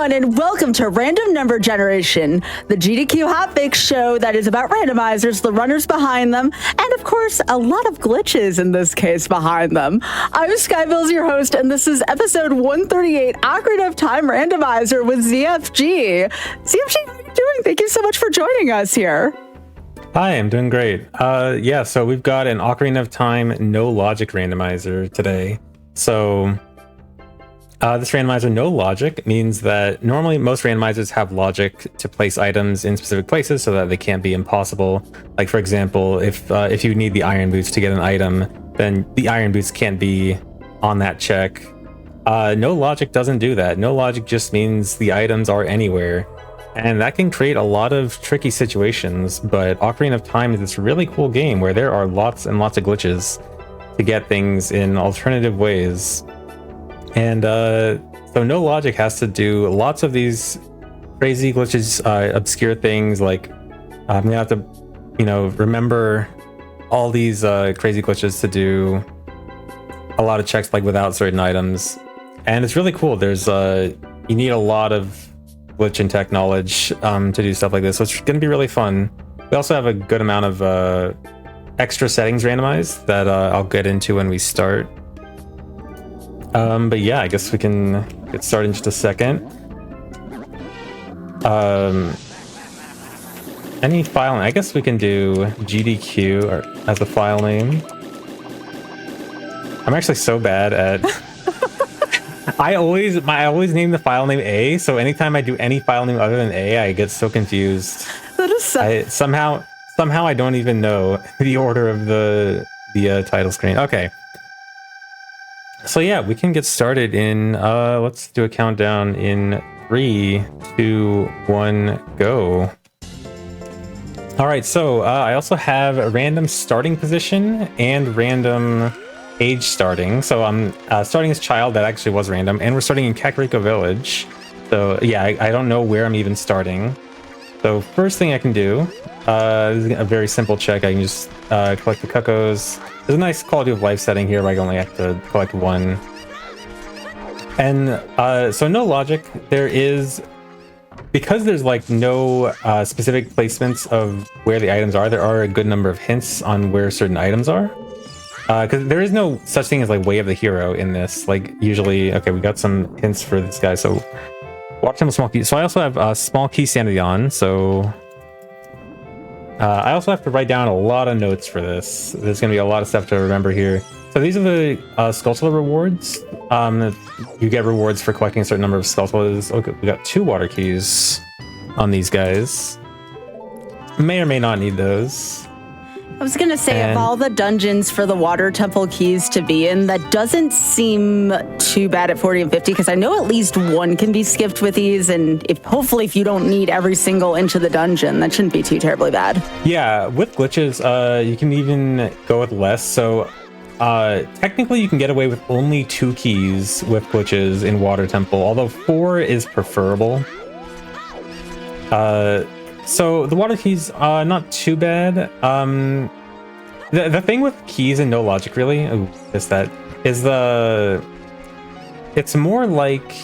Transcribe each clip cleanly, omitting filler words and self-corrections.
everyone, and welcome to Random Number Generation, the GDQ Hotfix show that is about randomizers, the runners behind them, and of course, a lot of glitches in this case behind them. I'm Skybills, your host, and this is episode 138, Ocarina of Time Randomizer with ZFG. ZFG, how are you doing? Thank you so much for joining us here. Hi, I'm doing great. So we've got an Ocarina of Time no logic randomizer today. So this randomizer no logic means that normally most randomizers have logic to place items in specific places so that they can't be impossible. Like for example, if you need the iron boots to get an item, then the iron boots can't be on that check. No logic doesn't do that. No logic just means the items are anywhere. And that can create a lot of tricky situations, but Ocarina of Time is this really cool game where there are lots and lots of glitches to get things in alternative ways. And so no logic has to do lots of these crazy glitches, obscure things like I'm gonna have to, remember all these crazy glitches to do a lot of checks like without certain items. And it's really cool. There's you need a lot of glitch and tech knowledge to do stuff like this, so it's going to be really fun. We also have a good amount of extra settings randomized that I'll get into when we start. But yeah, I guess we can get started in just a second. Any file name? I guess we can do GDQ as a file name. I'm actually so bad at I always name the file name A, so anytime I do any file name other than A, I get so confused. That is so... Somehow I don't even know the order of the title screen. Okay. So yeah, we can get started in let's do a countdown in 3, 2, 1, go. All right, so I also have a random starting position and random age starting. So I'm starting as child, that actually was random, and we're starting in Kakariko Village. So yeah, I don't know where I'm even starting. So first thing I can do, this is a very simple check. I can just collect the cuckoos. There's a nice quality of life setting here where I only have to collect one. And so no logic, there is, because there's like no specific placements of where the items are, there are a good number of hints on where certain items are. Because there is no such thing as like way of the hero in this. Like usually, okay, we got some hints for this guy. So watch him small key. So I also have small key sanity on. So I also have to write down a lot of notes for this. There's going to be a lot of stuff to remember here. So these are the Skulltula rewards. You get rewards for collecting a certain number of Skulltulas. Okay, we got 2 water keys on these guys. May or may not need those. I was gonna say, of all the dungeons for the water temple keys to be in, that doesn't seem too bad at 40 and 50, because I know at least one can be skipped with these, and hopefully if you don't need every single inch of the dungeon, that shouldn't be too terribly bad. Yeah, with glitches, you can even go with less. So technically you can get away with only 2 keys with glitches in water temple, although 4 is preferable. So the water keys, not too bad. The thing with keys and no logic really it's more like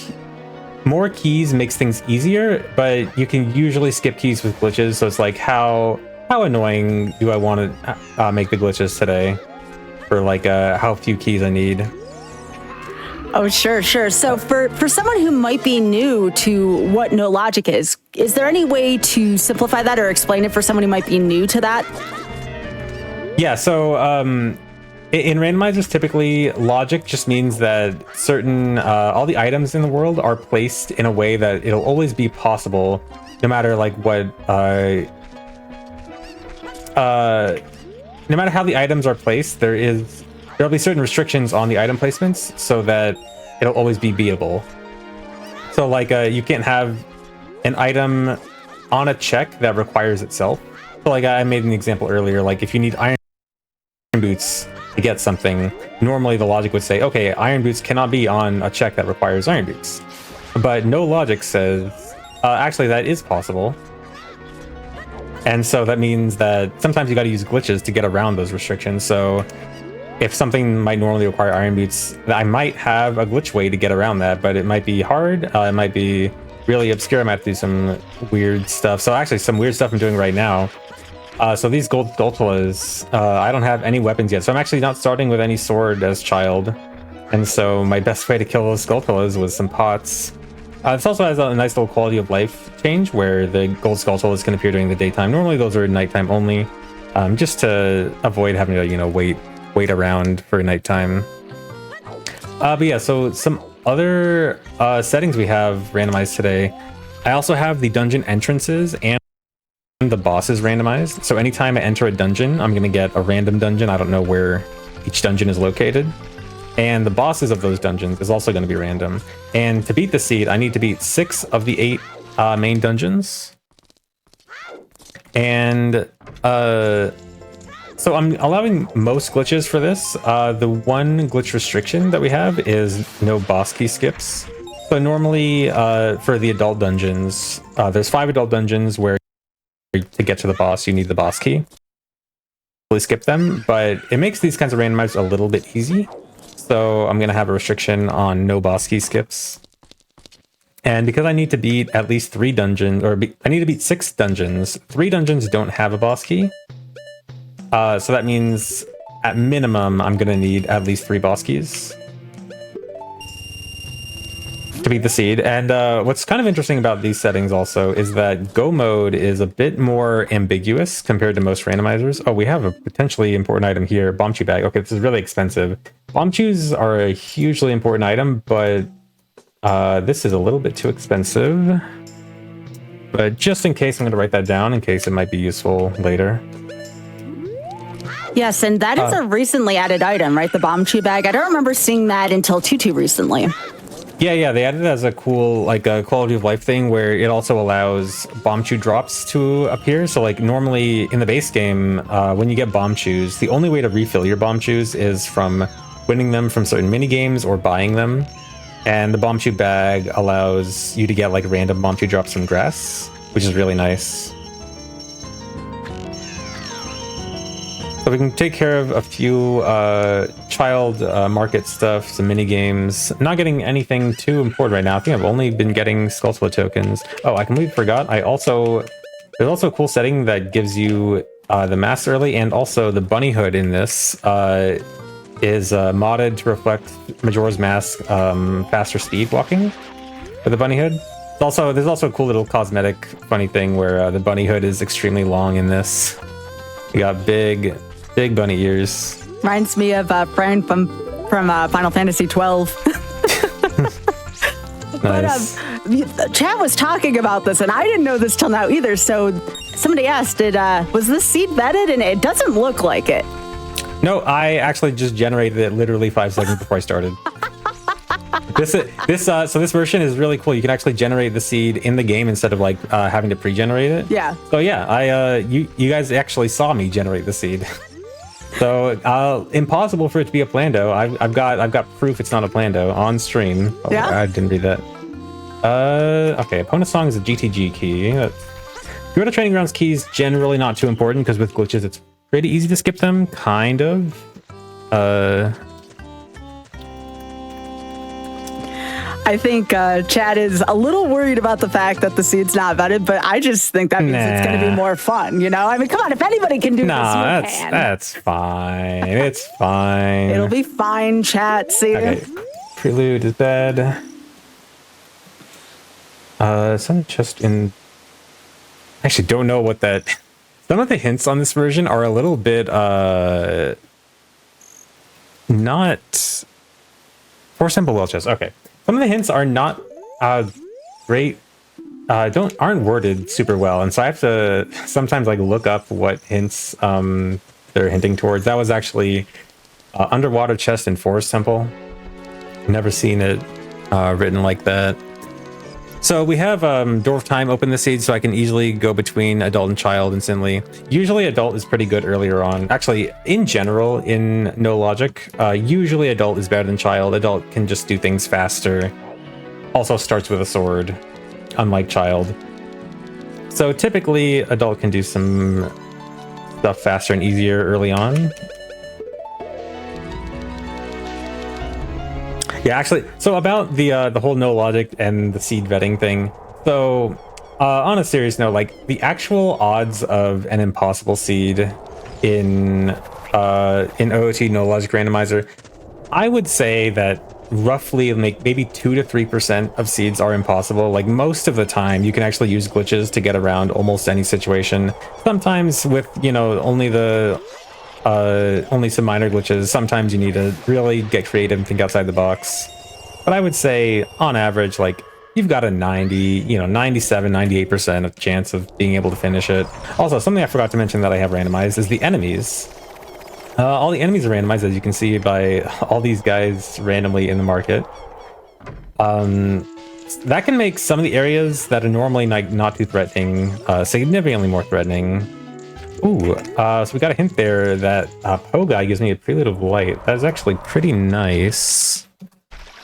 more keys makes things easier, but you can usually skip keys with glitches. So it's like how annoying do I want to make the glitches today for like how few keys I need. Oh, sure. So for someone who might be new to what no logic is there any way to simplify that or explain it for someone who might be new to that? Yeah, so in randomizers, typically logic just means that certain all the items in the world are placed in a way that it'll always be possible, no matter like what no matter how the items are placed, there'll be certain restrictions on the item placements so that it'll always be beatable. So like you can't have an item on a check that requires itself. So like I made an example earlier, like if you need iron boots to get something, normally the logic would say, okay, iron boots cannot be on a check that requires iron boots. But no logic says, actually that is possible. And so that means that sometimes you got to use glitches to get around those restrictions. So if something might normally require iron boots, I might have a glitch way to get around that, but it might be hard. It might be really obscure, I might have to do some weird stuff. So actually, some weird stuff I'm doing right now. So these gold Skulltulas, I don't have any weapons yet. So I'm actually not starting with any sword as child. And so my best way to kill those Skulltulas was some pots. This also has a nice little quality of life change where the gold Skulltulas can appear during the daytime. Normally those are nighttime only, just to avoid having to, you know, wait around for nighttime. But yeah, so some other settings we have randomized today. I also have the dungeon entrances and the bosses randomized. So anytime I enter a dungeon, I'm going to get a random dungeon. I don't know where each dungeon is located. And the bosses of those dungeons is also going to be random. And to beat the seed, I need to beat 6 of the 8 main dungeons. And so I'm allowing most glitches for this. The one glitch restriction that we have is no boss key skips. So normally for the adult dungeons, there's 5 adult dungeons where to get to the boss, you need the boss key. Really skip them, but it makes these kinds of randomizers a little bit easy. So I'm going to have a restriction on no boss key skips. And because I need to beat at least 3 dungeons, I need to beat 6 dungeons. 3 dungeons don't have a boss key. So that means at minimum, I'm going to need at least 3 boss keys to beat the seed. And what's kind of interesting about these settings also is that go mode is a bit more ambiguous compared to most randomizers. Oh, we have a potentially important item here, bomb chew bag. Okay, this is really expensive. Bomb chews are a hugely important item, but this is a little bit too expensive. But just in case, I'm going to write that down in case it might be useful later. Yes, and that is a recently added item, right? The bomb chew bag. I don't remember seeing that until too recently. Yeah, they added it as a cool, like, a quality of life thing where it also allows bomb chew drops to appear. So, like, normally in the base game, when you get bomb chews, the only way to refill your bomb chews is from winning them from certain mini games or buying them. And the bomb chew bag allows you to get, like, random bomb chew drops from grass, which is really nice. So we can take care of a few child market stuff, some mini games. Not getting anything too important right now. I think I've only been getting Skulltula tokens. Oh, I completely forgot. There's also a cool setting that gives you the mask early, and also the bunny hood in this is modded to reflect Majora's Mask faster speed walking with the bunny hood. There's also a cool little cosmetic funny thing where the bunny hood is extremely long in this. You got big bunny ears. Reminds me of Fran from Final Fantasy 12. Nice. But chat was talking about this, and I didn't know this till now either. So somebody asked, was this seed vetted? And it doesn't look like it. No, I actually just generated it literally 5 seconds before I started. So this version is really cool. You can actually generate the seed in the game instead of like having to pre-generate it. Yeah. So yeah, you guys actually saw me generate the seed. So impossible for it to be a Plando. I've got proof it's not a Plando on stream. Oh, yeah. I didn't read that. Okay. Opponent song is a GTG key. Gorilla Training Grounds keys generally not too important because with glitches it's pretty easy to skip them. Kind of. I think Chad is a little worried about the fact that the seed's not vetted, but I just think that means it's going to be more fun, you know? I mean, come on, if anybody can do this, you can. That's fine. It's fine. It'll be fine, chat. See? Okay. Prelude is bad. Some just in... I actually don't know what that... Some of the hints on this version are a little bit, not... For simple well chest. Okay. Some of the hints are not great, aren't worded super well, and so I have to sometimes like look up what hints they're hinting towards. That was actually underwater chest in Forest Temple. Never seen it written like that. So we have Door of Time open the seed so I can easily go between adult and child instantly. Usually adult is pretty good earlier on. Actually, in general, in No Logic, usually adult is better than child. Adult can just do things faster. Also starts with a sword, unlike child. So typically, adult can do some stuff faster and easier early on. Yeah, actually, so about the whole no logic and the seed vetting thing. So, on a serious note, like the actual odds of an impossible seed in OOT no logic randomizer, I would say that roughly maybe 2 to 3% of seeds are impossible. Like most of the time, you can actually use glitches to get around almost any situation. Sometimes with only some minor glitches. Sometimes you need to really get creative and think outside the box. But I would say on average, like you've got a 97, 98% of chance of being able to finish it. Also, something I forgot to mention that I have randomized is the enemies. All the enemies are randomized, as you can see by all these guys randomly in the market. That can make some of the areas that are normally not too threatening significantly more threatening. Ooh, so we got a hint there that Poe guy gives me a prelude of light. That is actually pretty nice.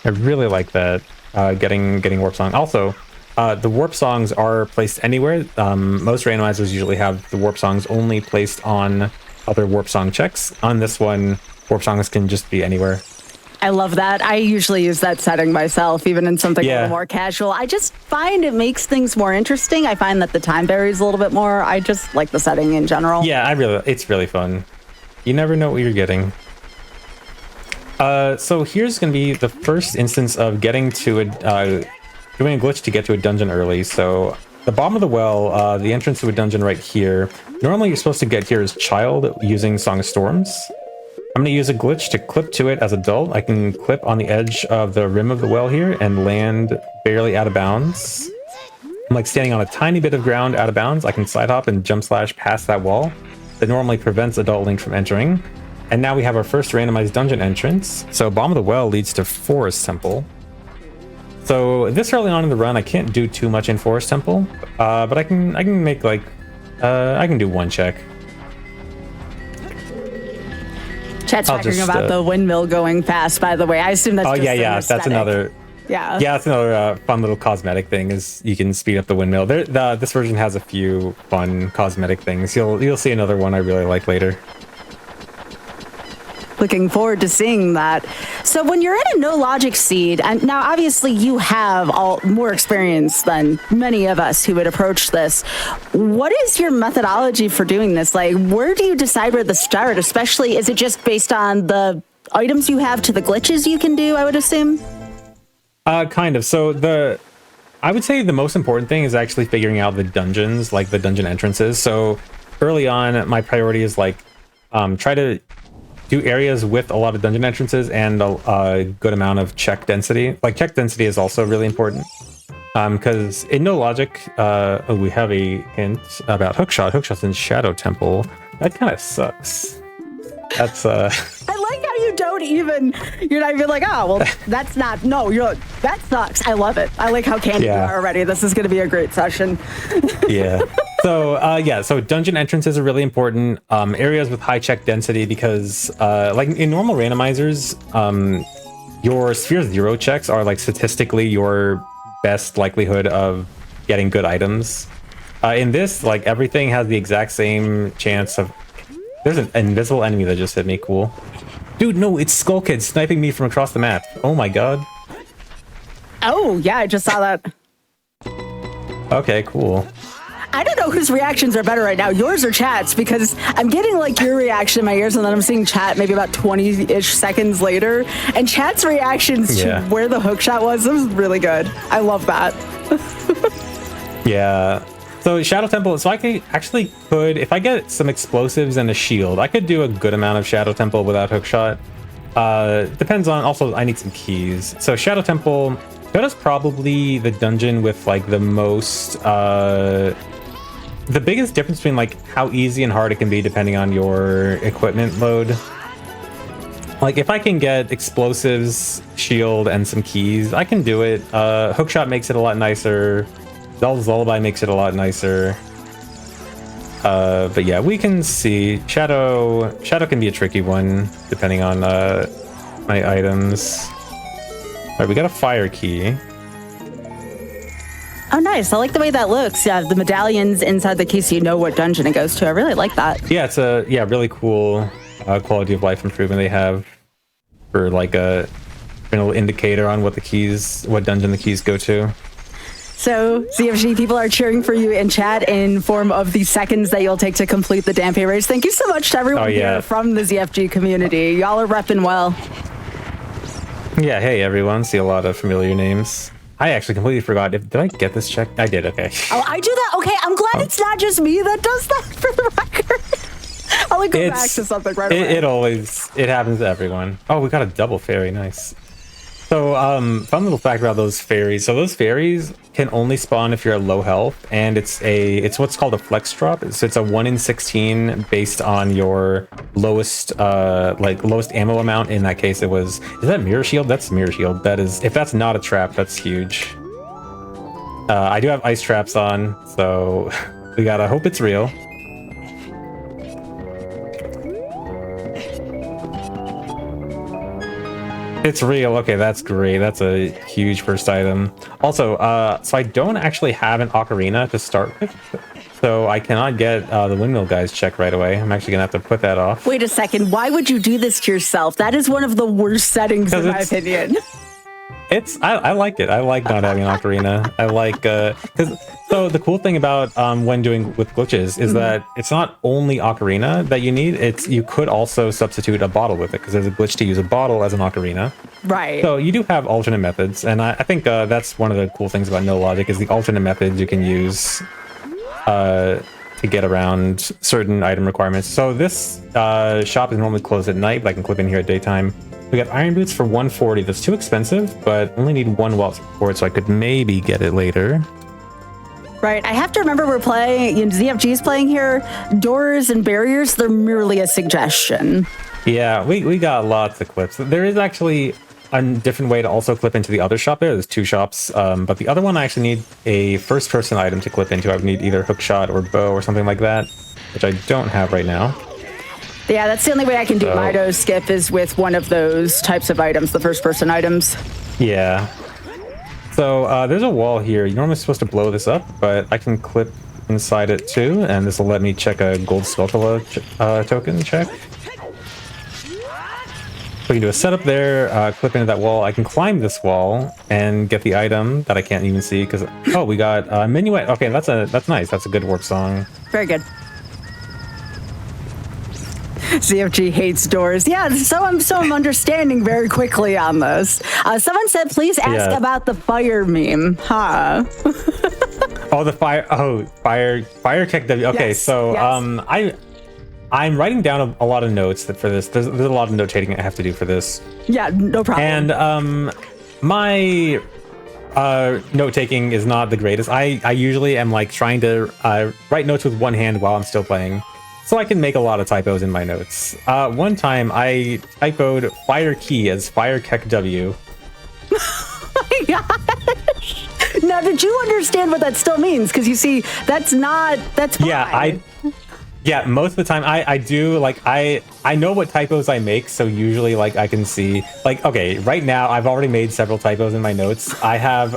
I really like that. Getting warp song. Also, the warp songs are placed anywhere. Most randomizers usually have the warp songs only placed on other warp song checks. On this one, warp songs can just be anywhere. I love that. I usually use that setting myself, even in something a little more casual. I just find it makes things more interesting. I find that the time varies a little bit more. I just like the setting in general. Yeah, it's really fun. You never know what you're getting. So here's going to be the first instance of getting to doing a glitch to get to a dungeon early. So the bottom of the well, the entrance to a dungeon right here. Normally you're supposed to get here as child using Song of Storms. I'm going to use a glitch to clip to it as adult. I can clip on the edge of the rim of the well here and land barely out of bounds. I'm like standing on a tiny bit of ground out of bounds. I can side hop and jump slash past that wall that normally prevents adult Link from entering. And now we have our first randomized dungeon entrance. So bottom of the well leads to Forest Temple. So this early on in the run, I can't do too much in Forest Temple, but I can make like I can do one check. Chat's talking about the windmill going fast, by the way. I assume that's that's another that's another fun little cosmetic thing, is you can speed up the windmill. This version has a few fun cosmetic things. You'll see another one I really like later. Looking forward to seeing that. So when you're in a no logic seed, and now obviously you have more experience than many of us who would approach this. What is your methodology for doing this? Like, where do you decide where to start? Especially, is it just based on the items you have to the glitches you can do, I would assume? Kind of. So I would say the most important thing is actually figuring out the dungeons, like the dungeon entrances. So early on, my priority is like try to do areas with a lot of dungeon entrances and a good amount of check density. Like check density is also really important. Because in no logic, we have a hint about hookshot. Hookshot's in Shadow Temple. That kind of sucks. That's I like how you don't even, you're not even like, oh, well, that's not, no, you're like, that sucks. I love it. I like how candid you are already. This is going to be a great session. Yeah. So, so dungeon entrances are really important. Areas with high check density, because like in normal randomizers, your Sphere Zero checks are like statistically your best likelihood of getting good items. In this, like everything has the exact same chance of... There's an invisible enemy that just hit me. Cool. Dude, no, it's Skull Kid sniping me from across the map. Oh my god. Oh, yeah, I just saw that. Okay, cool. I don't know whose reactions are better right now, yours or chat's, because I'm getting like your reaction in my ears and then I'm seeing chat maybe about 20-ish seconds later, and chat's reactions to where the hookshot was really good. I love that. Yeah. So Shadow Temple, so I could if I get some explosives and a shield, I could do a good amount of Shadow Temple without hookshot. Depends on, also I need some keys. So Shadow Temple, that is probably the dungeon with like the most, the biggest difference between like how easy and hard it can be depending on your equipment load. Like if I can get explosives, shield, and some keys, I can do it. Hookshot makes it a lot nicer. Zelda's Lullaby makes it a lot nicer. But yeah, we can see Shadow can be a tricky one depending on my items. All right, we got a fire key. Oh, nice. I like the way that looks. Yeah, the medallions inside the key so you know what dungeon it goes to. I really like that. Yeah, it's a really cool quality of life improvement they have for like a little indicator on what dungeon the keys go to. So, ZFG, people are cheering for you in chat in form of the seconds that you'll take to complete the Dampe race. Thank you so much to everyone here from the ZFG community. Y'all are repping well. Yeah, hey everyone. See a lot of familiar names. I actually completely forgot. Did I get this checked? I did, okay. Oh, I do that? Okay, I'm glad it's not just me that does that for the record. I'll go back to something right away. It happens to everyone. Oh, we got a double fairy, nice. So, fun little fact about those fairies. So those fairies can only spawn if you're at low health, and it's what's called a flex drop. So it's a 1 in 16 based on your lowest lowest ammo amount. In that case, is that mirror shield? That's mirror shield. That is, if that's not a trap, that's huge. I do have ice traps on, so we gotta hope it's real. It's real. Okay, that's great. That's a huge first item. Also, so I don't actually have an ocarina to start with, so I cannot get the windmill guys check right away. I'm actually gonna have to put that off. Wait a second. Why would you do this to yourself? That is one of the worst settings, in my opinion. I like it. I like not having an ocarina. I like so the cool thing about when doing with glitches is that it's not only ocarina that you need. You could also substitute a bottle with it, because there's a glitch to use a bottle as an ocarina. Right. So you do have alternate methods, and I think that's one of the cool things about no logic is the alternate methods you can use to get around certain item requirements. So this shop is normally closed at night, but I can clip in here at daytime. We got iron boots for 140. That's too expensive, but only need 1 wall support, so I could maybe get it later. Right. I have to remember we're playing, ZFG is playing here. Doors and barriers, they're merely a suggestion. Yeah, we got lots of clips. There is actually a different way to also clip into the other shop there. There's 2 shops, but the other one I actually need a first-person item to clip into. I would need either hookshot or bow or something like that, which I don't have right now. Yeah, that's the only way I can do Mido skip is with one of those types of items, the first-person items. Yeah. So there's a wall here. You're normally supposed to blow this up, but I can clip inside it too, and this will let me check a gold Skulltula token check. So we can do a setup there, clip into that wall. I can climb this wall and get the item that I can't even see because we got Minuet. Okay, that's nice. That's a good warp song. Very good. ZFG hates doors. Yeah, so I'm understanding very quickly on this. Someone said, please ask about the fire meme. Huh? The fire kick W. Okay, yes, so yes. I'm writing down a lot of notes for this. There's a lot of notating I have to do for this. Yeah, no problem. And my note taking is not the greatest. I usually am like trying to write notes with one hand while I'm still playing, so I can make a lot of typos in my notes. One time I typoed fire key as fire kek W. Oh my gosh. Now, did you understand what that still means? Because you see, that's fine. Yeah, most of the time I do, like, I know what typos I make, so usually, like, I can see, like, okay, right now I've already made several typos in my notes. I have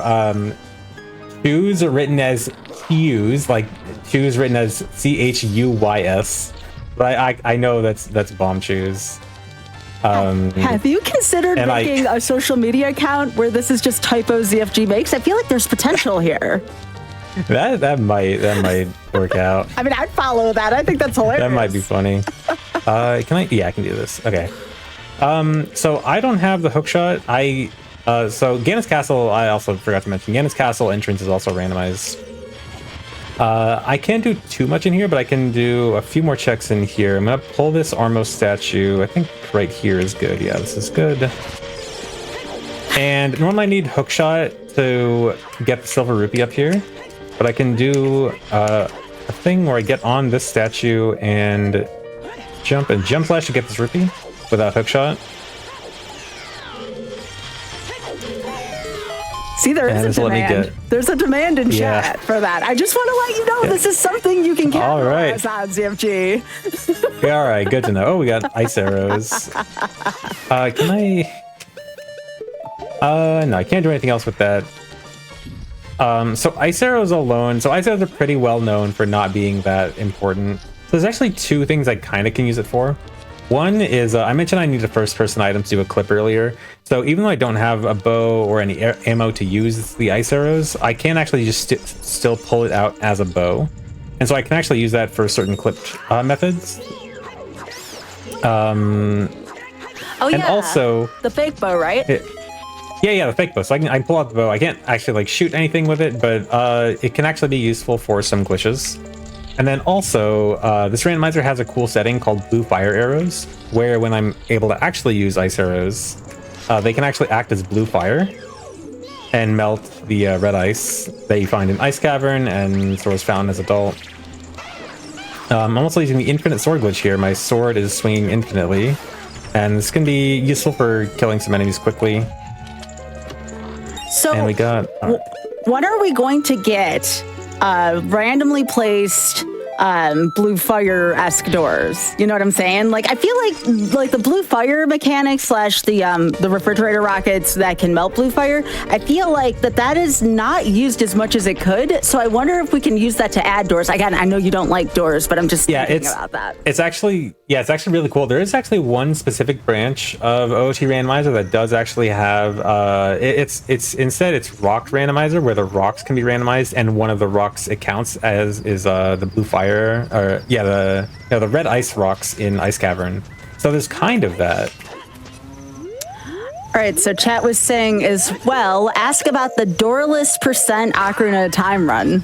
shoes written as Q's, like shoes written as CHUYS, but I know that's bomb shoes. Have you considered making a social media account where this is just typos ZFG makes? I feel like there's potential here. That might work out. I mean, I'd follow that. I think that's hilarious. That might be funny. Can I? Yeah, I can do this. Okay. So I don't have the hookshot. So Ganon's Castle, I also forgot to mention. Ganon's Castle entrance is also randomized. I can't do too much in here, but I can do a few more checks in here. I'm gonna pull this Armo statue. I think right here is good. Yeah, this is good. And normally I need hookshot to get the silver rupee up here, but I can do a thing where I get on this statue and jump flash to get this rupee without hookshot. See, there is a demand. There's a demand in chat for that. I just want to let you know this is something you can capitalize on, ZFG. Yeah, all right, good to know. Oh, we got ice arrows. Can I? No, I can't do anything else with that. So ice arrows alone. So ice arrows are pretty well known for not being that important. So there's actually two things I kind of can use it for. One is, I mentioned I need a first-person item to do a clip earlier. So even though I don't have a bow or any ammo to use the ice arrows, I can actually just still pull it out as a bow. And so I can actually use that for certain clip methods. Oh, yeah. And also... the fake bow, right? Yeah, the fake bow. So I can pull out the bow. I can't actually like shoot anything with it, but it can actually be useful for some glitches. And then also, this randomizer has a cool setting called blue fire arrows, where when I'm able to actually use ice arrows, they can actually act as blue fire and melt the red ice that you find in Ice Cavern and swords found as adult. I'm also using the infinite sword glitch here. My sword is swinging infinitely, and this can be useful for killing some enemies quickly. So, and we got... when are we going to get randomly placed blue fire-esque doors? You know what I'm saying? Like, I feel like the blue fire mechanic slash the refrigerator rockets that can melt blue fire, I feel like that is not used as much as it could. So I wonder if we can use that to add doors. Again, I know you don't like doors, but I'm just thinking about that. It's actually really cool. There is actually one specific branch of OOT randomizer that does actually have it's rock randomizer, where the rocks can be randomized, and one of the rocks it counts as is the blue fire, or the red ice rocks in Ice Cavern. So there's kind of that. All right, so chat was saying as well, ask about the doorless % Ocarina of Time run.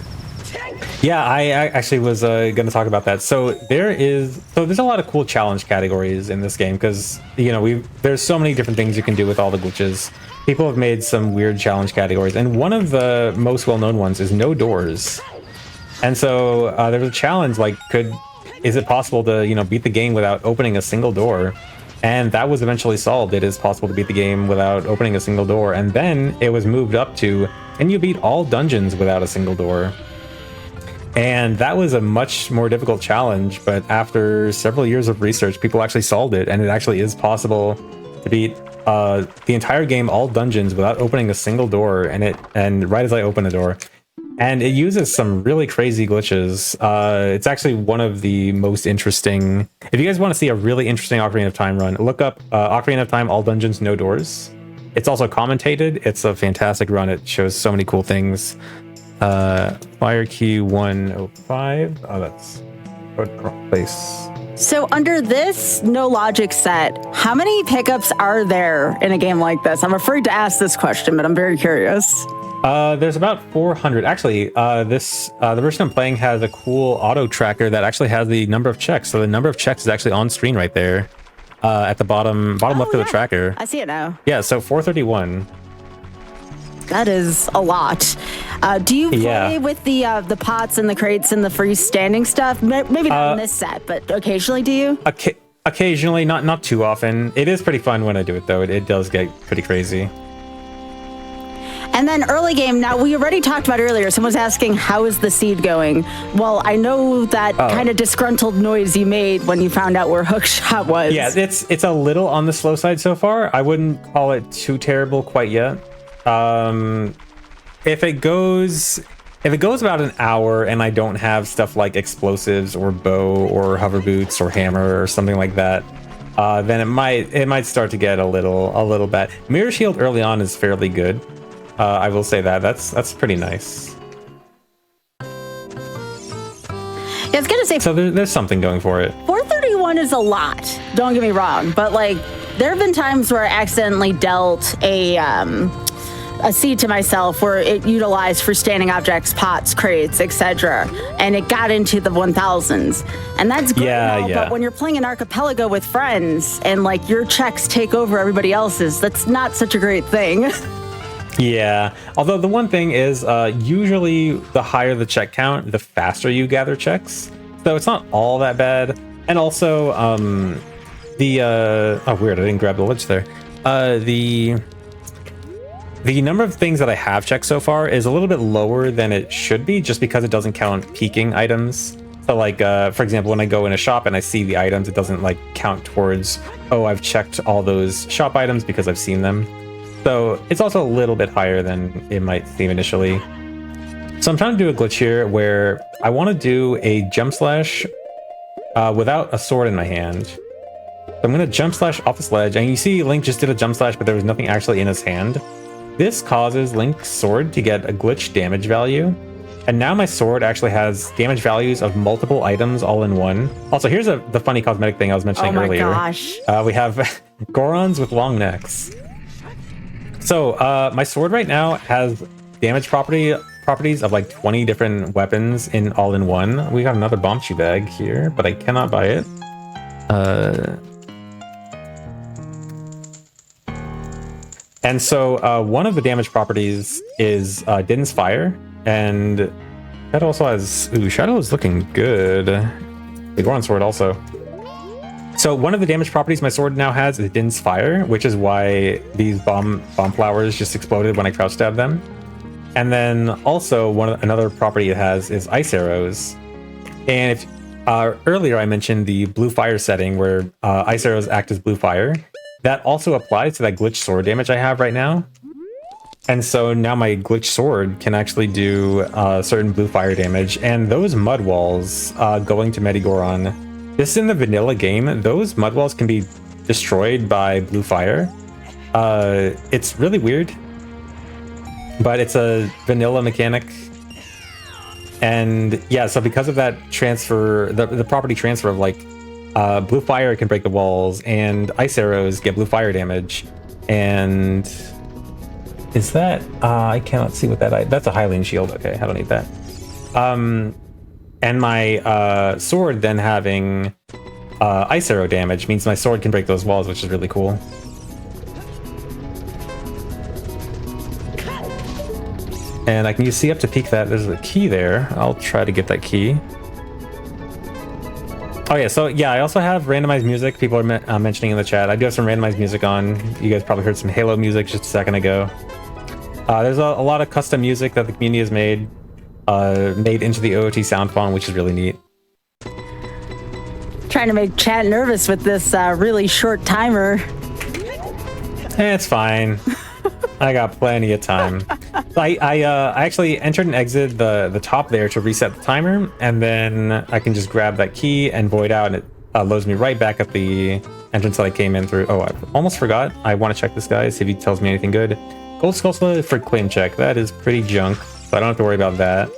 Yeah, I actually was going to talk about that. So there's a lot of cool challenge categories in this game, because there's so many different things you can do with all the glitches. People have made some weird challenge categories, and one of the most well-known ones is no doors. And so there was a challenge like, is it possible to beat the game without opening a single door? And that was eventually solved. It is possible to beat the game without opening a single door. And then it was moved up to, and you beat all dungeons without a single door. And that was a much more difficult challenge, but after several years of research, people actually solved it, and it actually is possible to beat the entire game, all dungeons, without opening a single door. And right as I open a door, and it uses some really crazy glitches. It's actually one of the most interesting. If you guys want to see a really interesting Ocarina of Time run, look up Ocarina of Time, all dungeons, no doors. It's also commentated. It's a fantastic run. It shows so many cool things. Fire key 105. Oh, that's the wrong place. So under this no logic set, how many pickups are there in a game like this? I'm afraid to ask this question, but I'm very curious. There's about 400. Actually, the version I'm playing has a cool auto tracker that actually has the number of checks. So the number of checks is actually on screen right there, at the bottom left of the tracker. I see it now. Yeah, so 431. That is a lot. Do you play with the pots and the crates and the freestanding stuff? Maybe not in this set, but occasionally do you? Occasionally, not too often. It is pretty fun when I do it, though. It does get pretty crazy. And then early game, now we already talked about earlier, someone's asking, how is the seed going? Well, I know that kind of disgruntled noise you made when you found out where Hookshot was. Yeah, it's a little on the slow side so far. I wouldn't call it too terrible quite yet. If it goes about an hour and I don't have stuff like explosives or bow or hover boots or hammer or something like that, then it might start to get a little bad. Mirror Shield early on is fairly good. I will say that's pretty nice. Yeah, I was gonna say. So there's something going for it. 431 is a lot. Don't get me wrong, but like there have been times where I accidentally dealt a seed to myself where it utilized freestanding objects, pots, crates, etc., and it got into the 1000s, and that's good. Yeah. But when you're playing an archipelago with friends and like your checks take over everybody else's, that's not such a great thing. Yeah, although the one thing is, usually the higher the check count, the faster you gather checks. So it's not all that bad. And also, oh weird, I didn't grab the ledge there. The number of things that I have checked so far is a little bit lower than it should be, just because it doesn't count peeking items. So like, for example, when I go in a shop and I see the items, it doesn't like count towards, oh, I've checked all those shop items because I've seen them. So it's also a little bit higher than it might seem initially. So I'm trying to do a glitch here where I want to do a jump slash without a sword in my hand. I'm gonna jump slash off this ledge, and you see Link just did a jump slash, but there was nothing actually in his hand. This causes Link's sword to get a glitch damage value, and now my sword actually has damage values of multiple items all in one. Also, here's the funny cosmetic thing I was mentioning earlier. Gosh. We have Gorons with long necks. So my sword right now has damage properties of like 20 different weapons in all in one. We got another Bombchu bag here, but I cannot buy it. And so one of the damage properties is Din's Fire, and that also has... Ooh, Shadow is looking good. The Goron sword also. So one of the damage properties my sword now has is Din's Fire, which is why these bomb flowers just exploded when I crouch stabbed them. And then also another property it has is Ice Arrows. And if earlier I mentioned the blue fire setting where Ice Arrows act as blue fire. That also applies to that glitch sword damage I have right now. And so now my glitch sword can actually do certain blue fire damage. And those mud walls going to Medigoron, this is in the vanilla game, those mud walls can be destroyed by blue fire. It's really weird, but it's a vanilla mechanic. And yeah, so because of that transfer, the property transfer of like blue fire can break the walls, and ice arrows get blue fire damage. And is that I cannot see what that's a Hylian shield. Okay, I don't need that. And my sword then having ice arrow damage means my sword can break those walls, which is really cool. And I can use C up to peek that. There's a key there. I'll try to get that key. Oh yeah, so yeah, I also have randomized music. People are mentioning in the chat. I do have some randomized music on. You guys probably heard some Halo music just a second ago. There's a lot of custom music that the community has made into the OOT sound font, which is really neat. Trying to make chat nervous with this really short timer. It's fine. I got plenty of time. I actually entered and exited the top there to reset the timer, and then I can just grab that key and void out, and it loads me right back at the entrance that I came in through. Oh, I almost forgot. I want to check this guy, see if he tells me anything good. Gold Skull for claim check. That is pretty junk, so I don't have to worry about that.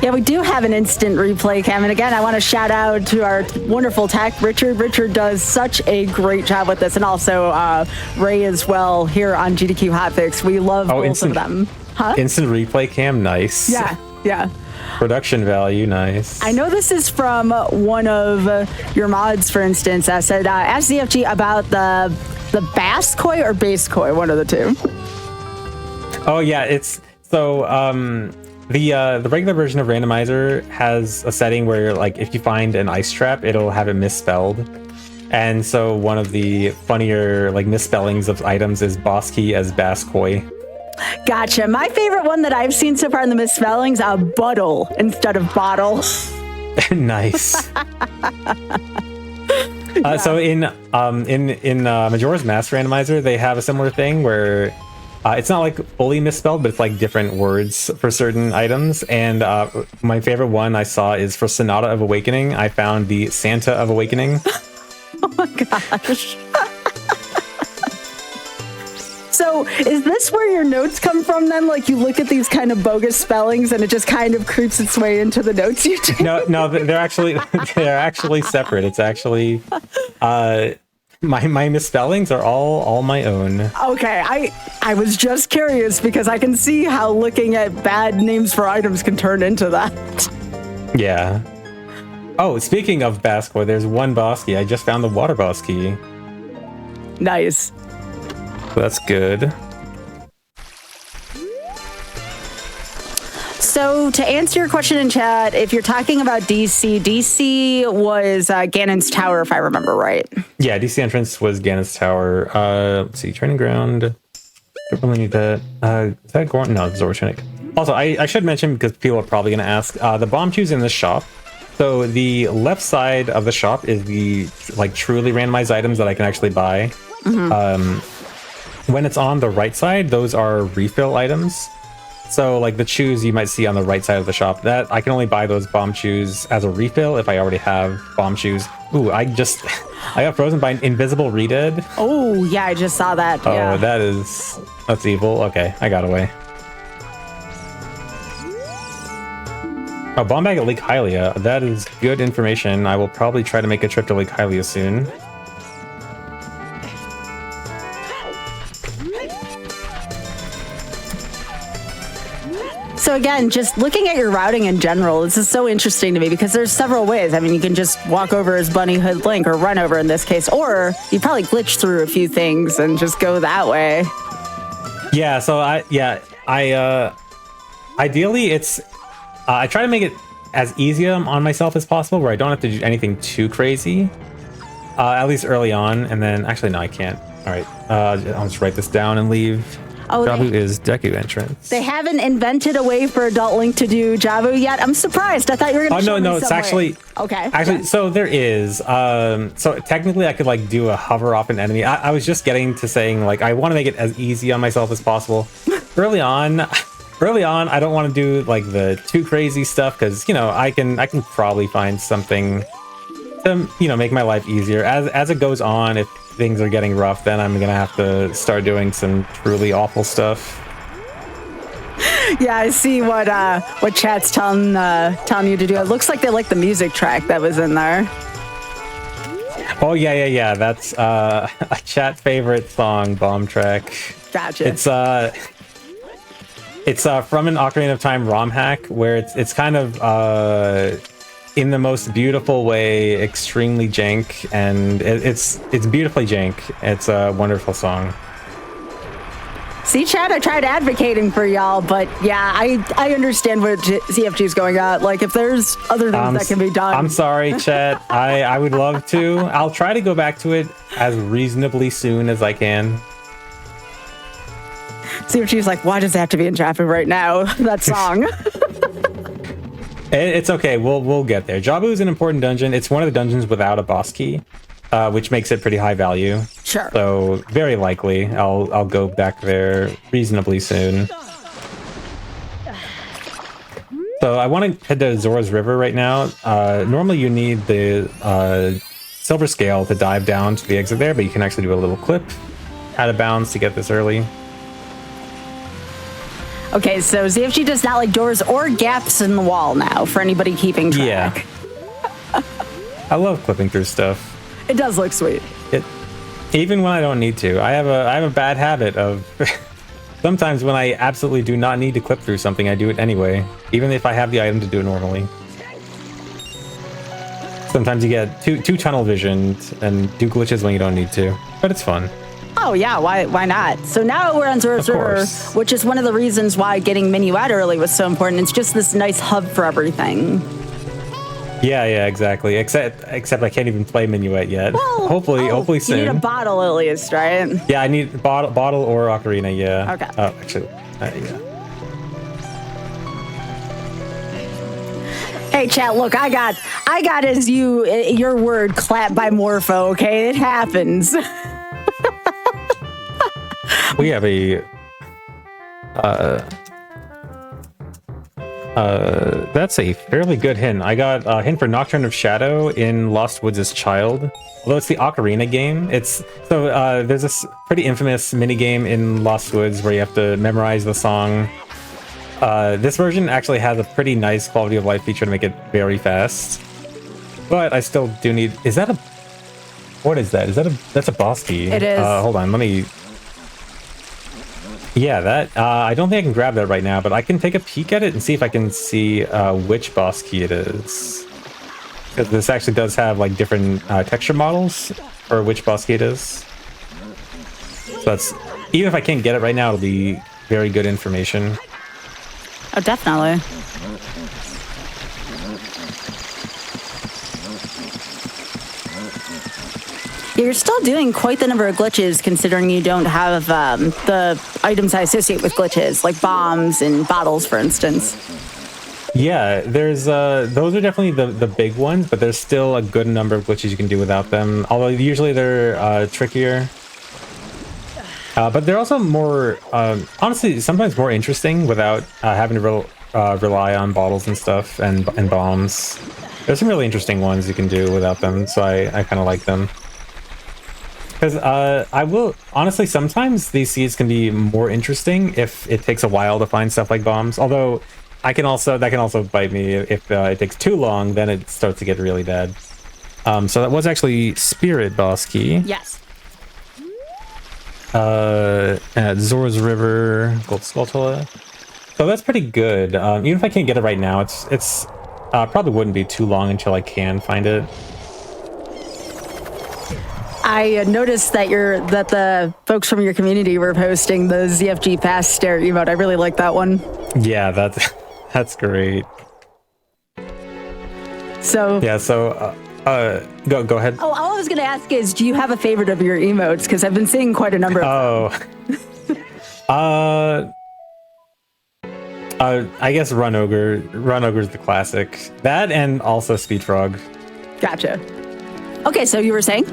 Yeah, we do have an instant replay cam. And again, I want to shout out to our wonderful tech, Richard. Richard does such a great job with this. And also Ray as well here on GDQ Hotfix. We love both of them. Huh? Instant replay cam, nice. Yeah, yeah. Production value, nice. I know this is from one of your mods, for instance. I said, ask ZFG about the bass koi or base koi, one of the two. Oh, yeah, it's... So, the regular version of Randomizer has a setting where, like, if you find an ice trap, it'll have it misspelled. And so one of the funnier, like, misspellings of items is boss key as bass koi. Gotcha. My favorite one that I've seen so far in the misspellings, buttle instead of bottle. Nice. So in Majora's Mask Randomizer, they have a similar thing where it's not like fully misspelled, but it's like different words for certain items. And my favorite one I saw is for Sonata of Awakening. I found the Santa of Awakening. Oh my gosh. So is this where your notes come from then? Like you look at these kind of bogus spellings and it just kind of creeps its way into the notes you take? No, they're actually separate. It's actually my misspellings are all my own. Okay, I was just curious because I can see how looking at bad names for items can turn into that. Yeah. Oh, speaking of bass koi, there's one boss key. I just found the water boss key. Nice. That's good. So to answer your question in chat, if you're talking about DC was Ganon's Tower, if I remember right. Yeah, DC entrance was Ganon's Tower. Let's see, training ground. Don't really need that. Is that Goron? No, Zortunic. Also, I should mention, because people are probably going to ask, the Bombchu's in the shop. So the left side of the shop is the like truly randomized items that I can actually buy. Mm-hmm. When it's on the right side, those are refill items. So like the chews you might see on the right side of the shop, that I can only buy those bomb chews as a refill if I already have bomb chews. Ooh, I got frozen by an invisible Redead. Oh, yeah, I just saw that. Oh, Yeah. that's evil. Okay, I got away. Oh, bomb bag at Lake Hylia. That is good information. I will probably try to make a trip to Lake Hylia soon. So again, just looking at your routing in general, this is so interesting to me because there's several ways. I mean, you can just walk over as Bunny Hood Link or run over in this case, or you probably glitch through a few things and just go that way. Yeah, so ideally it's I try to make it as easy on myself as possible where I don't have to do anything too crazy. At least early on, and then actually no, I can't. All right, I'll just write this down and leave. Oh, Jabu is Deku entrance. They haven't invented a way for Adult Link to do Jabu yet. I'm surprised. I thought you were going to show me no, it's some way. actually Okay. Actually, yeah. so there is. So technically, I could like do a hover off an enemy. I was just getting to saying like I want to make it as easy on myself as possible. early on, I don't want to do like the too crazy stuff because I can probably find something to make my life easier as it goes on. If things are getting rough, then I'm gonna have to start doing some truly awful stuff. Yeah, I see what chat's telling you to do. It looks like they like the music track that was in there. Oh yeah. That's a chat favorite song, Bomb Track. Gotcha. It's from an Ocarina of Time ROM hack where it's kind of in the most beautiful way, extremely jank, and it's beautifully jank. It's a wonderful song. See, Chad, I tried advocating for y'all, but yeah, I understand what CFG's going at. Like, if there's other things that can be done. I'm sorry, chat. I would love to. I'll try to go back to it as reasonably soon as I can. CFG's like, why does it have to be in Japan right now? That song. It's okay. We'll get there. Jabu is an important dungeon. It's one of the dungeons without a boss key, which makes it pretty high value. Sure. So very likely I'll go back there reasonably soon. So I want to head to Zora's River right now. Normally you need the silver scale to dive down to the exit there, but you can actually do a little clip out of bounds to get this early. Okay, so ZFG does not like doors or gaps in the wall now, for anybody keeping track. Yeah. I love clipping through stuff. It does look sweet. Even when I don't need to. I have a bad habit of sometimes when I absolutely do not need to clip through something, I do it anyway, even if I have the item to do it normally. Sometimes you get too tunnel visioned and do glitches when you don't need to, but it's fun. Oh yeah, why not? So now we're on Zora's River, which is one of the reasons why getting Minuet early was so important. It's just this nice hub for everything. Yeah, exactly. Except I can't even play Minuet yet. Well, hopefully soon. You need a bottle at least, right? Yeah, I need bottle or Ocarina. Yeah. Okay. Oh, actually, yeah. Hey, chat. Look, I got as your word clapped by Morpho. Okay, it happens. We have a that's a fairly good hint. I got a hint for Nocturne of Shadow in Lost Woods' Child. Although it's the Ocarina game, there's this pretty infamous mini game in Lost Woods where you have to memorize the song. This version actually has a pretty nice quality of life feature to make it very fast. But I still do need. Is that a? What is that? That's a boss key? It is. Hold on, let me. Yeah, that I don't think I can grab that right now, but I can take a peek at it and see if I can see which boss key it is. Because this actually does have like different texture models for which boss key it is. So that's even if I can't get it right now, it'll be very good information. Oh, definitely. You're still doing quite the number of glitches considering you don't have the items I associate with glitches, like bombs and bottles, for instance. Yeah, there's those are definitely the big ones, but there's still a good number of glitches you can do without them. Although usually they're trickier. But they're also more, honestly, sometimes more interesting without having to rely on bottles and stuff and bombs. There's some really interesting ones you can do without them, so I kind of like them. Because I will, honestly, sometimes these seeds can be more interesting if it takes a while to find stuff like bombs. Although, that can also bite me if it takes too long, then it starts to get really bad. So that was actually Spirit Boss Key. Yes. At Zora's River, Gold Skulltula. So that's pretty good. Even if I can't get it right now, it's probably wouldn't be too long until I can find it. I noticed that the folks from your community were posting the ZFG Fast Stare emote. I really like that one. Yeah, that's great. So yeah, so go ahead. Oh, all I was going to ask is, do you have a favorite of your emotes? Because I've been seeing quite a number of them. I guess Run Ogre's the classic. That and also Speed Frog. Gotcha. Okay, so you were saying?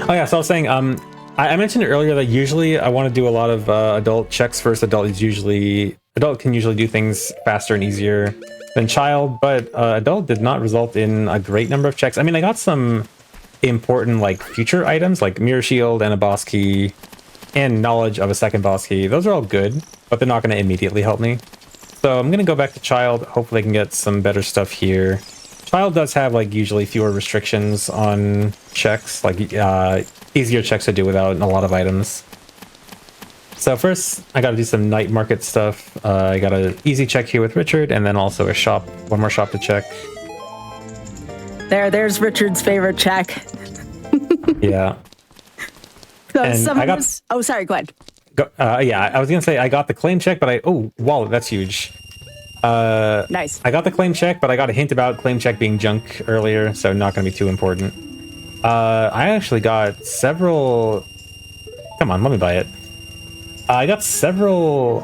Oh yeah, so I was saying, I mentioned earlier that usually I want to do a lot of adult checks first. Adult can usually do things faster and easier than child, but adult did not result in a great number of checks. I mean, I got some important like future items like Mirror Shield and a boss key and knowledge of a second boss key. Those are all good, but they're not going to immediately help me. So I'm going to go back to child. Hopefully I can get some better stuff here. Child does have like usually fewer restrictions on checks, like easier checks to do without a lot of items. So first I got to do some night market stuff. I got an easy check here with Richard, and then also a shop, one more shop to check. There's Richard's favorite check. Yeah. So and oh, sorry, go ahead. Yeah, I was gonna say I got the claim check, but wallet, that's huge. Nice. I got the claim check, but I got a hint about claim check being junk earlier, so not gonna be too important. I actually got several. Come on, let me buy it. I got several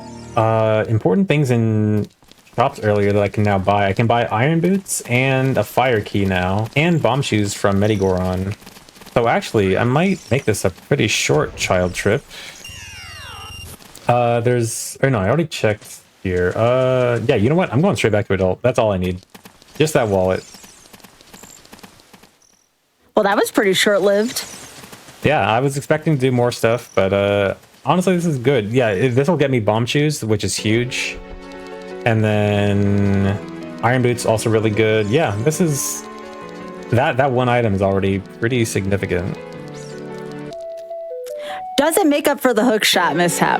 important things in shops earlier that I can now buy. I can buy iron boots and a fire key now, and bomb shoes from Medigoron. So actually, I might make this a pretty short child trip. I already checked here. Yeah, you know what? I'm going straight back to adult. That's all I need. Just that wallet. Well, that was pretty short-lived. Yeah, I was expecting to do more stuff, but honestly, this is good. Yeah, this will get me bomb shoes, which is huge. And then iron boots, also really good. Yeah, this is... That one item is already pretty significant. Does it make up for the hook shot mishap?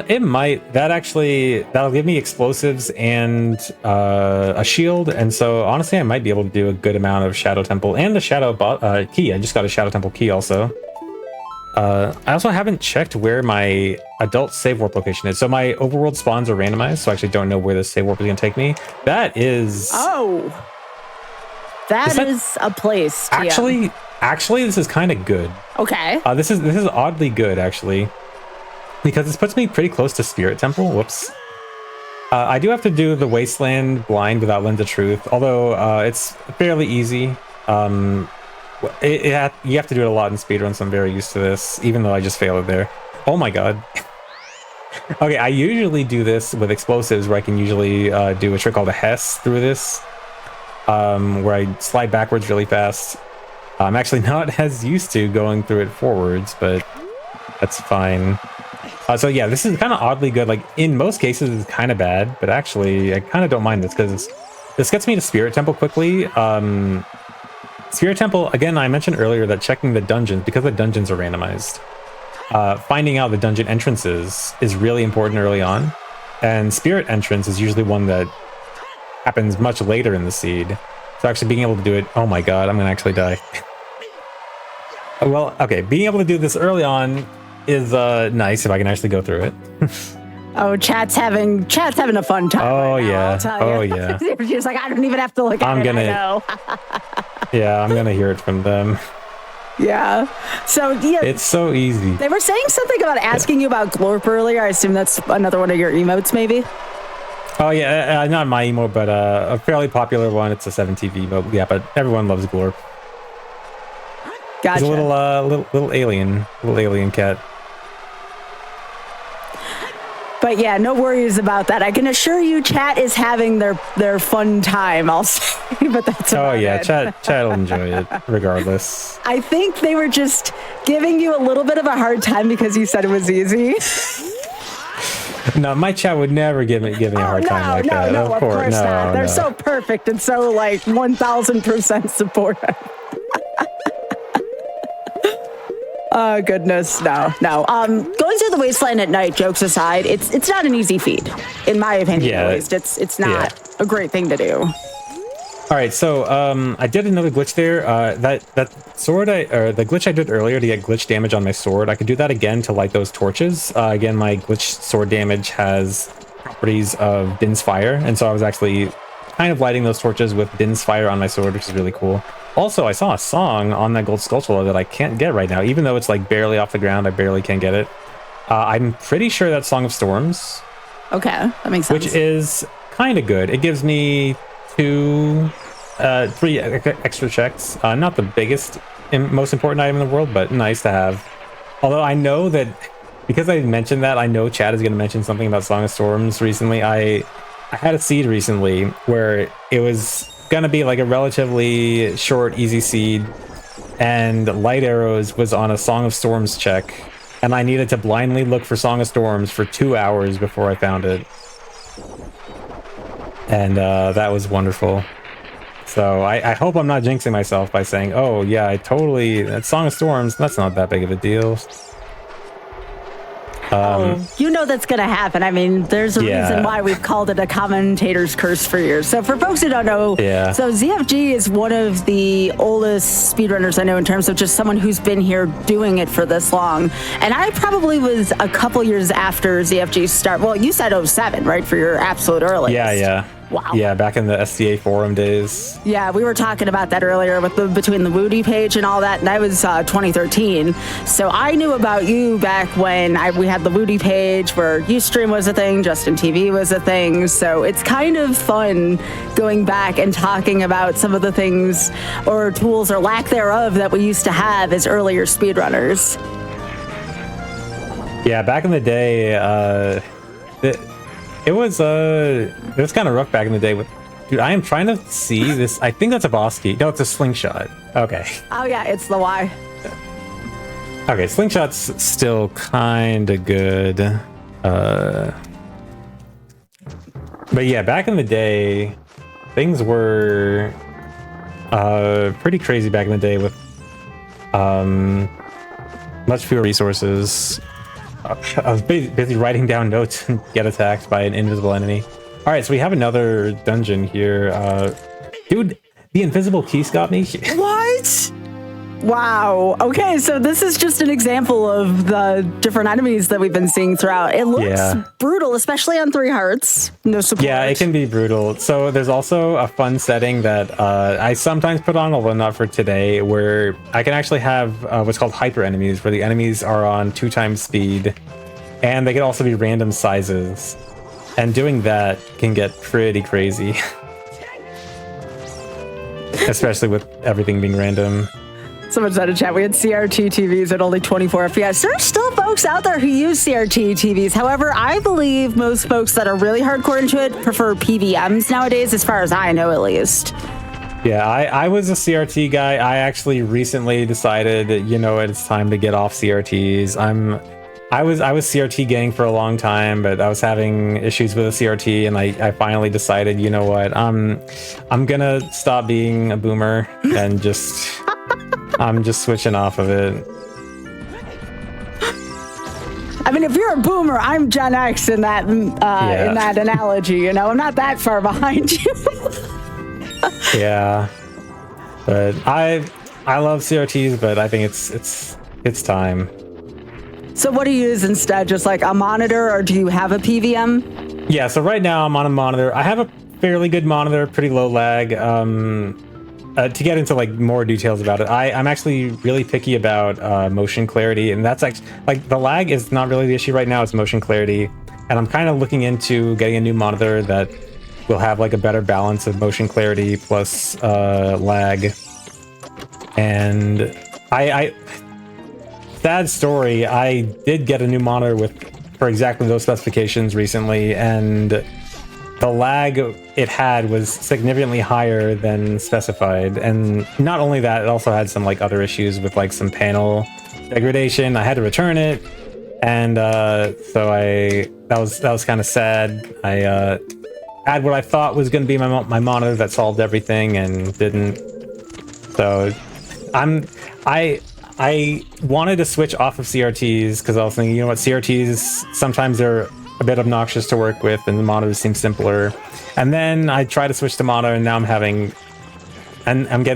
It might. That'll give me explosives and a shield, and so honestly I might be able to do a good amount of Shadow Temple and the Shadow key. I just got a Shadow Temple key also. I also haven't checked where my adult save warp location is. So my overworld spawns are randomized, so I actually don't know where the save warp is going to take me. That is... Oh! That is a place. Actually, this is kind of good. Okay. This is oddly good, actually. Because this puts me pretty close to Spirit Temple. Whoops. I do have to do the Wasteland blind without Lens of Truth, although it's fairly easy. You have to do it a lot in speedruns, so I'm very used to this, even though I just failed it there. Oh my god. Okay, I usually do this with explosives, where I can usually do a trick called a Hess through this, where I slide backwards really fast. I'm actually not as used to going through it forwards, but that's fine. So yeah, this is kind of oddly good. Like, in most cases, it's kind of bad, but actually, I kind of don't mind this, because this gets me to Spirit Temple quickly. Spirit Temple, again, I mentioned earlier that checking the dungeons, because the dungeons are randomized, finding out the dungeon entrances is really important early on. And Spirit entrance is usually one that happens much later in the seed. So actually being able to do it, oh my god, I'm gonna actually die. Well, okay, being able to do this early on is nice if I can actually go through it. Oh, chat's having a fun time. Oh right yeah. now, Oh yeah. She's like, I don't even have to look at it. I know. Yeah, I'm gonna hear it from them. Yeah. So yeah, it's so easy. They were saying something about asking you about Glorp earlier. I assume that's another one of your emotes, maybe. Oh yeah, not my emote, but a fairly popular one. It's a 7TV emote. Yeah, but everyone loves Glorp. Gotcha. He's a little alien cat. But yeah, no worries about that. I can assure you, chat is having their fun time. I'll say, but that's about it. Chat will enjoy it regardless. I think they were just giving you a little bit of a hard time because you said it was easy. No, my chat would never give me a hard time like that. No, of course not. They're so perfect and so like 1000% supportive. Oh goodness, no. Going through the wasteland at night, jokes aside, it's not an easy feat, in my opinion. At least it's not a great thing to do. All right, so I did another glitch there. That sword, the glitch I did earlier to get glitch damage on my sword, I could do that again to light those torches. Again, my glitch sword damage has properties of Din's Fire, and so I was actually kind of lighting those torches with Din's Fire on my sword, which is really cool. Also, I saw a song on that gold sculpture that I can't get right now, even though it's like barely off the ground. I barely can get it. I'm pretty sure that's Song of Storms. Okay, that makes sense. Which is kind of good. It gives me 3 extra checks. Not the biggest and most important item in the world, but nice to have. Although I know that because I mentioned that, I know Chad is going to mention something about Song of Storms recently. I had a seed recently where it was going to be like a relatively short, easy seed, and Light Arrows was on a Song of Storms check, and I needed to blindly look for Song of Storms for 2 hours before I found it. And that was wonderful. So I hope I'm not jinxing myself by saying, oh yeah, that Song of Storms, that's not that big of a deal. You know that's going to happen. I mean, there's a reason why we've called it a commentator's curse for years. So for folks who don't know, so ZFG is one of the oldest speedrunners I know in terms of just someone who's been here doing it for this long. And I probably was a couple years after ZFG start. Well, you said 07, right? For your absolute earliest. Yeah. Wow. Yeah, back in the SDA forum days. Yeah, we were talking about that earlier with between the Woody page and all that, and that was 2013. So I knew about you back when we had the Woody page where Ustream was a thing, Justin TV was a thing. So it's kind of fun going back and talking about some of the things or tools or lack thereof that we used to have as earlier speedrunners. Yeah, back in the day, it was kind of rough back in the day. Dude, I am trying to see this. I think that's a boss key. No, it's a slingshot. Okay. Oh yeah, it's the Y. Okay, slingshot's still kind of good. But yeah, back in the day, things were pretty crazy back in the day with much fewer resources. I was busy writing down notes and get attacked by an invisible enemy. All right, so we have another dungeon here. Dude, the invisible keys got me. What? Wow. Okay, so this is just an example of the different enemies that we've been seeing throughout. It looks brutal, especially on 3 hearts. No support. Yeah, it can be brutal. So there's also a fun setting that I sometimes put on, although not for today, where I can actually have what's called hyper enemies, where the enemies are on 2 times speed, and they can also be random sizes. And doing that can get pretty crazy. Especially with everything being random. Someone said in chat, we had CRT TVs at only 24 FPS. There are still folks out there who use CRT TVs. However, I believe most folks that are really hardcore into it prefer PVMs nowadays, as far as I know, at least. Yeah, I was a CRT guy. I actually recently decided that, it's time to get off CRTs. I was CRT gang for a long time, but I was having issues with a CRT, and I finally decided, you know what, I'm gonna stop being a boomer and just I'm just switching off of it. I mean, if you're a boomer, I'm Gen X in that in that analogy. I'm not that far behind you. Yeah, but I love CRTs, but I think it's time. So what do you use instead? Just like a monitor, or do you have a PVM? Yeah, so right now I'm on a monitor. I have a fairly good monitor, pretty low lag. To get into like more details about it, I'm actually really picky about motion clarity, and that's actually like the lag is not really the issue right now. It's motion clarity, and I'm kind of looking into getting a new monitor that will have like a better balance of motion clarity plus lag. And I sad story. I did get a new monitor for exactly those specifications recently, and the lag it had was significantly higher than specified. And not only that, it also had some like other issues with like some panel degradation. I had to return it, and so that was kind of sad. I had what I thought was going to be my monitor that solved everything and didn't. So I wanted to switch off of CRTs because I was thinking, you know what, CRTs sometimes they're a bit obnoxious to work with, and the monitors seem simpler. And then I tried to switch to mono, and now I'm getting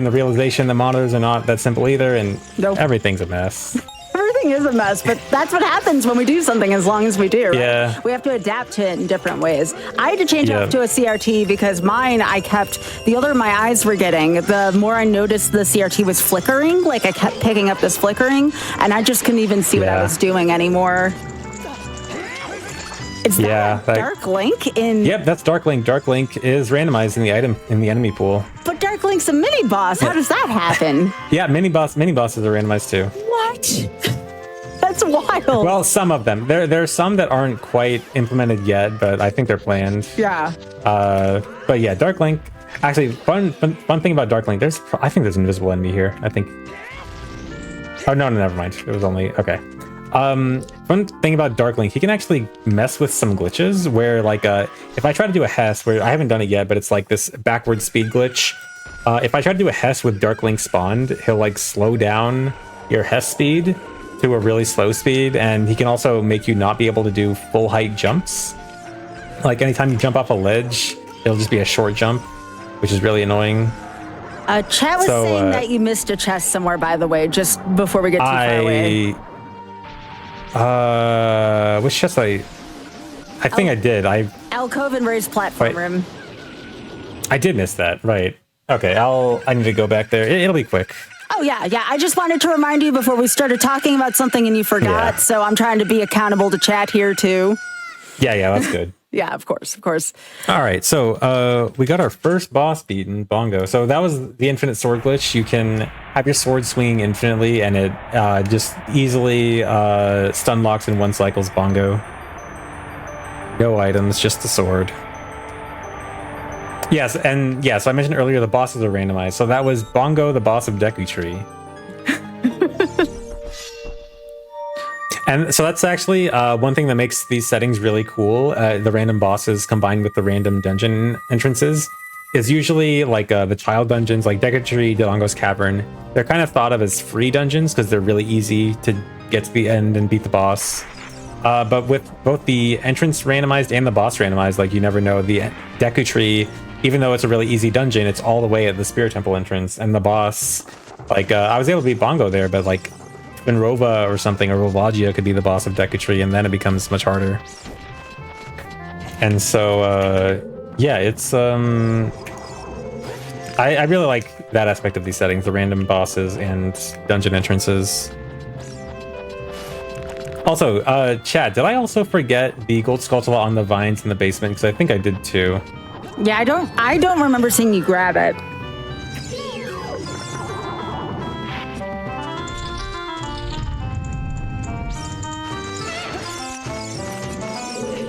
the realization the monitors are not that simple either, and everything's a mess. Everything is a mess, but that's what happens when we do something as long as we do, right? Yeah. We have to adapt to it in different ways. I had to change off to a CRT because mine, the older my eyes were getting, the more I noticed the CRT was flickering. Like I kept picking up this flickering, and I just couldn't even see what I was doing anymore. Is that Dark Link in? Yep, that's Dark Link. Dark Link is randomized in the enemy pool. But Dark Link's a mini boss. How does that happen? Yeah, mini bosses are randomized too. What? That's wild. Well, some of them. There are some that aren't quite implemented yet, but I think they're planned. Yeah. But yeah, Dark Link. Actually, fun thing about Dark Link. I think there's an invisible enemy here. I think. Oh no, never mind. It was only okay. Fun thing about Dark Link, he can actually mess with some glitches where, like, if I try to do a Hess, where I haven't done it yet, but it's like this backward speed glitch. If I try to do a Hess with Dark Link spawned, he'll like slow down your Hess speed to a really slow speed, and he can also make you not be able to do full height jumps. Like anytime you jump off a ledge, it'll just be a short jump, which is really annoying. Chat was saying that you missed a chest somewhere, by the way, just before we get too far away. Which chest I think I did. Alcove and raised platform room. I did miss that, right. Okay, I need to go back there. It'll be quick. Oh, yeah. I just wanted to remind you before we started talking about something and you forgot, so I'm trying to be accountable to chat here, too. Yeah, that's good. Yeah, of course. All right, so we got our first boss beaten, Bongo. So that was the infinite sword glitch. You can have your sword swinging infinitely, and it just easily stun locks in one cycle's Bongo. No items, just the sword. Yes, and so I mentioned earlier the bosses are randomized. So that was Bongo, the boss of Deku Tree. And so that's actually one thing that makes these settings really cool. The random bosses combined with the random dungeon entrances is usually like the child dungeons, like Deku Tree, Dodongo's Cavern. They're kind of thought of as free dungeons because they're really easy to get to the end and beat the boss. But with both the entrance randomized and the boss randomized, like you never know, the Deku Tree, even though it's a really easy dungeon, it's all the way at the Spirit Temple entrance. And the boss, like I was able to beat Bongo there, but like Rova or something, or Rovagia could be the boss of Deku Tree, and then it becomes much harder. And so, it's I really like that aspect of these settings, the random bosses and dungeon entrances. Also, Chad, did I also forget the gold Skulltula on the vines in the basement? Because I think I did too. Yeah, I don't remember seeing you grab it.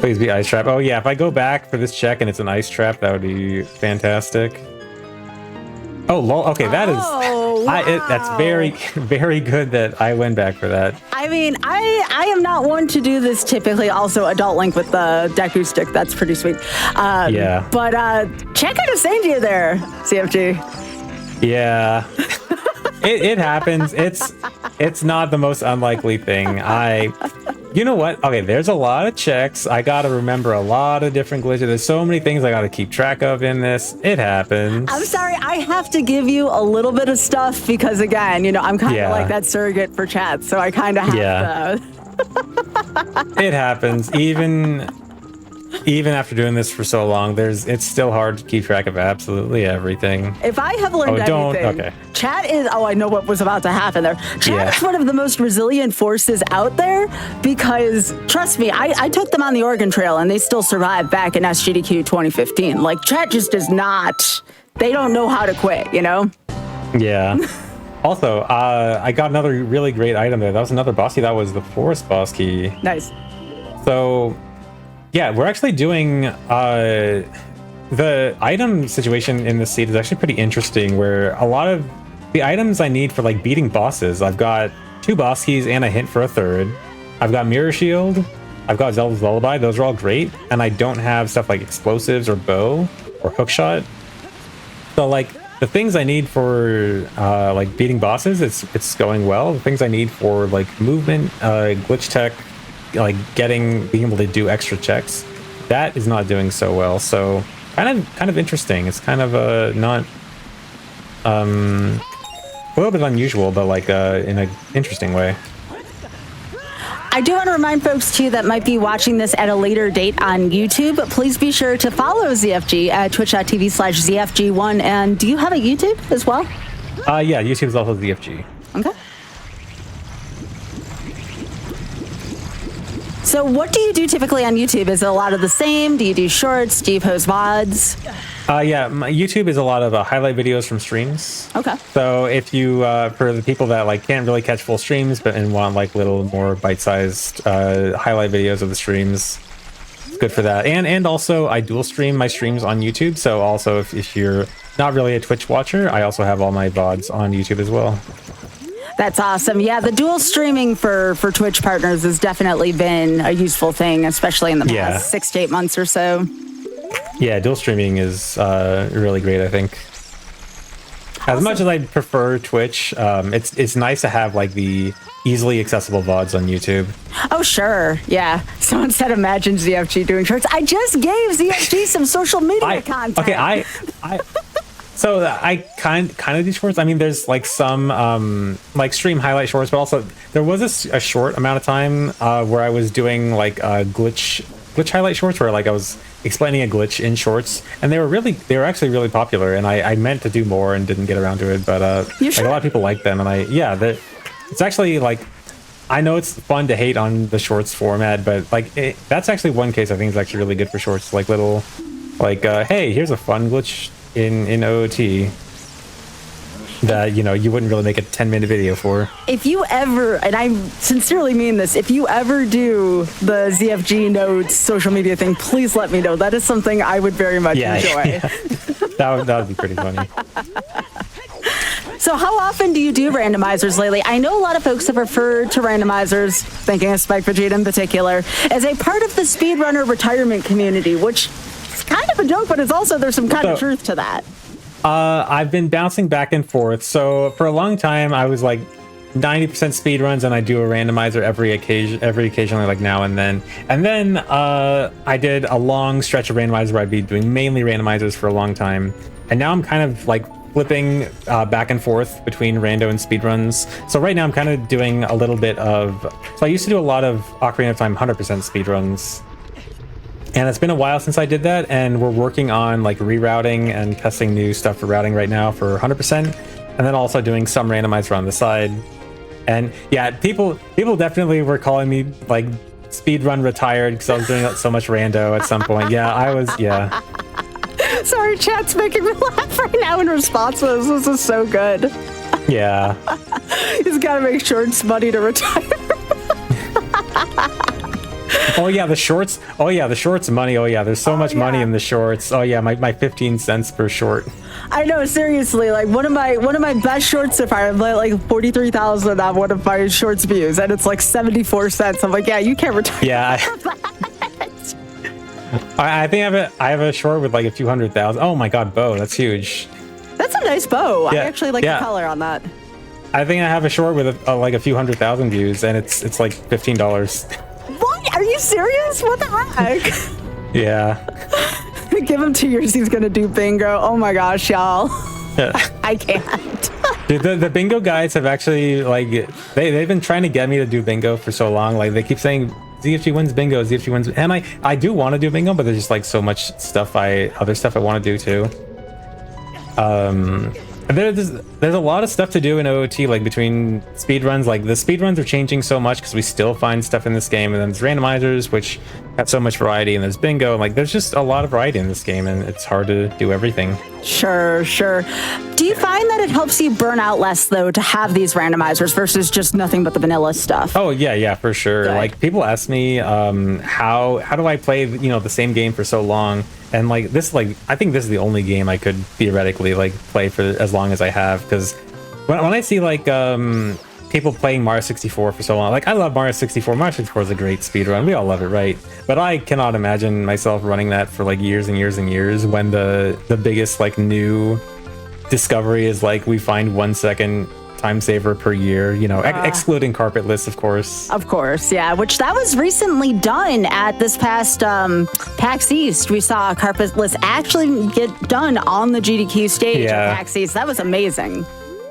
Please be ice trap. Oh yeah, if I go back for this check and it's an ice trap, that would be fantastic. Oh lol. Okay, that is. Wow. That's very, very good that I went back for that. I mean, I am not one to do this typically. Also, Adult Link with the Deku stick. That's pretty sweet. Yeah. But check out a saying to you there, CFG. Yeah. It happens. It's not the most unlikely thing. You know what? Okay, there's a lot of checks. I gotta remember a lot of different glitches. There's so many things I gotta keep track of in this. It happens. I'm sorry, I have to give you a little bit of stuff because, again, I'm kind of like that surrogate for chat, so I kind of have to. It happens. Even after doing this for so long, it's still hard to keep track of absolutely everything. If I have learned anything, chat is, I know what was about to happen there. Chat is one of the most resilient forces out there because, trust me, I took them on the Oregon Trail and they still survived back in SGDQ 2015. Like, chat just does not, they don't know how to quit, Yeah. Also, I got another really great item there. That was another boss key. That was the forest boss key. Nice. So, yeah, we're actually doing the item situation in this seed is actually pretty interesting. Where a lot of the items I need for like beating bosses, I've got 2 boss keys and a hint for a 3rd. I've got Mirror Shield. I've got Zelda's Lullaby. Those are all great, and I don't have stuff like explosives or bow or hookshot. So like the things I need for like beating bosses, it's going well. The things I need for like movement, glitch tech, like being able to do extra checks, that is not doing so well. So kind of interesting. It's kind of not a little bit unusual, but like in an interesting way. I do want to remind folks, too, that might be watching this at a later date on YouTube. Please be sure to follow ZFG at twitch.tv/ZFG1. And do you have a YouTube as well? Yeah, YouTube is also ZFG. Okay. So what do you do typically on YouTube? Is it a lot of the same? Do you do shorts? Do you post VODs? Yeah, my YouTube is a lot of highlight videos from streams. Okay. So if you, for the people that like can't really catch full streams and want like little more bite-sized highlight videos of the streams, it's good for that. And also I dual stream my streams on YouTube. So also if you're not really a Twitch watcher, I also have all my VODs on YouTube as well. That's awesome. Yeah, the dual streaming for Twitch partners has definitely been a useful thing, especially in the past 6 to 8 months or so. Yeah, dual streaming is really great, I think. As much as I prefer Twitch, it's nice to have like the easily accessible VODs on YouTube. Oh, sure. Yeah. Someone said, imagine ZFG doing shorts. I just gave ZFG some social media content. Okay, so I kind of do shorts. I mean, there's like some like stream highlight shorts, but also there was a short amount of time where I was doing like glitch highlight shorts where like I was explaining a glitch in shorts, and they were actually really popular, and I meant to do more and didn't get around to it, but like a lot of people like them, and it's actually like, I know it's fun to hate on the shorts format, but like that's actually one case I think is actually really good for shorts, like little like hey, here's a fun glitch in OOT that you wouldn't really make a 10-minute video for. If you ever, and I sincerely mean this, if you ever do the ZFG nodes social media thing, please let me know. That is something I would very much enjoy. Yeah. that would be pretty funny. So how often do you do randomizers lately? I know a lot of folks have referred to randomizers, thinking of Spike Vegeta in particular, as a part of the speedrunner retirement community, which is kind of a joke, but it's also, there's some kind of truth to that. I've been bouncing back and forth. So for a long time, I was like 90% speedruns, and I do a randomizer every occasionally, like now and then. And then I did a long stretch of randomizer where I'd be doing mainly randomizers for a long time. And now I'm kind of like flipping back and forth between rando and speedruns. So right now I'm kind of doing a little bit of, so I used to do a lot of Ocarina of Time 100% speedruns. And it's been a while since I did that, and we're working on like rerouting and testing new stuff for routing right now for 100%, and then also doing some randomizer on the side. And yeah, people definitely were calling me like speedrun retired because I was doing so much rando at some point. Yeah, I was. Yeah. Sorry, chat's making me laugh right now in response to this. This is so good. Yeah. He's got to make sure it's money to retire. Oh yeah, the shorts. Oh yeah, the shorts money. Oh yeah, there's so much money in the shorts. Oh yeah, my 15 cents per short. I know, seriously, like one of my best shorts so far, I've like 43,000 on one of my shorts views, and it's like 74 cents. I'm like, yeah, you can't retire. Yeah. I think I have a short with like a few 100,000. Oh my god, bow, that's huge. That's a nice bow. Yeah, I actually like the color on that. I think I have a short with like a few 100,000 views, and it's like $15. What? Are you serious? What the heck? Yeah. Give him 2 years, he's gonna do bingo. Oh my gosh, y'all. Yeah. I can't. Dude, the bingo guys have actually like they've been trying to get me to do bingo for so long. Like they keep saying ZFG wins bingo, ZFG wins, and I do want to do bingo, but there's just like so much other stuff I want to do too. There's a lot of stuff to do in OOT, like between speedruns. Like the speedruns are changing so much because we still find stuff in this game, and then there's randomizers, which have so much variety, and there's bingo, and like there's just a lot of variety in this game, and it's hard to do everything. Sure. Do you find that it helps you burn out less, though, to have these randomizers versus just nothing but the vanilla stuff? Oh yeah, for sure. Good. Like people ask me, how do I play, the same game for so long? And like this, like I think this is the only game I could theoretically like play for as long as I have, because when I see like people playing Mario 64 for so long, like I love Mario 64. Mario 64 is a great speedrun. We all love it, right? But I cannot imagine myself running that for like years and years and years when the biggest like new discovery is like we find 1 second time saver per year, excluding carpetless, of course. Of course, yeah, which that was recently done at this past PAX East. We saw carpetless actually get done on the GDQ stage at PAX East. That was amazing.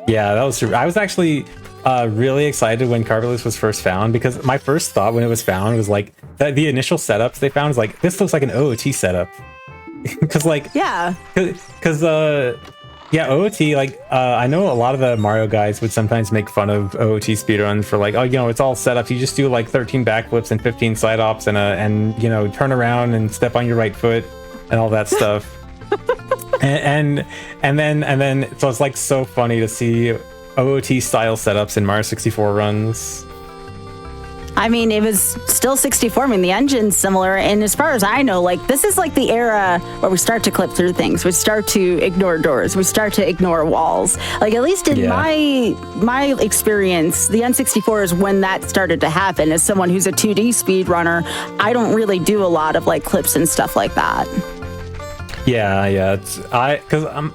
Yeah, that was true. I was actually really excited when carpetless was first found, because my first thought when it was found was like the initial setups they found was like, this looks like an OOT setup. Because like OOT, like I know a lot of the Mario guys would sometimes make fun of OOT speedruns for like, it's all setups. You just do like 13 backflips and 15 side ops and turn around and step on your right foot and all that stuff. and then so it's like so funny to see OOT style setups in Mario 64 runs. I mean, it was still 64. I mean, the engine's similar. And as far as I know, like, this is like the era where we start to clip through things. We start to ignore doors. We start to ignore walls. Like, at least in my experience, the N64 is when that started to happen. As someone who's a 2D speedrunner, I don't really do a lot of, like, clips and stuff like that. Yeah. Because I'm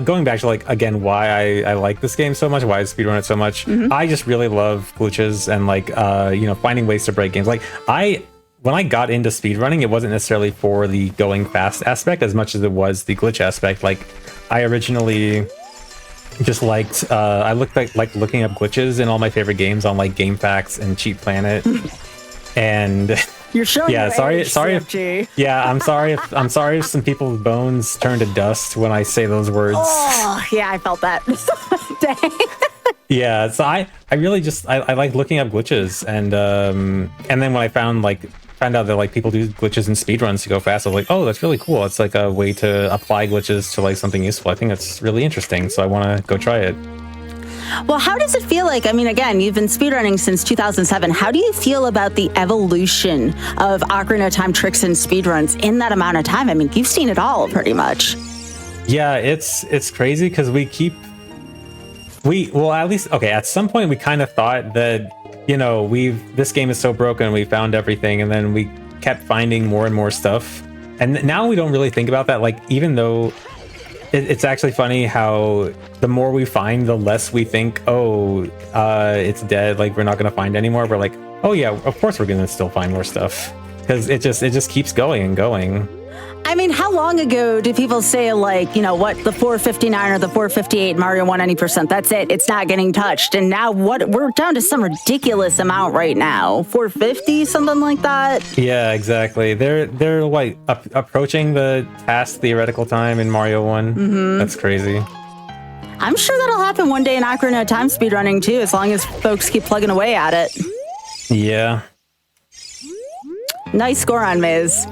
going back to like again why I like this game so much, why I speedrun it so much. I just really love glitches and like finding ways to break games. Like when I got into speedrunning, it wasn't necessarily for the going fast aspect as much as it was the glitch aspect. Like I originally just liked I looked like looking up glitches in all my favorite games on like GameFAQs and Cheat Planet. And you're showing your sorry age, CFG. I'm sorry if some people's bones turn to dust when I say those words. Oh yeah, I felt that. Dang. Yeah, so I really just I like looking up glitches, and then when I found out that like people do glitches in speedruns to go fast, I was like, oh, that's really cool. It's like a way to apply glitches to like something useful. I think that's really interesting, so I want to go try it. Well, how does it feel like? I mean, again, you've been speedrunning since 2007. How do you feel about the evolution of Ocarina of Time tricks and speedruns in that amount of time? I mean, you've seen it all pretty much. Yeah, it's crazy because at some point we kind of thought that, this game is so broken, we found everything, and then we kept finding more and more stuff. And now we don't really think about that. Like, even though it's actually funny how the more we find, the less we think, it's dead, like we're not going to find anymore. We're like, oh yeah, of course we're going to still find more stuff, because it just keeps going and going. I mean, how long ago did people say, like, the 459 or the 458 Mario won any %? That's it. It's not getting touched. And now we're down to some ridiculous amount right now. 450, something like that. Yeah, exactly. They're like approaching the past theoretical time in Mario 1. Mm-hmm. That's crazy. I'm sure that'll happen one day in Ocarina of Time speedrunning too, as long as folks keep plugging away at it. Yeah. Nice score on Maze.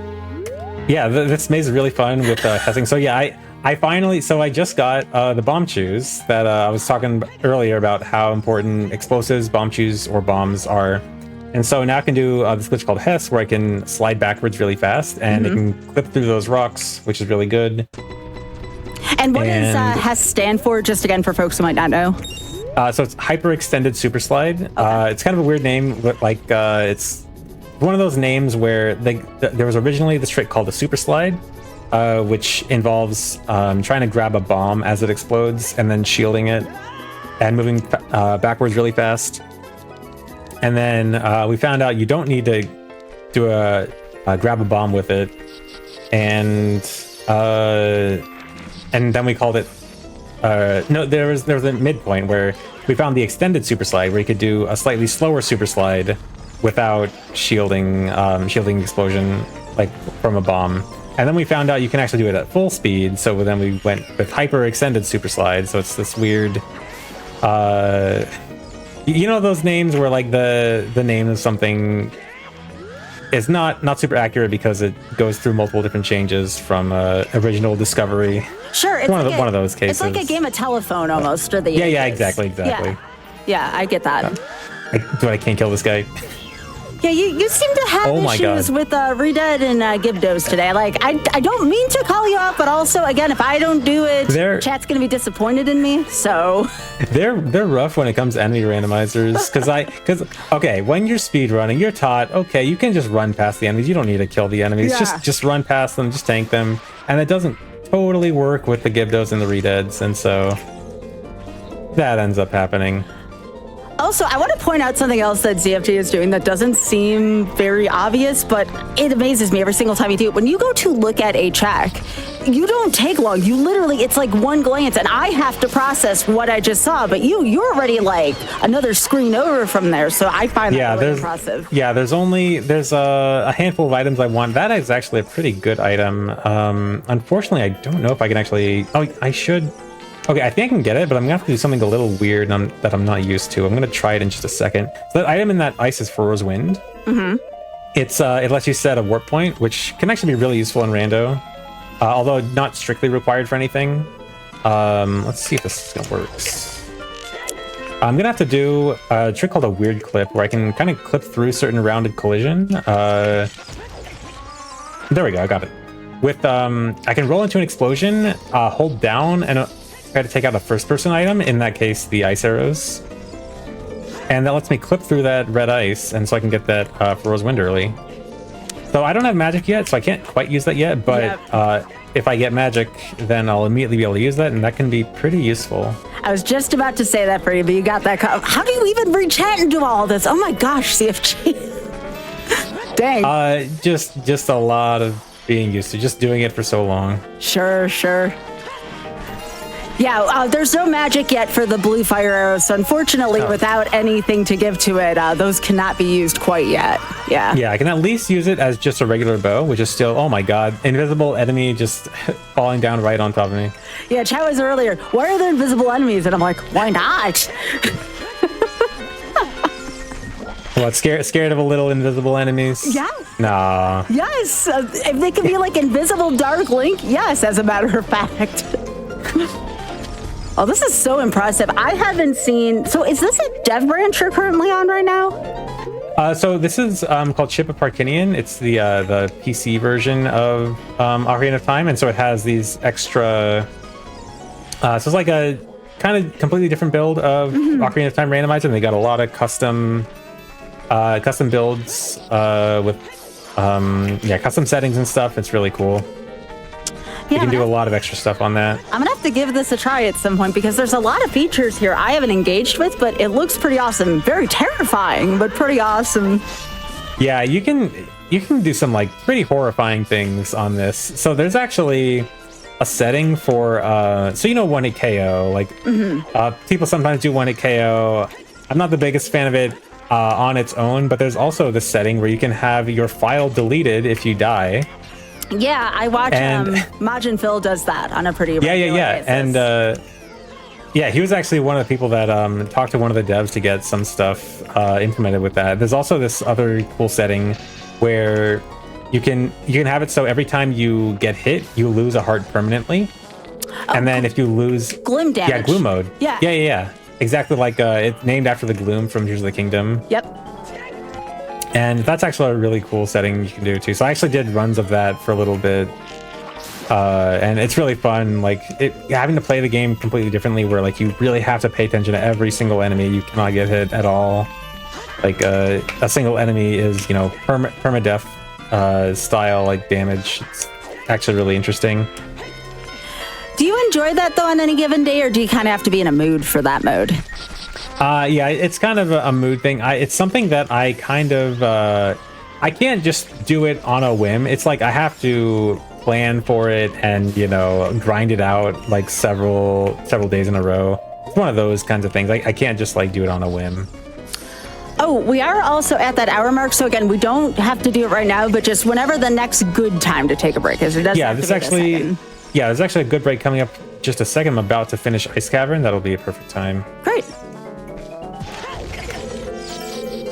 Yeah, this maze is really fun with testing. So yeah, I just got the bomb chews that I was talking earlier about how important explosives, bomb chews, or bombs are. And so now I can do this glitch called Hess, where I can slide backwards really fast, and it can clip through those rocks, which is really good. And what does Hess stand for, just again for folks who might not know? So it's Hyper Extended Super Slide. Okay. It's kind of a weird name, but like it's one of those names where there was originally this trick called the Super Slide, which involves trying to grab a bomb as it explodes and then shielding it and moving backwards really fast. And then we found out you don't need to do grab a bomb with it, and then we called it there was a midpoint where we found the extended super slide, where you could do a slightly slower super slide without shielding explosion like from a bomb. And then we found out you can actually do it at full speed, so then we went with hyper extended super slide. So it's this weird those names where like the name of something it's not super accurate because it goes through multiple different changes from original discovery. Sure, it's one of those cases. It's like a game of telephone almost, or the yeah, exactly. Yeah, I get that. I can't kill this guy. Yeah, you seem to have issues with Redead and Gibdos today. Like, I don't mean to call you out, but also, again, if I don't do it, chat's gonna be disappointed in me. So they're rough when it comes to enemy randomizers. Because okay, when you're speedrunning, you're taught okay, you can just run past the enemies. You don't need to kill the enemies. Yeah. Just run past them, just tank them, and it doesn't totally work with the Gibdos and the Redeads, and so that ends up happening. Also, I want to point out something else that ZFT is doing that doesn't seem very obvious, but it amazes me every single time you do it. When you go to look at a check, you don't take long. You literally, it's like one glance, and I have to process what I just saw, but you're already like another screen over from there, so I find that really impressive. Yeah, there's a handful of items I want. That is actually a pretty good item. Unfortunately, I don't know if I can actually... Oh, I should... Okay, I think I can get it, but I'm gonna have to do something a little weird that I'm not used to. I'm gonna try it in just a second. So that item in that ice is Furrow's Wind. Mm-hmm. It lets you set a warp point, which can actually be really useful in rando, although not strictly required for anything. Let's see if this works. I'm gonna have to do a trick called a weird clip, where I can kind of clip through certain rounded collision. There we go, I got it. With I can roll into an explosion, hold down, and try to take out a first-person item, in that case, the ice arrows. And that lets me clip through that red ice, and so I can get that Furrow's Wind early. So I don't have magic yet, so I can't quite use that yet, but if I get magic, then I'll immediately be able to use that, and that can be pretty useful. I was just about to say that for you, but you got that. How do you even read chat and do all this? Oh my gosh, CFG. Dang. Just a lot of being used to just doing it for so long. Sure. Yeah, there's no magic yet for the blue fire arrows, so unfortunately, without anything to give to it, those cannot be used quite yet. Yeah, I can at least use it as just a regular bow, which is still, oh my god, invisible enemy just falling down right on top of me. Yeah, chat was earlier, why are there invisible enemies? And I'm like, why not? What, scared of a little invisible enemies? Yeah. Nah. Yes, if they could be like invisible Dark Link, yes, as a matter of fact. Oh, this is so impressive. I haven't seen... So is this a dev branch you're currently on right now? So this is called Ship of Parkinian. It's the PC version of Ocarina of Time, and so it has these extra... so it's like a kind of completely different build of Ocarina of Time randomizer, and they got a lot of custom builds with custom settings and stuff. It's really cool. You can do a lot of extra stuff on that. I'm gonna have to give this a try at some point because there's a lot of features here I haven't engaged with, but it looks pretty awesome. Very terrifying, but pretty awesome. Yeah, you can do some like pretty horrifying things on this. So there's actually a setting for so you know 1-hit KO. Like people sometimes do 1-hit KO. I'm not the biggest fan of it on its own, but there's also the setting where you can have your file deleted if you die. Yeah, I watch Majin Phil does that on a pretty regular basis. And he was actually one of the people that talked to one of the devs to get some stuff implemented with that. There's also this other cool setting where you can have it so every time you get hit, you lose a heart permanently. And then if you lose gloom damage. Yeah, gloom mode. Yeah. Exactly like it's named after the gloom from Tears of the Kingdom. Yep. And that's actually a really cool setting you can do too. So I actually did runs of that for a little bit. And it's really fun, like having to play the game completely differently, where like you really have to pay attention to every single enemy. You cannot get hit at all. Like a single enemy is, you know, permadeath style like damage. It's actually really interesting. Do you enjoy that though on any given day, or do you kind of have to be in a mood for that mode? Yeah, it's kind of a mood thing. It's something that I kind of I can't just do it on a whim. It's like I have to plan for it and, you know, grind it out like several days in a row. It's one of those kinds of things. I can't just like do it on a whim. Oh, we are also at that hour mark, so again, we don't have to do it right now, but just whenever the next good time to take a break is. It doesn't have to be a second. There's actually a good break coming up just a second. I'm about to finish Ice Cavern. That'll be a perfect time. Great.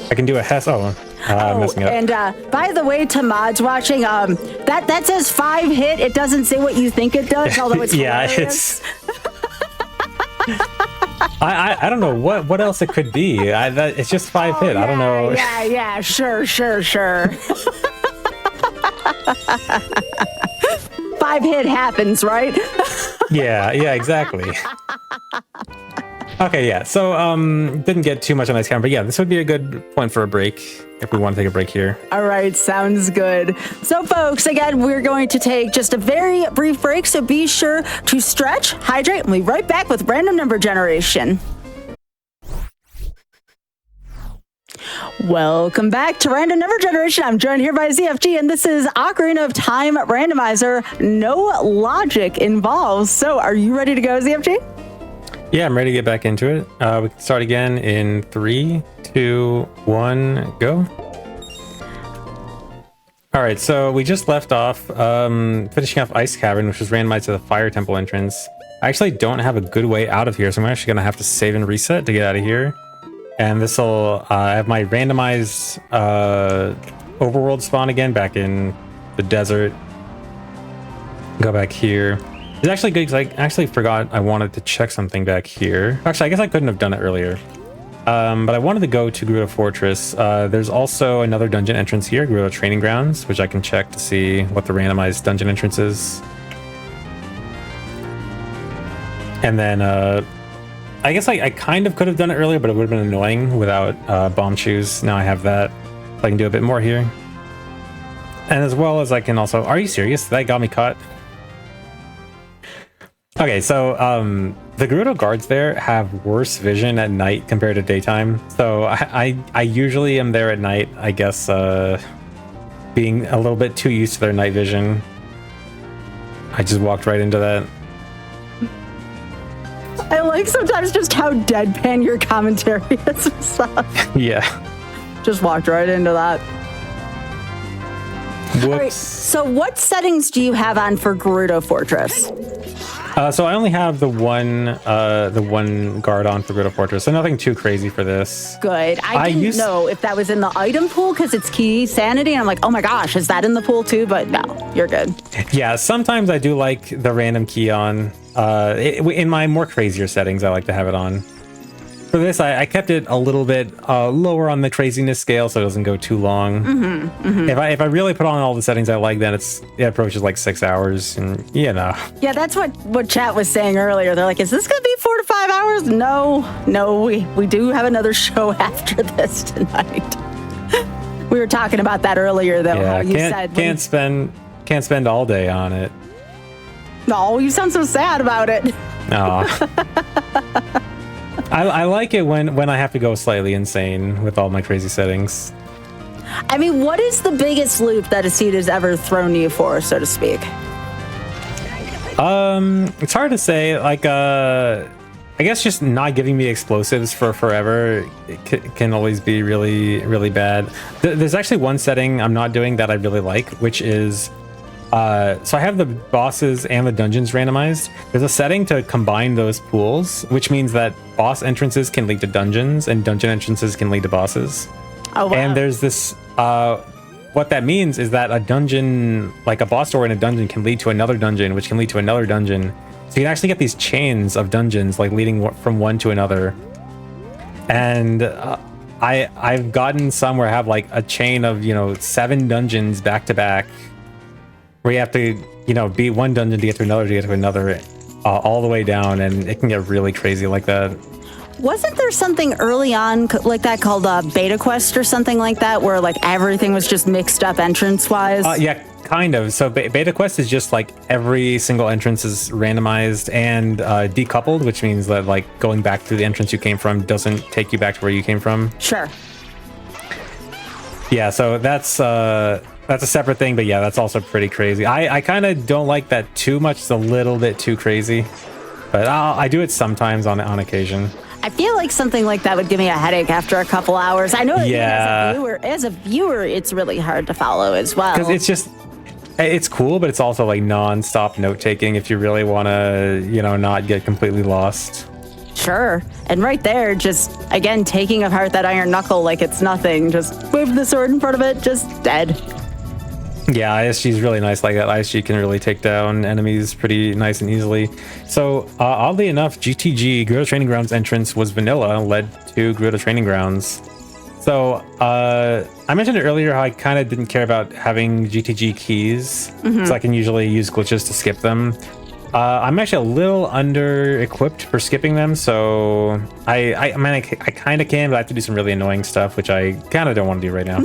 I can do a Hess. Oh. messing up. And by the way, to mods watching, that says 5 hit. It doesn't say what you think it does, although it's hilarious. I don't know what else it could be. It's just 5 hit. Yeah, I don't know. Yeah, sure. 5 hit happens, right? Yeah, exactly. Okay, yeah. So didn't get too much on this camera, but yeah, this would be a good point for a break if we want to take a break here. All right, sounds good. So folks, again, we're going to take just a very brief break, so be sure to stretch, hydrate, and we'll be right back with random number generation. Welcome back to Random Number Generation. I'm joined here by ZFG, and this is Ocarina of Time Randomizer. No logic involved. So are you ready to go, ZFG? Yeah, I'm ready to get back into it. We can start again in 3, 2, 1, go. All right, so we just left off finishing off Ice Cavern, which was randomized to the Fire Temple entrance. I actually don't have a good way out of here, so I'm actually going to have to save and reset to get out of here. And this will have my randomized overworld spawn again back in the desert. Go back here. It's actually good because I actually forgot I wanted to check something back here. Actually, I guess I couldn't have done it earlier. But I wanted to go to Gerudo Fortress. There's also another dungeon entrance here, Gerudo Training Grounds, which I can check to see what the randomized dungeon entrance is. And then I guess I kind of could have done it earlier, but it would have been annoying without bomb shoes. Now I have that, so I can do a bit more here. And as well as I can also... Are you serious? That got me caught. Okay, so the Gerudo guards there have worse vision at night compared to daytime. So I usually am there at night, I guess, being a little bit too used to their night vision. I just walked right into that. I like sometimes just how deadpan your commentary is and stuff. Yeah. Just walked right into that. Whoops. All right, so what settings do you have on for Gerudo Fortress? So I only have the one guard on for Gerudo Fortress, so nothing too crazy for this. Good. I didn't know if that was in the item pool because it's key sanity, and I'm like, oh my gosh, is that in the pool too? But no, you're good. Yeah, sometimes I do like the random key on. In my more crazier settings, I like to have it on. For this, I kept it a little bit lower on the craziness scale, so it doesn't go too long. If I really put on all the settings I like, then it approaches like 6 hours, and Yeah, that's what chat was saying earlier. They're like, is this gonna be 4 to 5 hours? No, we do have another show after this tonight. We were talking about that earlier, though. Yeah, how you said can't spend all day on it. No, you sound so sad about it. Aw. I like it when I have to go slightly insane with all my crazy settings. I mean, what is the biggest loop that a seed has ever thrown you for, so to speak? It's hard to say. Like, I guess just not giving me explosives for forever can always be really, really bad. There's actually one setting I'm not doing that I really like, which is... so I have the bosses and the dungeons randomized. There's a setting to combine those pools, which means that boss entrances can lead to dungeons and dungeon entrances can lead to bosses. Oh, wow. And there's this, what that means is that a dungeon, like a boss door in a dungeon, can lead to another dungeon, which can lead to another dungeon. So you can actually get these chains of dungeons, like leading from one to another. And I've gotten some where I have like a chain of, 7 dungeons back to back, where you have to, beat one dungeon to get to another, all the way down, and it can get really crazy like that. Wasn't there something early on like that called Beta Quest or something like that, where like everything was just mixed up entrance-wise? Yeah, kind of. So Beta Quest is just like every single entrance is randomized and decoupled, which means that like going back through the entrance you came from doesn't take you back to where you came from. Sure. Yeah, so that's a separate thing, but yeah, that's also pretty crazy. I kind of don't like that too much. It's a little bit too crazy, but I do it sometimes on occasion. I feel like something like that would give me a headache after a couple hours. I know as a viewer, it's really hard to follow as well. Because it's cool, but it's also like non-stop note-taking if you really want to, not get completely lost. Sure. And right there, just, again, taking apart that iron knuckle like it's nothing. Just wave the sword in front of it, just dead. Yeah, ISG's really nice like that. ISG can really take down enemies pretty nice and easily. So, oddly enough, GTG, Gerudo Training Grounds entrance was vanilla, led to Gerudo Training Grounds. So, I mentioned earlier how I kind of didn't care about having GTG keys, so I can usually use glitches to skip them. I'm actually a little under-equipped for skipping them, so I kind of can, but I have to do some really annoying stuff, which I kind of don't want to do right now.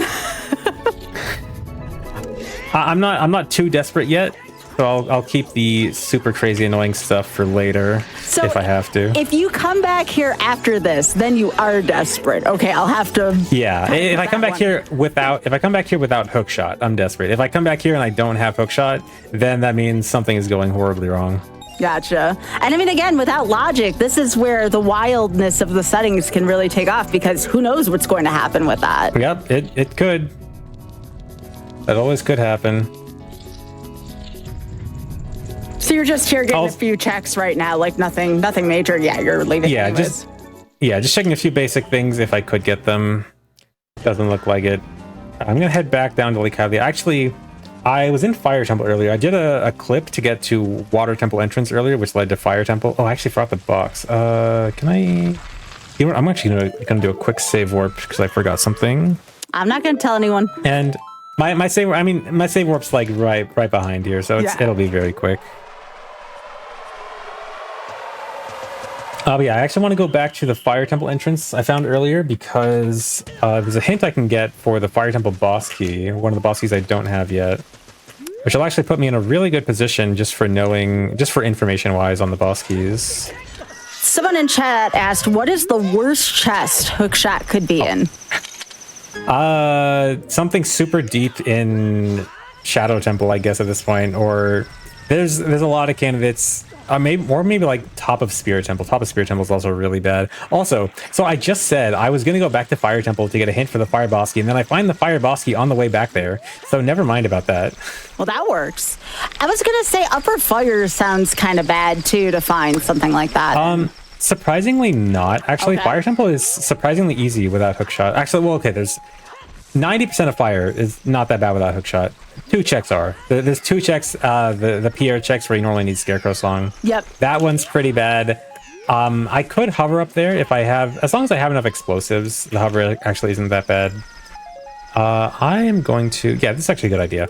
I'm not too desperate yet, so I'll keep the super crazy annoying stuff for later if I have to. If you come back here after this, then you are desperate. Okay, I'll have to. Yeah, if I come back here without hookshot, I'm desperate. If I come back here and I don't have hookshot, then that means something is going horribly wrong. Gotcha. And I mean, again, without logic, this is where the wildness of the settings can really take off, because who knows what's going to happen with that. Yep, it could. That always could happen. So you're just here getting a few checks right now, like nothing major. Yeah, you're leaving. Yeah, anyways. just checking a few basic things if I could get them. Doesn't look like it. I'm gonna head back down to Lake Hylia. Actually, I was in Fire Temple earlier. I did a clip to get to Water Temple entrance earlier, which led to Fire Temple. Oh, I actually forgot the box. Can I? You know what? I'm actually gonna do a quick save warp because I forgot something. I'm not gonna tell anyone. And my save warp's like right behind here, so it'll be very quick. But yeah, I actually want to go back to the Fire Temple entrance I found earlier because there's a hint I can get for the Fire Temple boss key, one of the boss keys I don't have yet, which will actually put me in a really good position just for information-wise on the boss keys. Someone in chat asked, what is the worst chest Hookshot could be in? Something super deep in Shadow Temple, I guess, at this point, or there's a lot of candidates. Maybe like top of Spirit Temple. Top of Spirit Temple is also really bad. Also, so I just said I was going to go back to Fire Temple to get a hint for the Fire Boss key, and then I find the Fire Boss key on the way back there. So never mind about that. Well, that works. I was going to say Upper Fire sounds kind of bad, too, to find something like that. Surprisingly not. Actually, okay. Fire Temple is surprisingly easy without hookshot. Actually, well, okay, there's 90% of fire is not that bad without hookshot. 2 checks are. There's 2 checks, the Pierre checks where you normally need Scarecrow Song. Yep. That one's pretty bad. I could hover up there if I have, as long as I have enough explosives. The hover actually isn't that bad. I am going to, yeah, this is actually a good idea.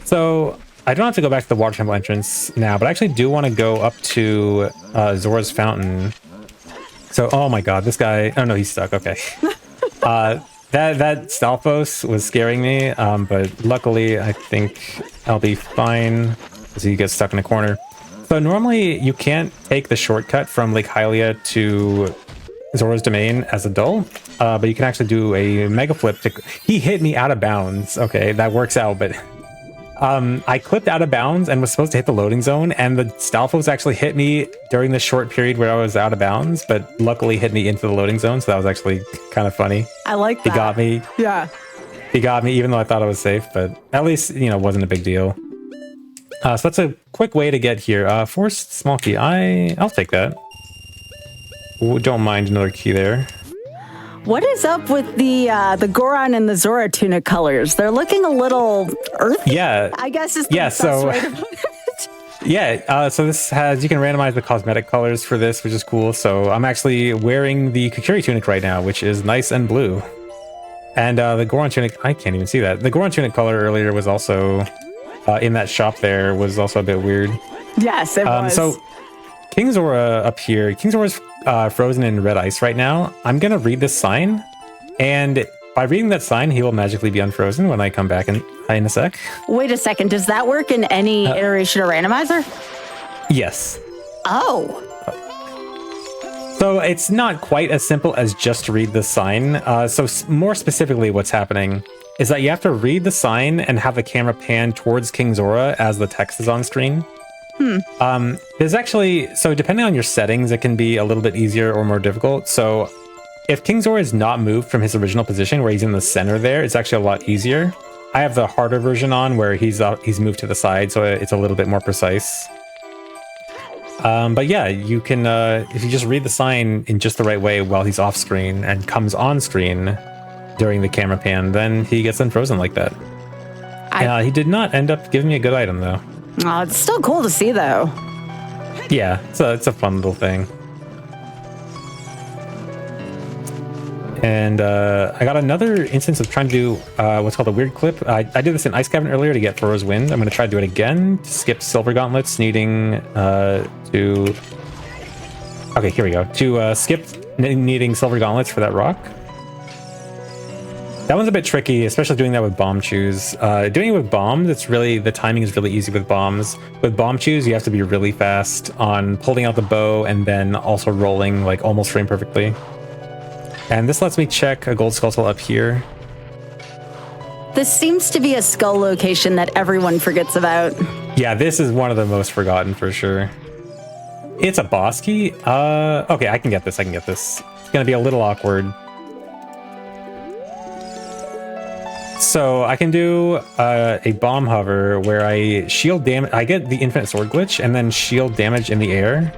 So I don't have to go back to the Water Temple entrance now, but I actually do want to go up to Zora's Fountain. So, oh my god, this guy, oh no, he's stuck, okay. That Stalfos was scaring me, but luckily I think I'll be fine as he gets stuck in a corner. So normally you can't take the shortcut from Lake Hylia to Zora's Domain as adult, but you can actually do a mega flip. He hit me out of bounds. Okay, that works out, but I clipped out of bounds and was supposed to hit the loading zone, and the Stalfos actually hit me during the short period where I was out of bounds, but luckily hit me into the loading zone, so that was actually kind of funny. I like that. He got me. Yeah. He got me, even though I thought I was safe, but at least, it wasn't a big deal. So that's a quick way to get here. Forced small key. I'll take that. Ooh, don't mind another key there. What is up with the Goron and the Zora tunic colors? They're looking a little earthy. Yeah. I guess is the best way to put it. Yeah, so this has, you can randomize the cosmetic colors for this, which is cool. So I'm actually wearing the Kokiri tunic right now, which is nice and blue. And the Goron tunic, I can't even see that. The Goron tunic color earlier was also, in that shop there, was also a bit weird. Yes, it was. So King Zora up here, King Zora's frozen in red ice right now. I'm going to read this sign, and by reading that sign, he will magically be unfrozen when I come back in a sec. Wait a second, does that work in any iteration of randomizer? Yes. Oh. So it's not quite as simple as just to read the sign. So more specifically, what's happening is that you have to read the sign and have the camera pan towards King Zora as the text is on screen. There's actually, so depending on your settings, it can be a little bit easier or more difficult. So if King Zora is not moved from his original position where he's in the center there, it's actually a lot easier. I have the harder version on where he's moved to the side, so it's a little bit more precise. But yeah, you can, if you just read the sign in just the right way while he's off screen and comes on screen during the camera pan, then he gets unfrozen like that. He did not end up giving me a good item, though. Oh, it's still cool to see, though. Yeah, it's a fun little thing. And I got another instance of trying to do what's called a weird clip. I did this in Ice Cavern earlier to get Furrow's Wind. I'm going to try to do it again to skip Silver Gauntlets, needing to... Okay, here we go. To skip needing Silver Gauntlets for that rock. That one's a bit tricky, especially doing that with bomb chews. Doing it with bombs, the timing is really easy with bombs. With bomb chews, you have to be really fast on pulling out the bow and then also rolling like almost frame perfectly. And this lets me check a gold skull up here. This seems to be a skull location that everyone forgets about. Yeah, this is one of the most forgotten for sure. It's a boss key. Okay, I can get this. It's gonna be a little awkward. So I can do a bomb hover where I shield damage. I get the infinite sword glitch and then shield damage in the air.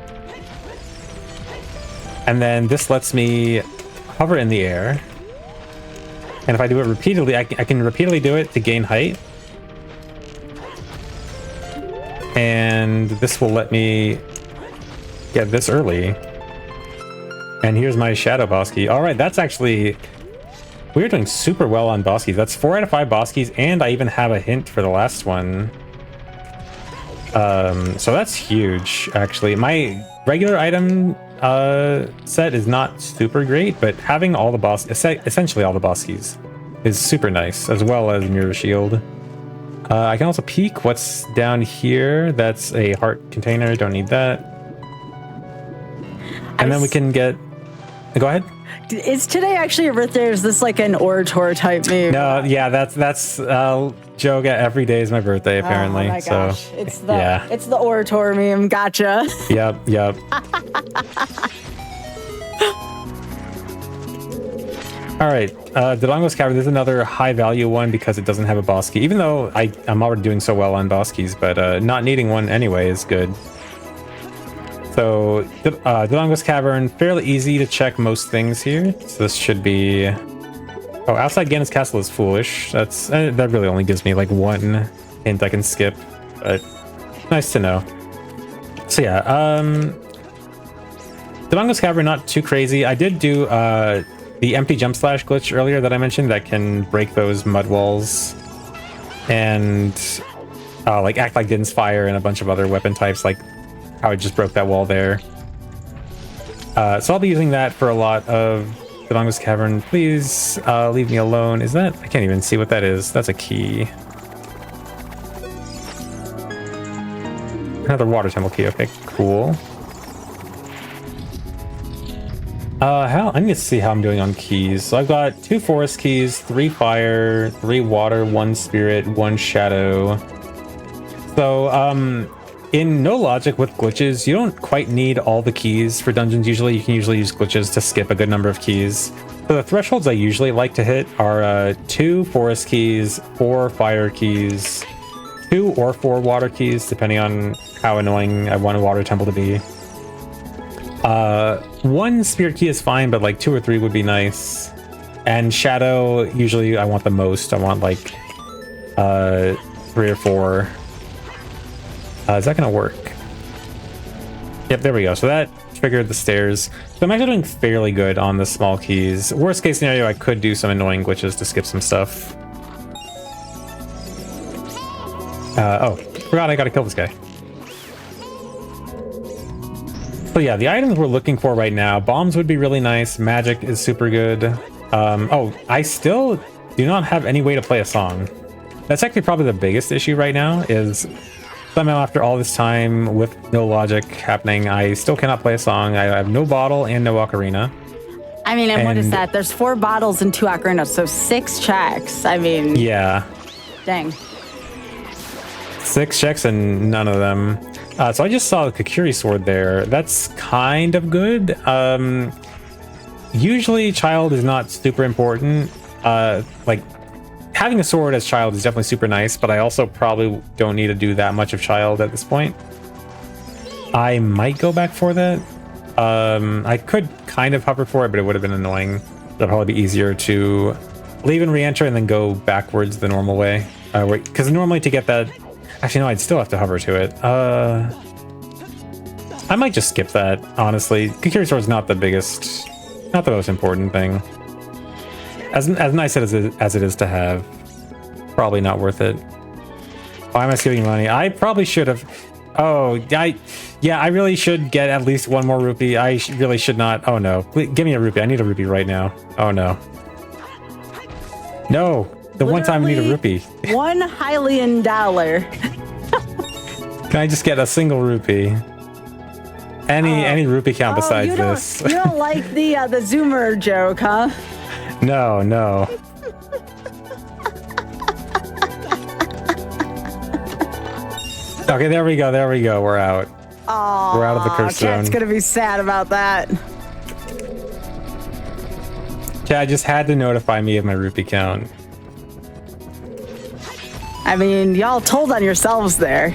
And then this lets me hover in the air, and if I do it repeatedly, I can repeatedly do it to gain height, and this will let me get this early. And here's my shadow boss key. All right, that's actually, we're doing super well on boss keys. That's 4 out of 5 boss keys, and I even have a hint for the last one. So that's huge, actually. My regular item set is not super great, but having all the boss, essentially all the boss keys, is super nice, as well as mirror shield. I can also peek what's down here. That's a heart container, don't need that. And then we can get, go ahead. Is today actually your birthday, or is this like an orator type move? No, yeah, that's joke. Every day is my birthday, apparently. Oh my gosh. So It's the orator meme. Gotcha. Yep. All right, Dodongo's Cavern. This is another high value one because it doesn't have a boss key. Even though I'm already doing so well on boss keys, but not needing one anyway is good. So Dodongo's Cavern, fairly easy to check most things here. So this should be... Oh, outside Ganon's Castle is foolish. That really only gives me like one hint I can skip, but nice to know. So yeah, Dodongo's Cavern, not too crazy. I did do the empty jump slash glitch earlier that I mentioned that can break those mud walls and like act like Din's Fire and a bunch of other weapon types, like how it just broke that wall there. So I'll be using that for a lot of Dodongo's Cavern. Please leave me alone. Is that... I can't even see what that is. That's a key. Another water temple key. Okay, cool. I need to see how I'm doing on keys. So I've got 2 forest keys, 3 fire, 3 water, 1 spirit, 1 shadow. So, in no logic with glitches, you don't quite need all the keys for dungeons. Usually, you can usually use glitches to skip a good number of keys. So the thresholds I usually like to hit are 2 forest keys, 4 fire keys, 2 or 4 water keys, depending on how annoying I want a water temple to be. 1 spirit key is fine, but like 2 or 3 would be nice. And shadow, usually I want the most. I want like 3 or 4. Is that gonna work? Yep, there we go. So that triggered the stairs. So I'm actually doing fairly good on the small keys. Worst case scenario, I could do some annoying glitches to skip some stuff. Oh, forgot I gotta kill this guy. So yeah, the items we're looking for right now, bombs would be really nice. Magic is super good. Oh, I still do not have any way to play a song. That's actually probably the biggest issue right now, is somehow after all this time with no logic happening, I still cannot play a song. I have no bottle and no ocarina. I mean, and what is that? There's 4 bottles and 2 ocarinas, so 6 checks. I mean... Yeah. Dang. 6 checks and none of them. So I just saw a Kakiri sword there. That's kind of good. Usually child is not super important. Like having a sword as child is definitely super nice, but I also probably don't need to do that much of child at this point. I might go back for that. I could kind of hover for it, but it would have been annoying. It'd probably be easier to leave and re-enter and then go backwards the normal way. Because normally to get that... Actually, no, I'd still have to hover to it. I might just skip that, honestly. Kikiri Sword's not the biggest... Not the most important thing. As nice as it is to have, probably not worth it. Why am I skipping money? I probably should have... Oh, yeah, I really should get at least one more rupee. I really should not. Oh no, give me a rupee. I need a rupee right now. Oh no. No, the one time I need a rupee. $1 Hylian dollar. Can I just get a single rupee? Any rupee count besides this? You don't like the Zoomer joke, huh? No. Okay, there we go. We're out. Aww, we're out of the curse zone. Chad's gonna be sad about that. Chad just had to notify me of my rupee count. I mean, y'all told on yourselves there.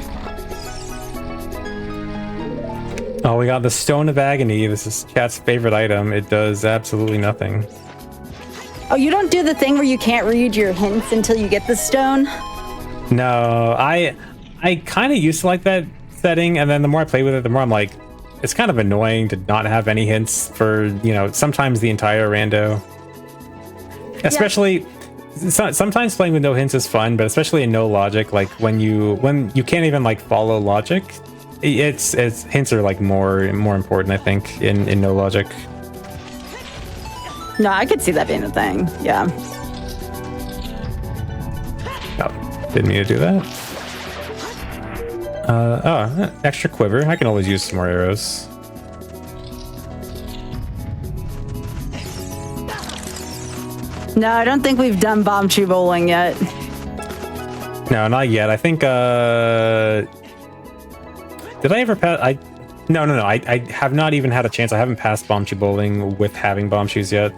Oh, we got the Stone of Agony. This is Chad's favorite item. It does absolutely nothing. Oh, you don't do the thing where you can't read your hints until you get the stone? No, I kind of used to like that setting, and then the more I play with it, the more I'm like, it's kind of annoying to not have any hints for, you know, sometimes the entire rando. Especially, sometimes playing with no hints is fun, but especially in no logic, like when you can't even like follow logic, it's hints are like more important, I think, in no logic. No, I could see that being a thing. Yeah. Oh, didn't mean to do that. Extra quiver. I can always use some more arrows. No, I don't think we've done Bombchu bowling yet. No, not yet. I think, did I ever pass? No. I have not even had a chance. I haven't passed Bombchu bowling with having Bombchus yet.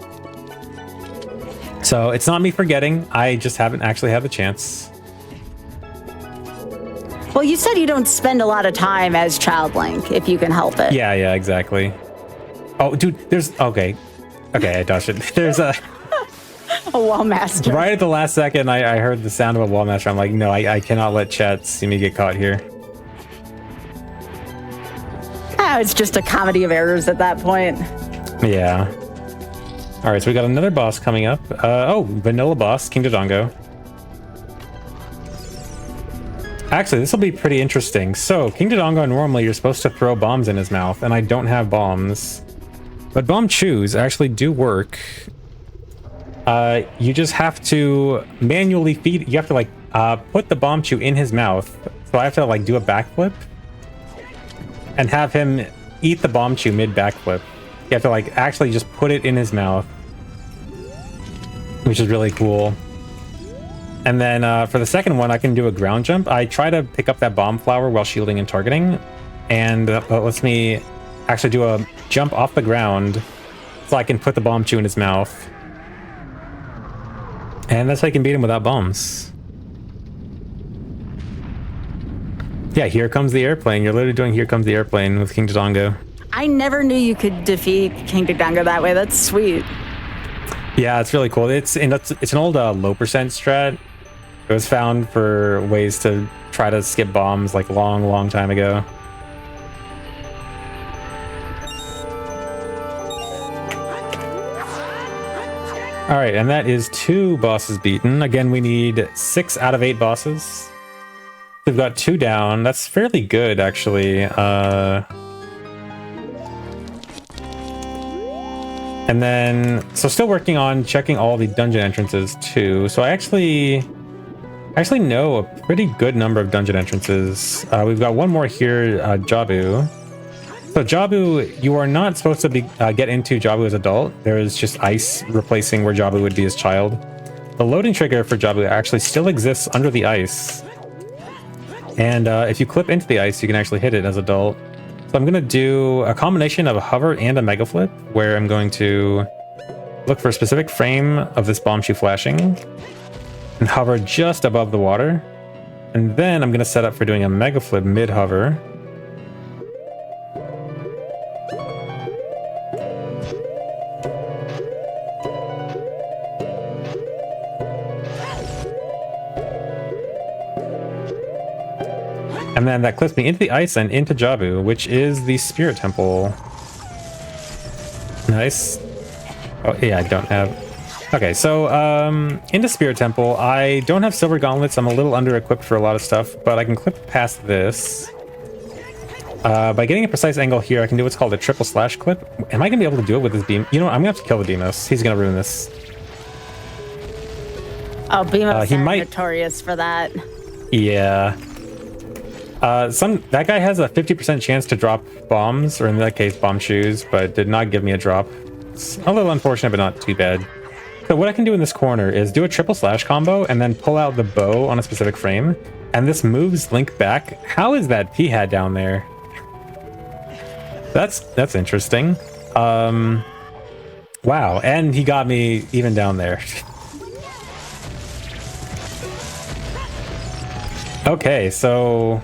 So it's not me forgetting. I just haven't actually had the chance. Well, you said you don't spend a lot of time as Child Link, if you can help it. Yeah, exactly. Oh, dude, there's... Okay, I dodged it. There's a wall master. Right at the last second, I heard the sound of a wall master. I'm like, no, I cannot let chat see me get caught here. Oh, it's just a comedy of errors at that point. Yeah. All right, so we got another boss coming up. Vanilla boss, King Dodongo. Actually, this will be pretty interesting. So, King Dodongo, normally you're supposed to throw bombs in his mouth, and I don't have bombs. But Bombchus actually do work. You just have to manually feed... You have to, like, put the Bombchu in his mouth. So I have to, like, do a backflip. And have him eat the Bombchu mid-backflip. You have to, like, actually just put it in his mouth. Which is really cool. And then for the second one, I can do a ground jump. I try to pick up that bomb flower while shielding and targeting. And that lets me actually do a jump off the ground so I can put the Bombchu in his mouth. And that's how you can beat him without bombs. Yeah, here comes the airplane. You're literally doing Here Comes the Airplane with King Dodongo. I never knew you could defeat King Dodongo that way. That's sweet. Yeah, it's really cool. It's an old low percent strat. It was found for ways to try to skip bombs like long time ago. All right, and that is 2 bosses beaten. Again, we need 6 out of 8 bosses. We've got 2 down. That's fairly good, actually. And then, so still working on checking all the dungeon entrances too. So I actually know a pretty good number of dungeon entrances. We've got one more here, Jabu. So Jabu, you are not supposed to get into Jabu as adult. There is just ice replacing where Jabu would be as child. The loading trigger for Jabu actually still exists under the ice. And if you clip into the ice, you can actually hit it as adult. So I'm going to do a combination of a hover and a mega flip, where I'm going to look for a specific frame of this Bombchu flashing and hover just above the water. And then I'm going to set up for doing a mega flip mid-hover. And then that clips me into the ice and into Jabu, which is the Spirit Temple. Nice. Oh, yeah, I don't have... Okay, so into Spirit Temple. I don't have silver gauntlets. I'm a little under-equipped for a lot of stuff, but I can clip past this. By getting a precise angle here, I can do what's called a triple slash clip. Am I going to be able to do it with this beam? You know what? I'm going to have to kill the Beamos. He's going to ruin this. Oh, Beamos he are might... notorious for that. Yeah. That guy has a 50% chance to drop bombs, or in that case, bomb shoes, but did not give me a drop. It's a little unfortunate, but not too bad. So what I can do in this corner is do a triple slash combo and then pull out the bow on a specific frame, and this moves Link back. How is that P-hat down there? That's interesting. Wow, and he got me even down there. Okay, so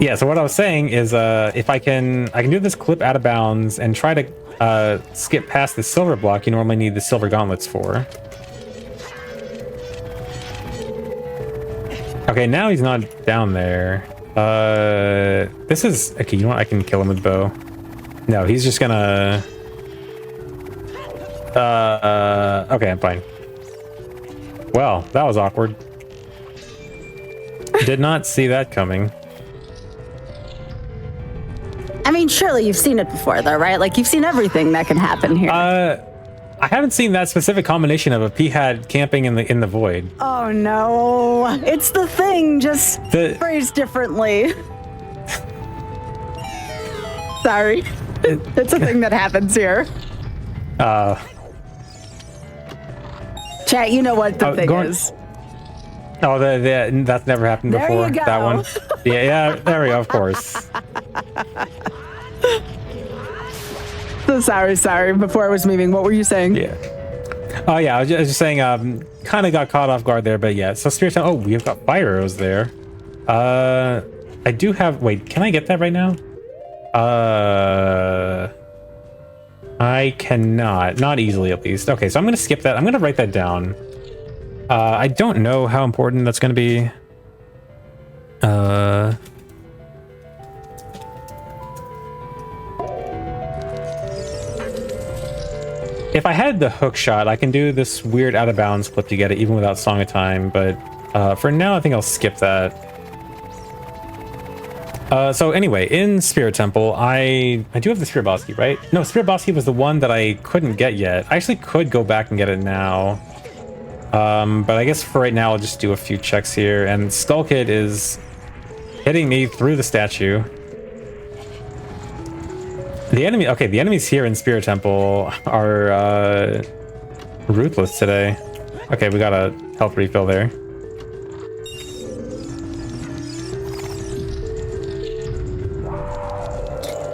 yeah, so what I was saying is if I can do this clip out of bounds and try to skip past the silver block you normally need the silver gauntlets for. Okay, now he's not down there. This is okay, you know what, I can kill him with bow. No, he's just gonna okay, I'm fine. Well, that was awkward. Did not see that coming. I mean, surely you've seen it before, though, right? Like, you've seen everything that can happen here. I haven't seen that specific combination of a P-hat camping in the void. Oh, no. It's the thing, just phrased differently. Sorry. It's a thing that happens here. Chat, you know what the thing is. Oh, that's never happened before. There you go. That one. Yeah, there we go, of course. So sorry. Before I was moving, what were you saying? Yeah. Oh, yeah, I was just saying, kind of got caught off guard there, but yeah. So Spirit Temple, oh, we've got fire arrows there. I do have, wait, can I get that right now? I cannot, not easily at least. Okay, so I'm going to skip that. I'm going to write that down. I don't know how important that's going to be. If I had the hook shot, I can do this weird out of bounds clip to get it even without Song of Time, but for now I think I'll skip that. So anyway, in Spirit Temple, I do have the Spirit Boss key, right? No, Spirit Boss key was the one that I couldn't get yet. I actually could go back and get it now. But I guess for right now, I'll just do a few checks here. And Skull Kid is hitting me through the statue. The enemies here in Spirit Temple are ruthless today. Okay, we got a health refill there.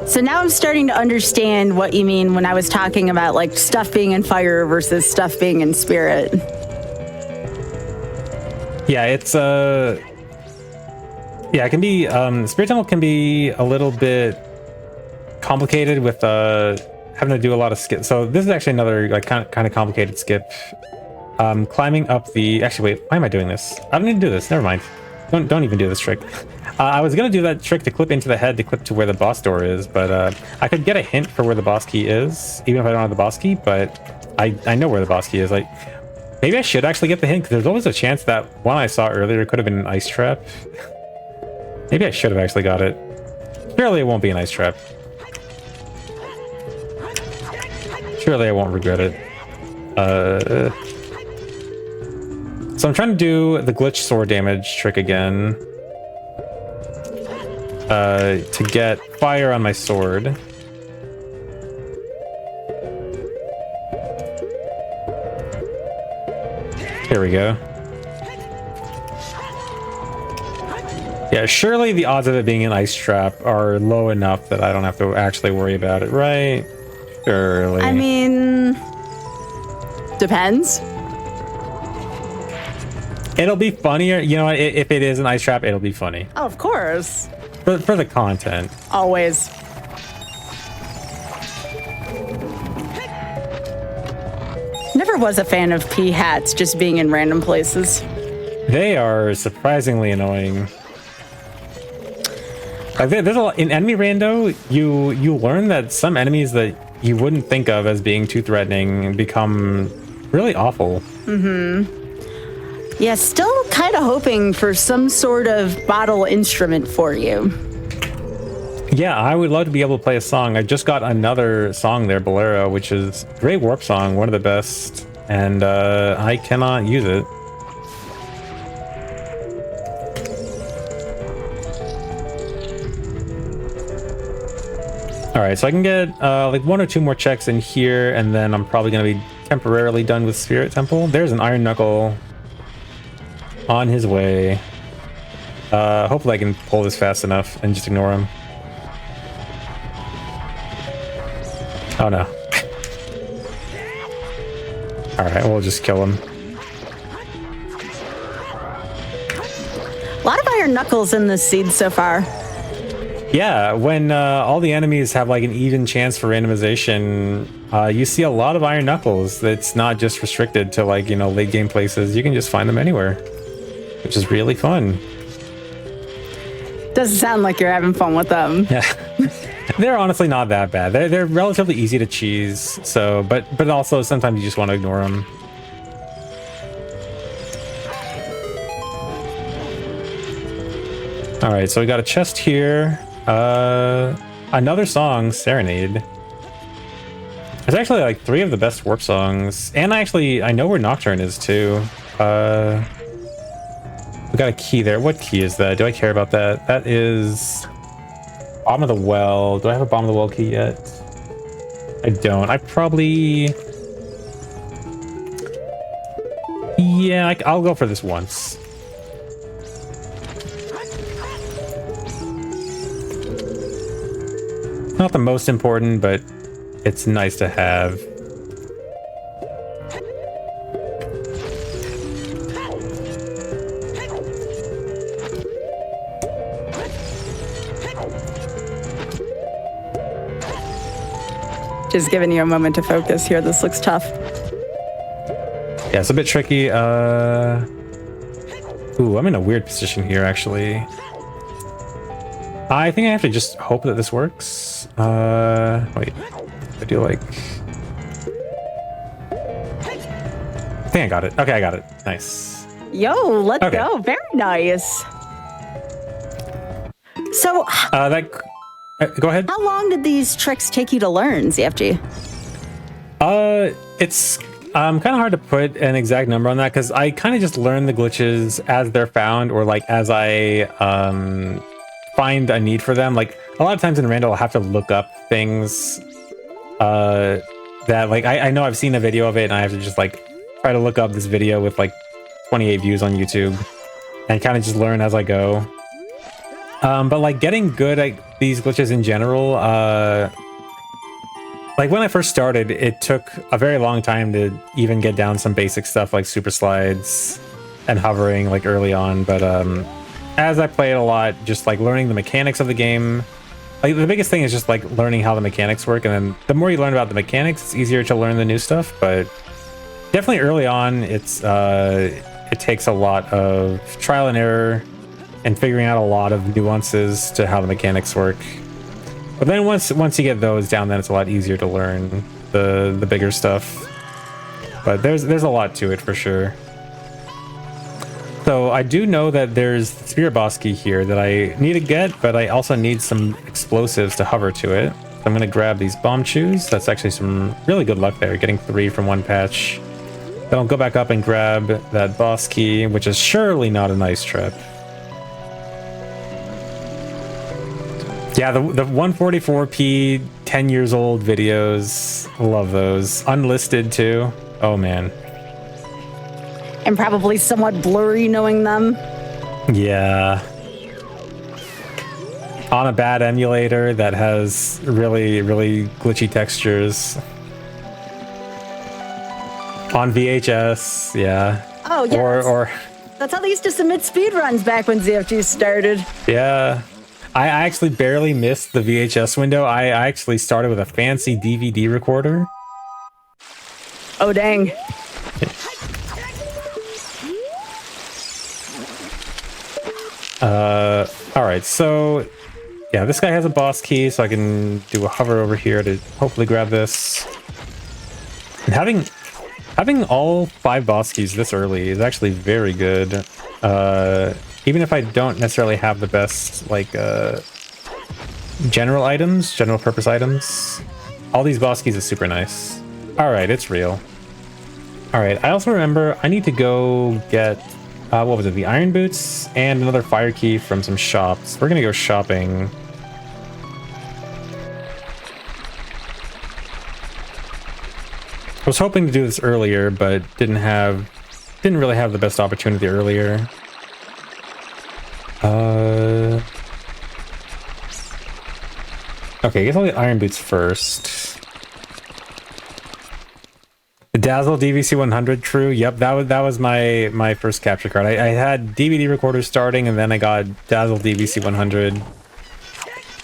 So now I'm starting to understand what you mean when I was talking about like stuff being in fire versus stuff being in spirit. Yeah, it's yeah, it can be Spirit Temple can be a little bit complicated with having to do a lot of skip. So this is actually another like kind of complicated skip. Climbing up the, actually wait, why am I doing this? I don't need to do this, never mind. Don't even do this trick. I was gonna do that trick to clip into the head to clip to where the boss door is, but I could get a hint for where the boss key is, even if I don't have the boss key, but I know where the boss key is. Like, maybe I should actually get the hint, because there's always a chance that one I saw earlier could have been an ice trap. Maybe I should have actually got it. Surely it won't be an ice trap. Surely I won't regret it. So I'm trying to do the glitch sword damage trick again. To get fire on my sword. Here we go. Yeah, surely the odds of it being an ice trap are low enough that I don't have to actually worry about it, right? Surely. I mean, depends. It'll be funnier, you know what, if it is an ice trap, it'll be funny. Oh, of course. For the content. Always. Never was a fan of P-hats just being in random places. They are surprisingly annoying. Like there's a lot in enemy rando. You learn that some enemies that you wouldn't think of as being too threatening become really awful. Yeah, still kind of hoping for some sort of bottle instrument for you. Yeah, I would love to be able to play a song. I just got another song there, Bolero, which is a great warp song, one of the best, and I cannot use it. All right, so I can get like 1 or 2 more checks in here, and then I'm probably going to be temporarily done with Spirit Temple. There's an Iron Knuckle on his way. Hopefully I can pull this fast enough and just ignore him. Oh no. Alright, we'll just kill him. A lot of Iron Knuckles in this seed so far. Yeah, when all the enemies have like an even chance for randomization, you see a lot of Iron Knuckles. That's not just restricted to like, you know, late game places. You can just find them anywhere, which is really fun. Doesn't sound like you're having fun with them. Yeah. They're honestly not that bad. They're relatively easy to cheese. So, but also sometimes you just want to ignore them. All right, so we got a chest here. Another song, Serenade. There's actually like 3 of the best warp songs, and I know where Nocturne is too. We got a key there. What key is that? Do I care about that? That is Bottom of the Well. Do I have a Bottom of the Well key yet? I don't. I probably... Yeah, I'll go for this once. Not the most important, but it's nice to have. Just giving you a moment to focus here. This looks tough. Yeah, it's a bit tricky. Ooh, I'm in a weird position here, actually. I think I have to just hope that this works. Wait. I do like... I think I got it. Okay, I got it. Nice. Yo, let's go. Very nice. So... go ahead. How long did these tricks take you to learn, ZFG? It's kind of hard to put an exact number on that because I kind of just learn the glitches as they're found, or like as I find a need for them. Like a lot of times in Randall, I'll have to look up things that like I know I've seen a video of it, and I have to just like try to look up this video with like 28 views on YouTube and kind of just learn as I go. But like getting good at these glitches in general, like when I first started, it took a very long time to even get down some basic stuff like super slides and hovering like early on. But as I played a lot, just like learning the mechanics of the game, like the biggest thing is just like learning how the mechanics work. And then the more you learn about the mechanics, it's easier to learn the new stuff. But definitely early on, it takes a lot of trial and error and figuring out a lot of nuances to how the mechanics work. But then once you get those down, then it's a lot easier to learn the bigger stuff. But there's a lot to it for sure. So I do know that there's Spirit Boss Key here that I need to get, but I also need some explosives to hover to it. So I'm gonna grab these bomb chews. That's actually some really good luck there, getting 3 from one patch. Then I'll go back up and grab that boss key, which is surely not a nice trip. Yeah, the 144p 10 years old videos, love those. Unlisted too. Oh man. And probably somewhat blurry knowing them. Yeah. On a bad emulator that has really, really glitchy textures. On VHS, yeah. Oh, yeah. Or that's how they used to submit speedruns back when ZFG started. Yeah. I actually barely missed the VHS window. I actually started with a fancy DVD recorder. Oh, dang. All right, so yeah, this guy has a boss key, so I can do a hover over here to hopefully grab this. And having all 5 boss keys this early is actually very good. Even if I don't necessarily have the best, like, general purpose items, all these boss keys are super nice. All right, it's real. All right, I also remember I need to go get, what was it, the iron boots and another fire key from some shops. We're gonna go shopping. I was hoping to do this earlier, but didn't really have the best opportunity earlier. Okay, I guess I'll get iron boots first. The Dazzle DVC 100, true. Yep, that was my first capture card. I had DVD recorders starting, and then I got Dazzle DVC 100.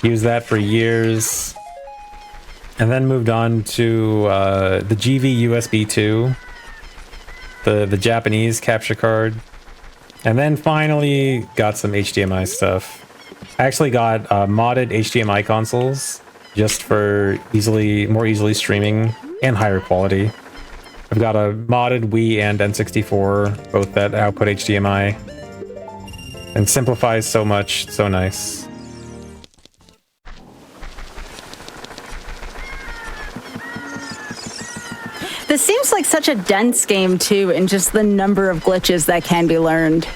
Used that for years. And then moved on to the GV USB 2, the Japanese capture card, and then finally got some HDMI stuff. I actually got modded HDMI consoles just for more easily streaming and higher quality. I've got a modded Wii and N64, both that output HDMI, and simplifies so much, so nice. This seems like such a dense game, too, in just the number of glitches that can be learned.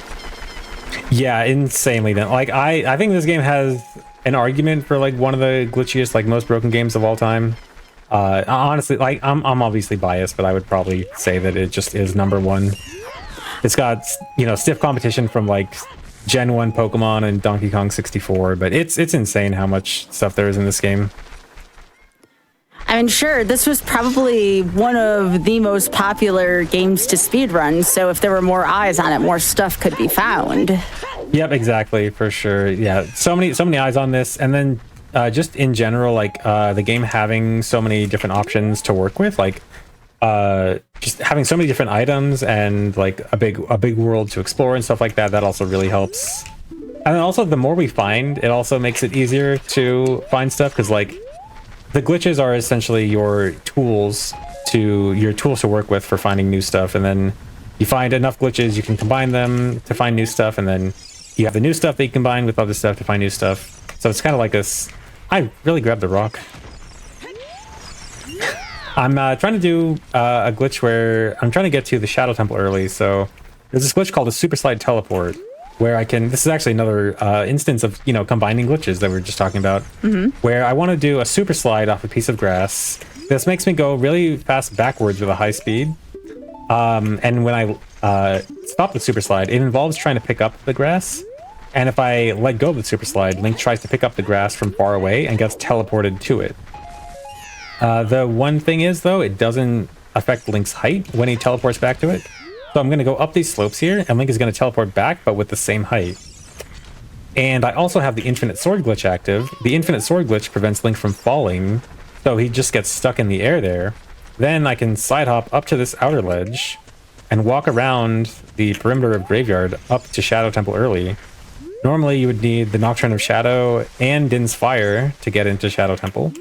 Yeah, insanely dense. Like, I think this game has an argument for, like, one of the glitchiest, like, most broken games of all time. Honestly, like, I'm obviously biased, but I would probably say that it just is #1. It's got, you know, stiff competition from, like, Gen 1 Pokemon and Donkey Kong 64, but it's insane how much stuff there is in this game. I mean, sure, this was probably one of the most popular games to speedrun, so if there were more eyes on it, more stuff could be found. Yep, exactly, for sure. Yeah, so many eyes on this, and then just in general, like the game having so many different options to work with, like just having so many different items and like a big world to explore and stuff like that. That also really helps. And then also, the more we find, it also makes it easier to find stuff, because like the glitches are essentially your tools to work with for finding new stuff, and then you find enough glitches, you can combine them to find new stuff, and then you have the new stuff that you combine with other stuff to find new stuff. So it's kind of like this. I really grabbed the rock. I'm trying to do a glitch where I'm trying to get to the Shadow Temple early. So there's this glitch called a Super Slide Teleport, where I can, this is actually another instance of, you know, combining glitches that we were just talking about, where I want to do a super slide off a piece of grass. This makes me go really fast backwards with a high speed. And when I stop the super slide, it involves trying to pick up the grass. And if I let go of the super slide, Link tries to pick up the grass from far away and gets teleported to it. The one thing is, though, it doesn't affect Link's height when he teleports back to it. So I'm going to go up these slopes here, and Link is going to teleport back, but with the same height. And I also have the Infinite Sword glitch active. The Infinite Sword glitch prevents Link from falling, so he just gets stuck in the air there. Then I can side hop up to this outer ledge and walk around the perimeter of Graveyard up to Shadow Temple early. Normally you would need the Nocturne of Shadow and Din's Fire to get into Shadow Temple,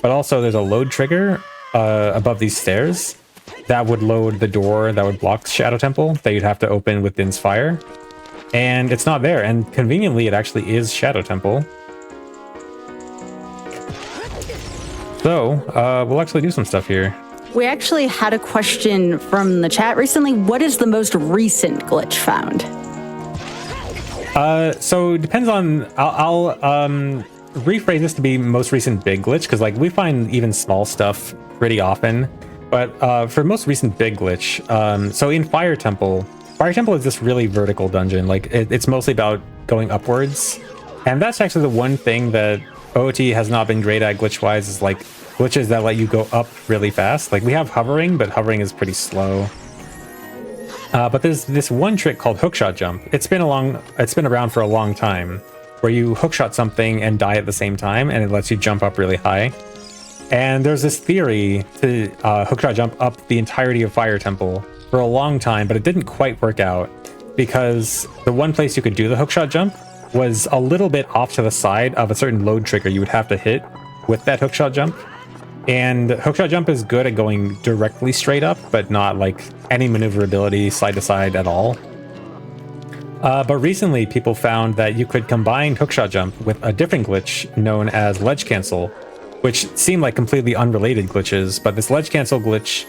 but also there's a load trigger above these stairs that would load the door that would block Shadow Temple that you'd have to open with Din's Fire. And it's not there, and conveniently it actually is Shadow Temple. So, we'll actually do some stuff here. We actually had a question from the chat recently. What is the most recent glitch found? So it depends on, I'll rephrase this to be most recent big glitch, because like we find even small stuff pretty often. But for most recent big glitch, so in Fire Temple is this really vertical dungeon. Like it's mostly about going upwards, and that's actually the one thing that OOT has not been great at glitch-wise, is like glitches that let you go up really fast. Like we have hovering, but hovering is pretty slow. But there's this one trick called hookshot jump. It's been around for a long time, where you hookshot something and die at the same time, and it lets you jump up really high. And there's this theory to hookshot jump up the entirety of Fire Temple for a long time, but it didn't quite work out, because the one place you could do the hookshot jump was a little bit off to the side of a certain load trigger you would have to hit with that hookshot jump. And hookshot jump is good at going directly straight up, but not like any maneuverability side to side at all. But recently, people found that you could combine hookshot jump with a different glitch known as ledge cancel, which seemed like completely unrelated glitches. But this ledge cancel glitch,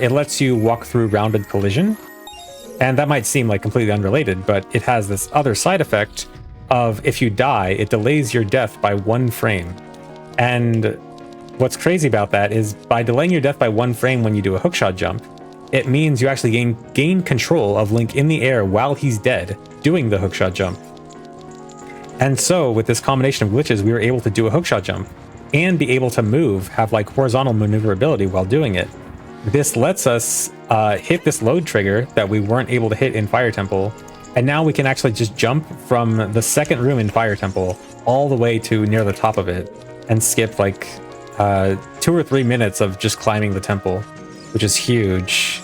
it lets you walk through rounded collision. And that might seem like completely unrelated, but it has this other side effect of if you die, it delays your death by 1 frame. And what's crazy about that is by delaying your death by 1 frame when you do a hookshot jump, it means you actually gain control of Link in the air while he's dead, doing the hookshot jump. And so with this combination of glitches, we were able to do a hookshot jump and be able to move, have like horizontal maneuverability while doing it. This lets us hit this load trigger that we weren't able to hit in Fire Temple, and now we can actually just jump from the second room in Fire Temple all the way to near the top of it and skip like 2 or 3 minutes of just climbing the temple, which is huge.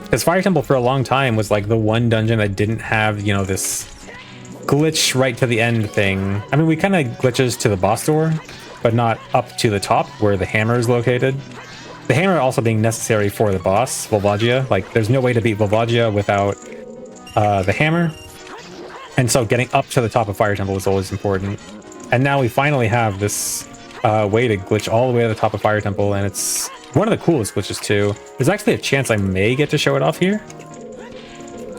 Because Fire Temple for a long time was like the one dungeon that didn't have, you know, this glitch right to the end thing. I mean, we kind of glitches to the boss door, but not up to the top where the hammer is located. The hammer also being necessary for the boss, Volvagia. Like, there's no way to beat Volvagia without the hammer. And so getting up to the top of Fire Temple is always important. And now we finally have this way to glitch all the way to the top of Fire Temple, and it's one of the coolest glitches too. There's actually a chance I may get to show it off here.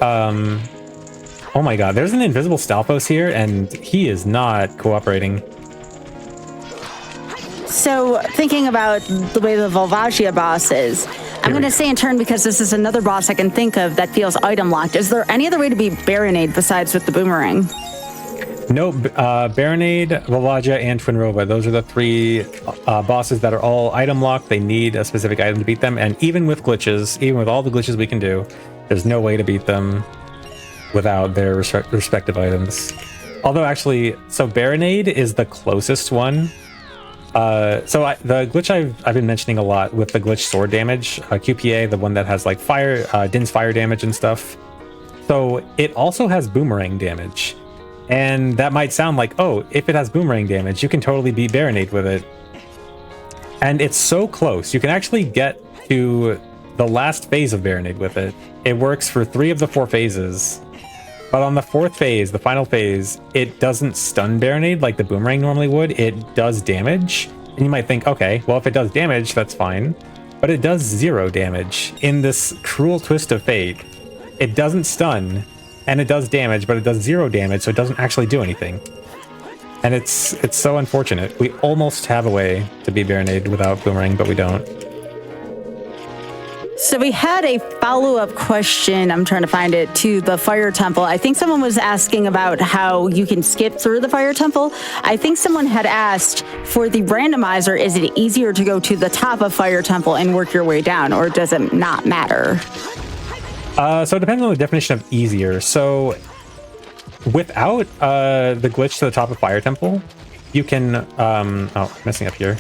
Oh my god, there's an invisible Stalfos here, and he is not cooperating. So, thinking about the way the Volvagia boss is, I'm going to say in turn because this is another boss I can think of that feels item locked. Is there any other way to beat Baronade besides with the boomerang? No, Baronade, Volvagia, and Twinrova. Those are the 3 bosses that are all item locked. They need a specific item to beat them, and even with glitches, even with all the glitches we can do, there's no way to beat them without their respective items. Although actually, so Baronade is the closest one. The glitch I've been mentioning a lot with the glitch sword damage, QPA, the one that has like fire, Din's fire damage and stuff. So it also has boomerang damage. And that might sound like, oh, if it has boomerang damage, you can totally beat Baronade with it. And it's so close. You can actually get to the last phase of Baronade with it. It works for 3 of the 4 phases. But on the 4th phase, the final phase, it doesn't stun Baronade like the boomerang normally would. It does damage. And you might think, okay, well, if it does damage, that's fine. But it does 0 damage. In this cruel twist of fate, it doesn't stun, and it does damage, but it does 0 damage, so it doesn't actually do anything. And it's so unfortunate. We almost have a way to beat Baronade without boomerang, but we don't. So we had a follow-up question, I'm trying to find it, to the Fire Temple. I think someone was asking about how you can skip through the Fire Temple. I think someone had asked, for the randomizer, is it easier to go to the top of Fire Temple and work your way down, or does it not matter? So it depends on the definition of easier. So without the glitch to the top of Fire Temple, you can... oh, messing up here.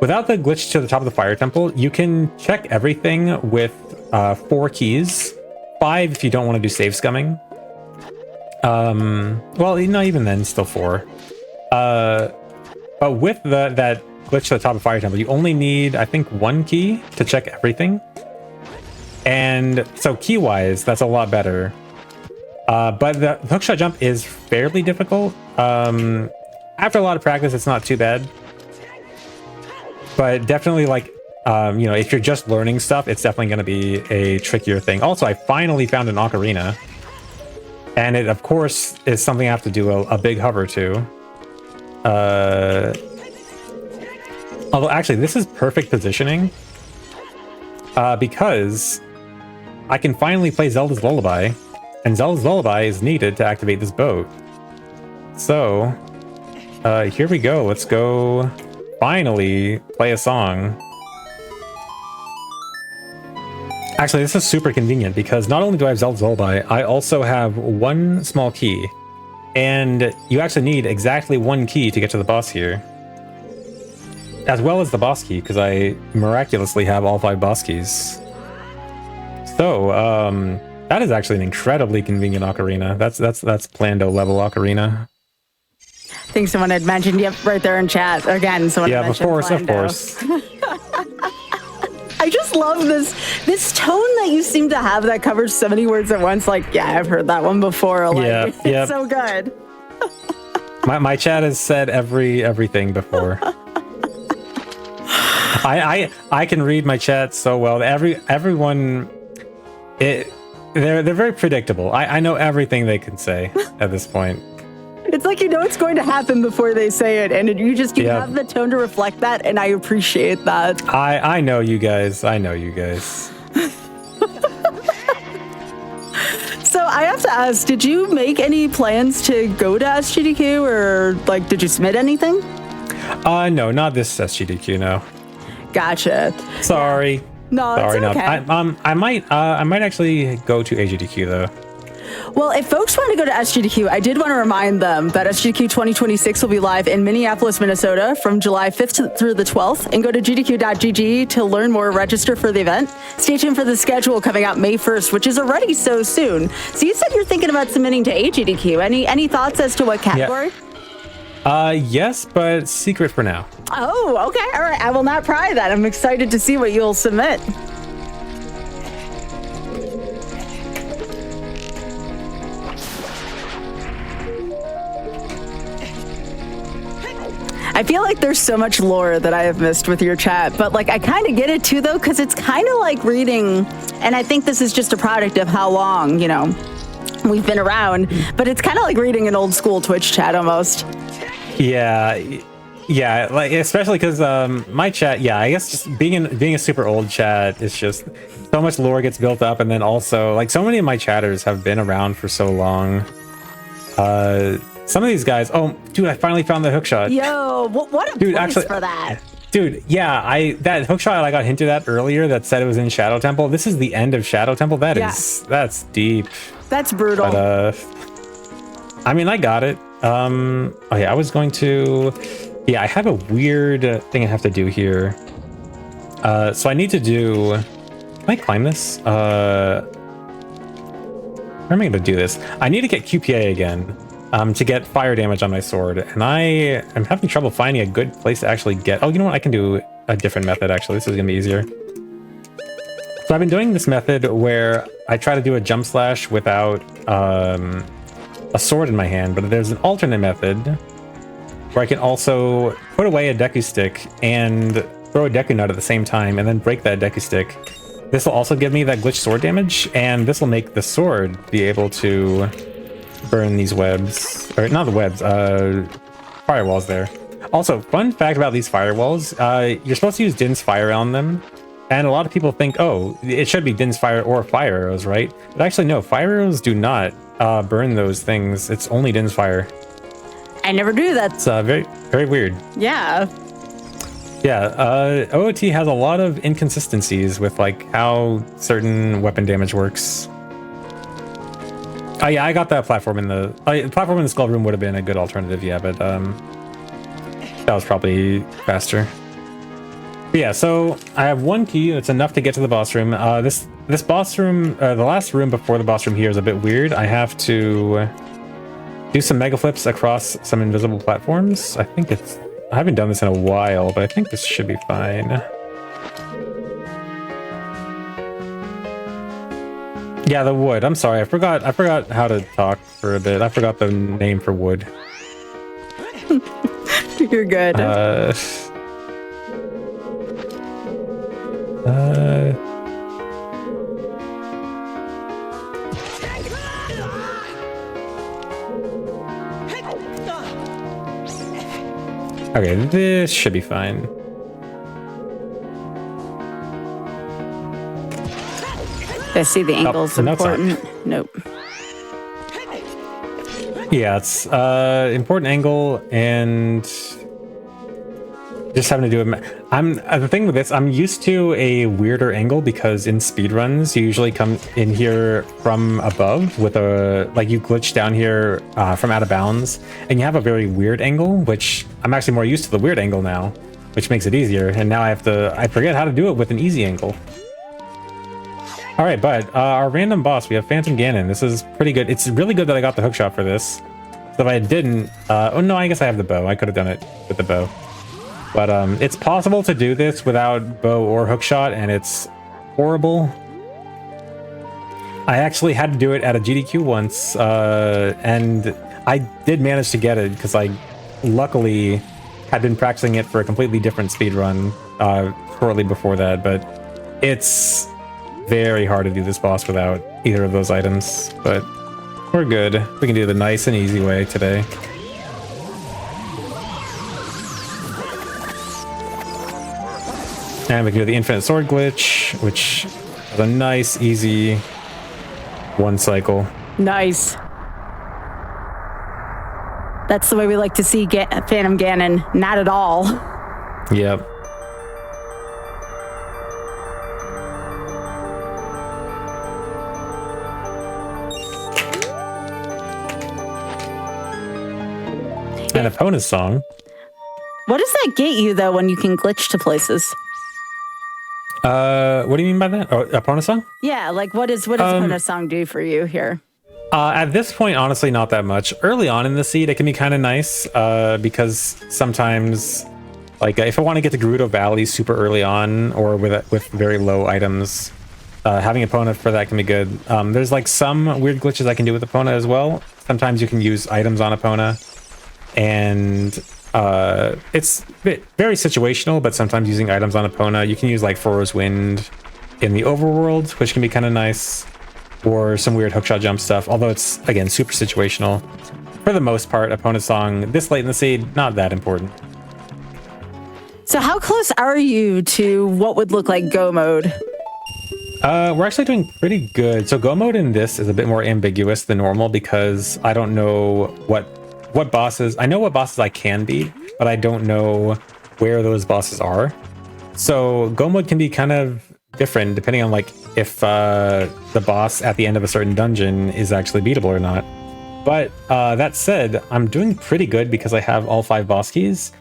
Without the glitch to the top of the Fire Temple, you can check everything with 4 keys. 5 if you don't want to do save scumming. Well, not even then, still 4. But with that glitch to the top of Fire Temple, you only need, I think, 1 key to check everything. And so key-wise, that's a lot better. But the hookshot jump is fairly difficult. After a lot of practice, it's not too bad. But definitely, like, you know, if you're just learning stuff, it's definitely going to be a trickier thing. Also, I finally found an ocarina. And it, of course, is something I have to do a big hover to. Although, actually, this is perfect positioning. Because I can finally play Zelda's Lullaby. And Zelda's Lullaby is needed to activate this boat. So, here we go. Let's go... finally play a song. Actually, this is super convenient because not only do I have Zelda's Lullaby, I also have 1 small key. And you actually need exactly 1 key to get to the boss here. As well as the boss key, because I miraculously have all 5 boss keys. So, That is actually an incredibly convenient ocarina. That's Plando level ocarina. I think someone had mentioned, yep, right there in chat. Again, someone had mentioned of Plando. course. I just love this tone that you seem to have that covers so many words at once. Like, yeah, I've heard that one before. Like, it's so good. my chat has said everything before. I can read my chat so well. Everyone, they're very predictable. I know everything they can say at this point. It's like you know it's going to happen before they say it, and you have the tone to reflect that, and I appreciate that. I know you guys. I know you guys. So I have to ask, did you make any plans to go to SGDQ, or like did you submit anything? No, not this SGDQ. No. Gotcha. Sorry. Yeah. No, sorry, it's okay. I might actually go to AGDQ though. Well, if folks want to go to SGDQ, I did want to remind them that SGDQ 2026 will be live in Minneapolis, Minnesota from July 5th through the 12th, and go to gdq.gg to learn more, register for the event. Stay tuned for the schedule coming out May 1st, which is already so soon. So you said you're thinking about submitting to AGDQ. Any thoughts as to what category? Yes, but secret for now. Oh, okay. All right. I will not pry that. I'm excited to see what you'll submit. I feel like there's so much lore that I have missed with your chat, but like I kind of get it too, though, because it's kind of like reading, and I think this is just a product of how long, we've been around, but it's kind of like reading an old school Twitch chat almost. Yeah, like especially because my chat, I guess just being a super old chat, it's just so much lore gets built up, and then also like so many of my chatters have been around for so long. Some of these guys, oh dude, I finally found the hookshot. Yo, what a place for that. Dude, yeah, that hookshot I got hinted at earlier that said it was in Shadow Temple. This is the end of Shadow Temple. That's deep. That's brutal. But I mean, I got it. Oh yeah, I was going to, I have a weird thing I have to do here. So I need to do, can I climb this? Where am I going to do this? I need to get QPA again. To get fire damage on my sword, and I am having trouble finding a good place to actually get. Oh, you know what? I can do a different method. Actually, this is gonna be easier. So I've been doing this method where I try to do a jump slash without a sword in my hand, but there's an alternate method where I can also put away a Deku stick and throw a Deku nut at the same time, and then break that Deku stick. This will also give me that glitch sword damage, and this will make the sword be able to burn these webs, or not the webs, firewalls there. Also, fun fact about these firewalls, you're supposed to use Din's fire on them, and a lot of people think, oh, it should be Din's fire or fire arrows, right? But actually, no, fire arrows do not burn those things. It's only Din's fire. I never knew that. It's very, very weird. Yeah. Yeah, OOT has a lot of inconsistencies with like how certain weapon damage works. Oh yeah, I got that platform in the skull room would have been a good alternative, yeah, but that was probably faster. But yeah, so I have one key. It's enough to get to the boss room. This boss room, the last room before the boss room here is a bit weird. I have to do some mega flips across some invisible platforms. I haven't done this in a while, but I think this should be fine. Yeah, the wood. I'm sorry. I forgot how to talk for a bit. I forgot the name for wood. You're good. Okay, this should be fine. I see the angle's important. Nope. Yeah, it's important angle, and just having to do it. The thing with this, I'm used to a weirder angle because in speedruns you usually come in here from above with you glitch down here from out of bounds, and you have a very weird angle, which I'm actually more used to the weird angle now, which makes it easier. And now I forget how to do it with an easy angle. All right, but our random boss, we have Phantom Ganon. This is pretty good. It's really good that I got the hookshot for this. So if I didn't, oh no, I guess I have the bow. I could have done it with the bow. But it's possible to do this without bow or hookshot, and it's horrible. I actually had to do it at a GDQ once, and I did manage to get it because I luckily had been practicing it for a completely different speedrun shortly before that, but it's very hard to do this boss without either of those items, but we're good. We can do the nice and easy way today. And we can do the infinite sword glitch, which is a nice, easy one cycle. Nice. That's the way we like to see Phantom Ganon. Not at all. Yep. And Epona's song. What does that get you, though, when you can glitch to places? What do you mean by that? Oh, Epona's song? Yeah, like what does Epona's song do for you here? At this point, honestly, not that much. Early on in the seed, it can be kind of nice because sometimes, like, if I want to get to Gerudo Valley super early on or with very low items, having Epona for that can be good. There's like some weird glitches I can do with Epona as well. Sometimes you can use items on Epona, and it's very situational, but sometimes using items on Epona, you can use like Foro's Wind in the overworld, which can be kind of nice, or some weird hookshot jump stuff, although it's, again, super situational. For the most part, Epona's song, this late in the seed, not that important. So how close are you to what would look like go mode? We're actually doing pretty good. So go mode in this is a bit more ambiguous than normal because I don't know what bosses, I know what bosses I can beat, but I don't know where those bosses are. So go mode can be kind of different depending on like if the boss at the end of a certain dungeon is actually beatable or not. But that said, I'm doing pretty good because I have all 5 boss keys.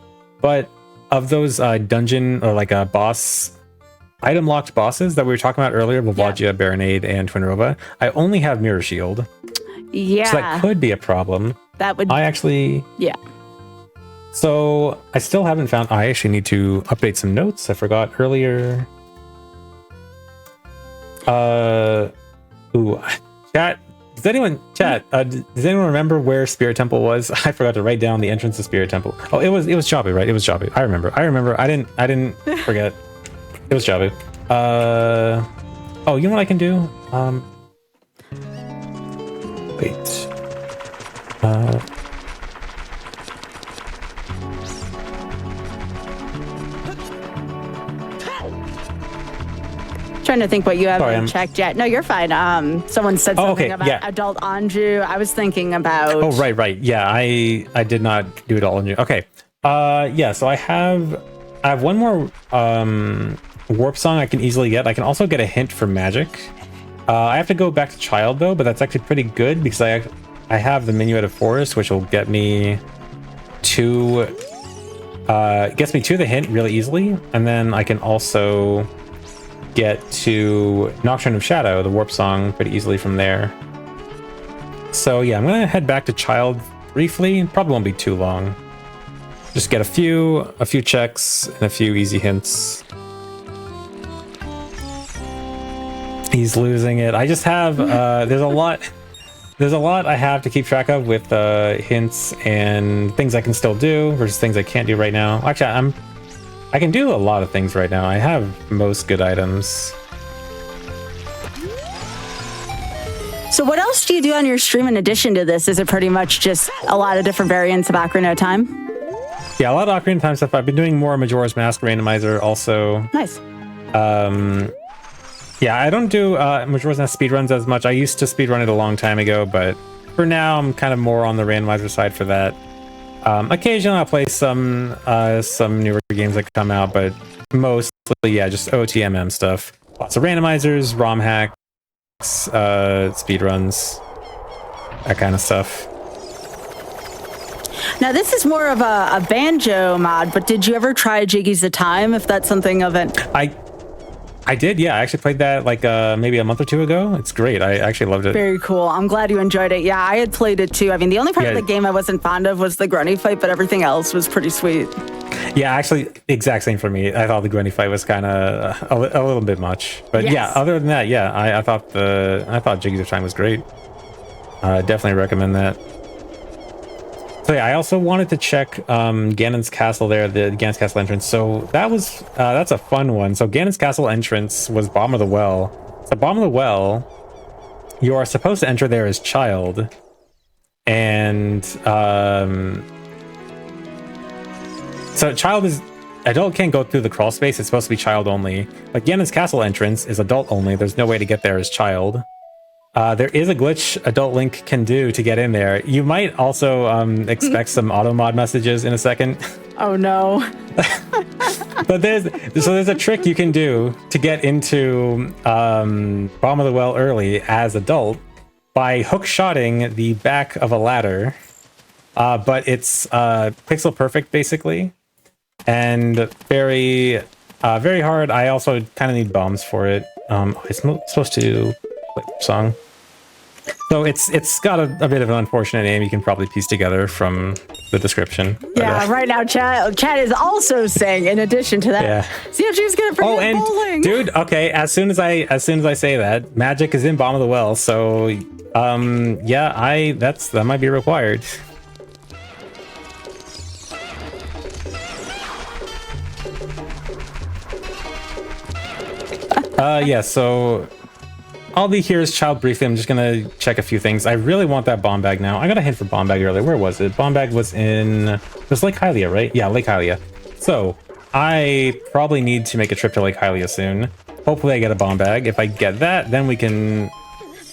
But of those dungeon or like boss item locked bosses that we were talking about earlier, Volvagia, Baronade, and Twinrova, I only have Mirror Shield. Yeah. So that could be a problem. That would... I actually... Yeah. So I still haven't found... I actually need to update some notes. I forgot earlier. Ooh, chat. Does anyone remember where Spirit Temple was? I forgot to write down the entrance to Spirit Temple. Oh, it was Jabu, right? It was Jabu. I remember. I didn't forget. It was Jabu. Oh, you know what I can do? Wait. Trying to think what you haven't checked yet. No, you're fine. Someone said something about adult Anju. I was thinking about... Oh, right. Yeah, I did not do it all Anju. Okay. Yeah, so I have one more warp song I can easily get. I can also get a hint for magic. I have to go back to Child though, but that's actually pretty good because I have the Minuet of Forest, which will get me to the hint really easily, and then I can also get to Nocturne of Shadow, the warp song, pretty easily from there. So yeah, I'm gonna head back to Child briefly. Probably won't be too long. Just get a few checks and a few easy hints. He's losing it. I just have there's a lot I have to keep track of with hints and things I can still do versus things I can't do right now. Actually, I can do a lot of things right now. I have most good items. So what else do you do on your stream in addition to this? Is it pretty much just a lot of different variants of Ocarina of Time? Yeah, a lot of Ocarina of Time stuff. I've been doing more Majora's Mask randomizer also. Nice. Yeah, I don't do Majora's Mask speedruns as much. I used to speedrun it a long time ago, but for now I'm kind of more on the randomizer side for that. Occasionally I'll play some newer games that come out, but mostly, yeah, just OTMM stuff. Lots of randomizers, ROM hacks, speedruns, that kind of stuff. Now this is more of a banjo mod, but did you ever try Jiggy's the Time, if that's something of it? I did, yeah. I actually played that like maybe a month or two ago. It's great. I actually loved it. Very cool. I'm glad you enjoyed it. Yeah, I had played it too. I mean, the only part of the game I wasn't fond of was the grunny fight, but everything else was pretty sweet. Yeah, actually, exact same for me. I thought the grunny fight was kind of a little bit much, but yeah. Other than that, yeah, I thought Jiggy's of Time was great. Definitely recommend that. So yeah, I also wanted to check Ganon's castle there, the Ganon's castle entrance. So that's a fun one. So Ganon's castle entrance was bottom of the well. So bottom of the well, you are supposed to enter there as child, and so child is adult can't go through the crawl space. It's supposed to be child only. But Ganon's castle entrance is adult only. There's no way to get there as child. There is a glitch Adult Link can do to get in there. You might also expect some auto mod messages in a second. Oh no. But there's a trick you can do to get into bottom of the well early as adult by hook shotting the back of a ladder. But it's pixel perfect basically, and very hard. I also kind of need bombs for it. It's supposed to play the song. So it's got a bit of an unfortunate name. You can probably piece together from the description. But, yeah, right now chat is also saying, in addition to that, see if she's gonna forget bowling. Dude, okay, as soon as I say that, magic is in bottom of the well, so yeah, that might be required. Yeah, so I'll be here as child briefly. I'm just gonna check a few things. I really want that bomb bag now. I got a hint for bomb bag earlier. Where was it? Bomb bag was in... It was Lake Hylia, right? Yeah, Lake Hylia. So I probably need to make a trip to Lake Hylia soon. Hopefully I get a bomb bag. If I get that, then we can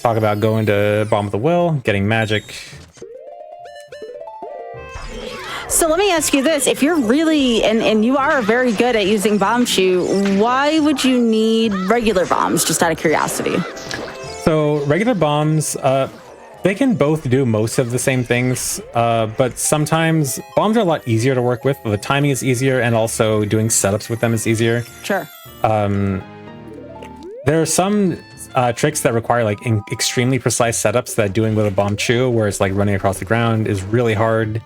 talk about going to bottom of the well, getting magic. So let me ask you this. If you're really, and you are very good at using bomb shoot, why would you need regular bombs, just out of curiosity? So regular bombs, they can both do most of the same things, but sometimes bombs are a lot easier to work with. The timing is easier, and also doing setups with them is easier. Sure. There are some tricks that require like extremely precise setups that doing with a bomb chew, where it's like running across the ground, is really hard.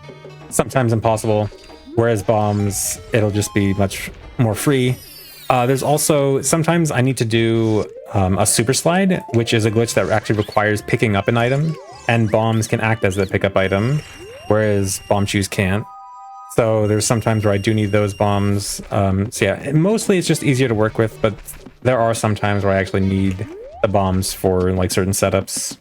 Sometimes impossible, whereas bombs, it'll just be much more free. There's also, sometimes I need to do a super slide, which is a glitch that actually requires picking up an item, and bombs can act as the pickup item, whereas bomb chews can't. So there's sometimes where I do need those bombs. So yeah, mostly it's just easier to work with, but there are some times where I actually need the bombs for like certain setups.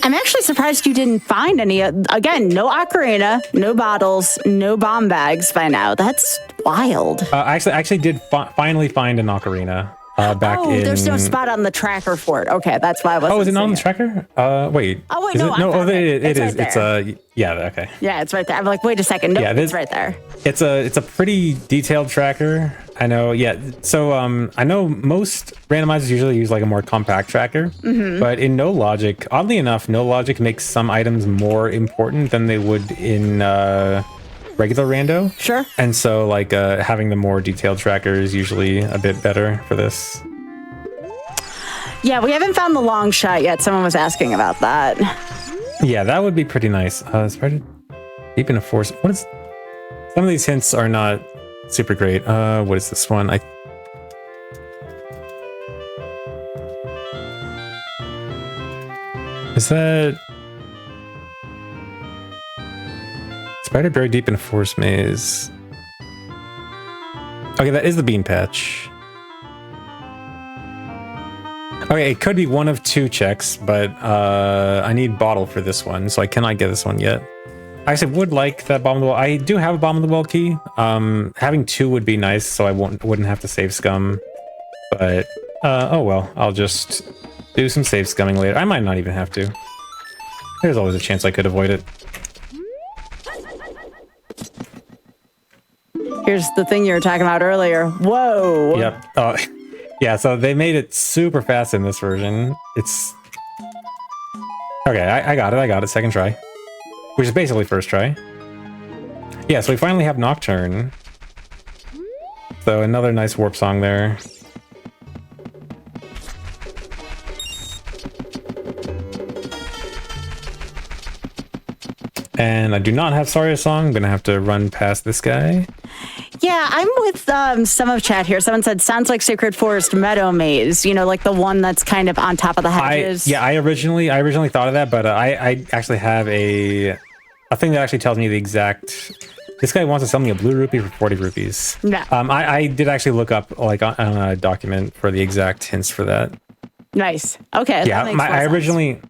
I'm actually surprised you didn't find any. Again, no ocarina, no bottles, no bomb bags by now. That's wild. I actually did finally find an ocarina back in... there's no spot on the tracker for it. Okay, that's why I wasn't. Oh, is it not on the tracker? Wait. Oh, wait, is no. It? No, it is. Right It's yeah, okay. Yeah, it's right there. I'm like, wait a second. No, it's right there. It's a pretty detailed tracker. I know. Yeah. So I know most randomizers usually use like a more compact tracker, but in No Logic, oddly enough, No Logic makes some items more important than they would in regular rando. Sure. And so like having the more detailed tracker is usually a bit better for this. Yeah, we haven't found the long shot yet. Someone was asking about that. Yeah, that would be pretty nice. Spread deep into force. What is... Some of these hints are not super great. What is this one? Is that... Spider buried deep in a forest maze. Okay, that is the bean patch. Okay, it could be one of two checks, but I need bottle for this one, so I cannot get this one yet. I actually would like that bottom of the well. I do have a bottom of the well key. Having two would be nice, so I wouldn't have to save scum. But oh well, I'll just do some save scumming later. I might not even have to. There's always a chance I could avoid it. Here's the thing you were talking about earlier. Whoa. Yep. Oh, yeah. So they made it super fast in this version. It's okay. I got it. Second try. Which is basically first try. Yeah, so we finally have Nocturne. So another nice warp song there. And I do not have Sorry song. I'm gonna have to run past this guy. Yeah, I'm with some of chat here. Someone said, sounds like Sacred Forest Meadow Maze, you know, like the one that's kind of on top of the hedges. I originally thought of that, but I actually have a thing that actually tells me the exact. This guy wants to sell me a blue rupee for 40 rupees. Yeah. I did actually look up like on a document for the exact hints for that. Nice. Okay. Yeah, I originally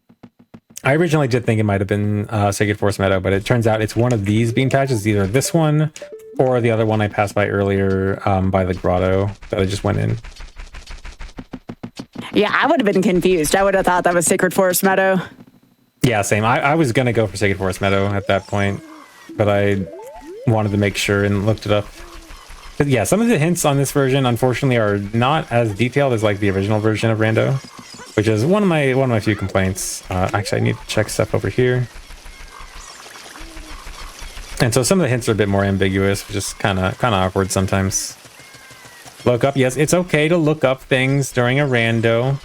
did think it might have been Sacred Forest Meadow, but it turns out it's one of these bean patches, either this one or the other one I passed by earlier by the grotto that I just went in. Yeah, I would have been confused. I would have thought that was Sacred Forest Meadow. Yeah, same. I was going to go for Sacred Forest Meadow at that point, but I wanted to make sure and looked it up. But yeah, some of the hints on this version, unfortunately, are not as detailed as like the original version of Rando, which is one of my few complaints. Actually, I need to check stuff over here. And so some of the hints are a bit more ambiguous, which is kind of awkward sometimes. Look up. Yes, it's okay to look up things during a rando.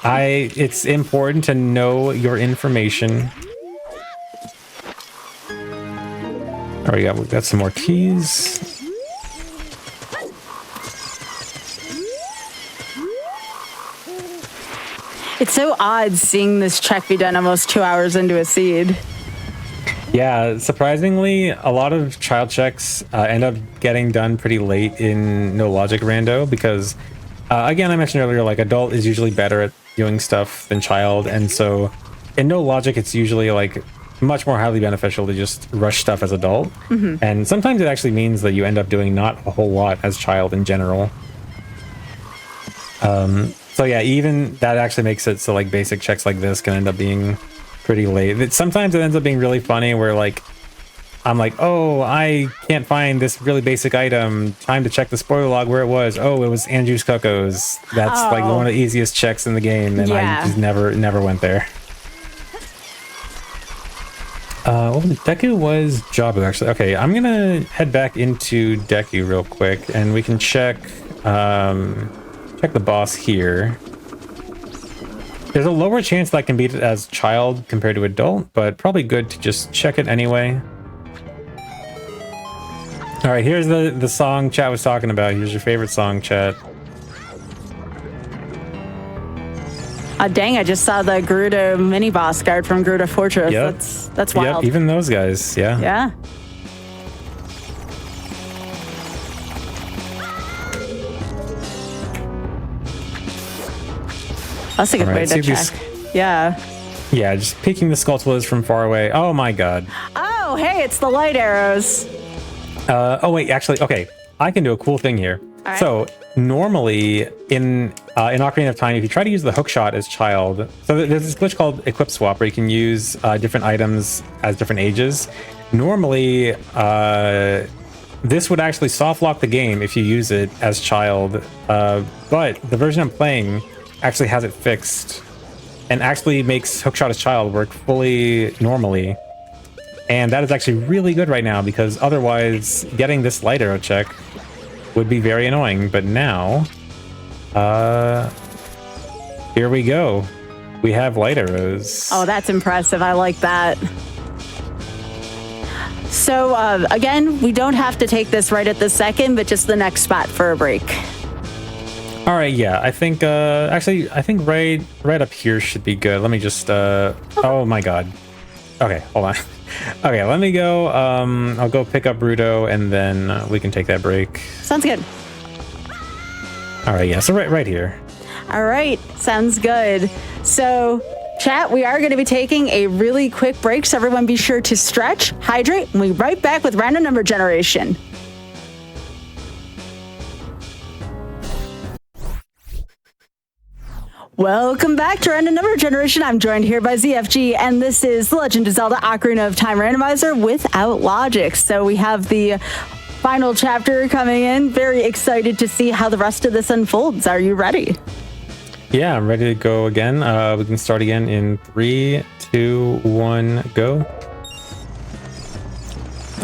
It's important to know your information. All right, we've got some more keys. It's so odd seeing this check be done almost 2 hours into a seed. Yeah, surprisingly, a lot of child checks end up getting done pretty late in no logic rando because, again, I mentioned earlier, like adult is usually better at doing stuff than child, and so in no logic, it's usually like much more highly beneficial to just rush stuff as adult, and sometimes it actually means that you end up doing not a whole lot as child in general. So yeah, even that actually makes it so like basic checks like this can end up being pretty late. Sometimes it ends up being really funny where like I'm like, oh, I can't find this really basic item. Time to check the spoiler log where it was. Oh, it was Andrew's Cocos. That's like one of the easiest checks in the game, and I just never went there. Well, Deku was Jabu actually. Okay, I'm gonna head back into Deku real quick, and we can check check the boss here. There's a lower chance that I can beat it as child compared to adult, but probably good to just check it anyway. All right, here's the song chat was talking about. Here's your favorite song, chat. Dang, I just saw the Gerudo mini boss guard from Gerudo Fortress. Yep. That's wild. Yep, even those guys, yeah. Yeah. That's a good way to check. Yeah. Yeah, just peeking the Skulltulas from far away. Oh my god. Oh, hey, it's the light arrows. Oh wait, actually, okay. I can do a cool thing here. Right. So normally in Ocarina of Time, if you try to use the hook shot as child, so there's this glitch called Equip Swap where you can use different items as different ages. Normally, this would actually soft lock the game if you use it as child, but the version I'm playing actually has it fixed and actually makes hookshot as child work fully normally, and that is actually really good right now because otherwise getting this light arrow check would be very annoying. But now here we go, we have light arrows. Oh, that's impressive. I like that. So again, we don't have to take this right at this second, but just the next spot for a break. All right, yeah, I think actually I think right up here should be good. Let me just oh my god. Okay, hold on. Okay, let me go. I'll go pick up Rudo and then we can take that break. Sounds good. All right, yeah, so right here. All right, sounds good. So chat, we are going to be taking a really quick break, so everyone be sure to stretch, hydrate, and we'll be right back with random number generation. Welcome back to Random Number Generation. I'm joined here by ZFG, and this is The Legend of Zelda Ocarina of Time Randomizer without logic. So we have the final chapter coming in. Very excited to see how the rest of this unfolds. Are you ready? Yeah, I'm ready to go again. We can start again in 3, 2, 1, go.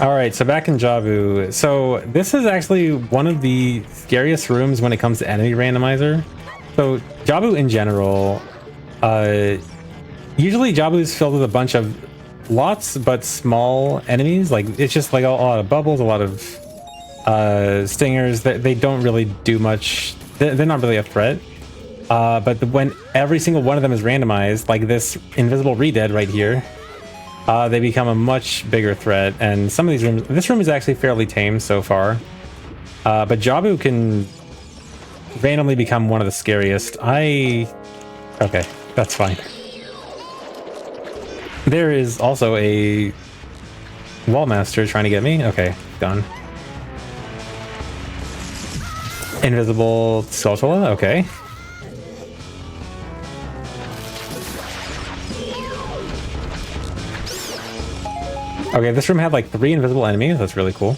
All right, so back in Jabu. So this is actually one of the scariest rooms when it comes to enemy randomizer. So Jabu in general, usually Jabu is filled with a bunch of lots but small enemies. Like it's just like a lot of bubbles, a lot of stingers. They don't really do much. They're not really a threat. But when every single one of them is randomized, like this invisible re-dead right here, they become a much bigger threat. And some of these rooms, this room is actually fairly tame so far. But Jabu can randomly become one of the scariest. Okay, that's fine. There is also a Wallmaster trying to get me. Okay, done. Invisible Skulltula, okay. Okay, this room had like 3 invisible enemies. That's really cool.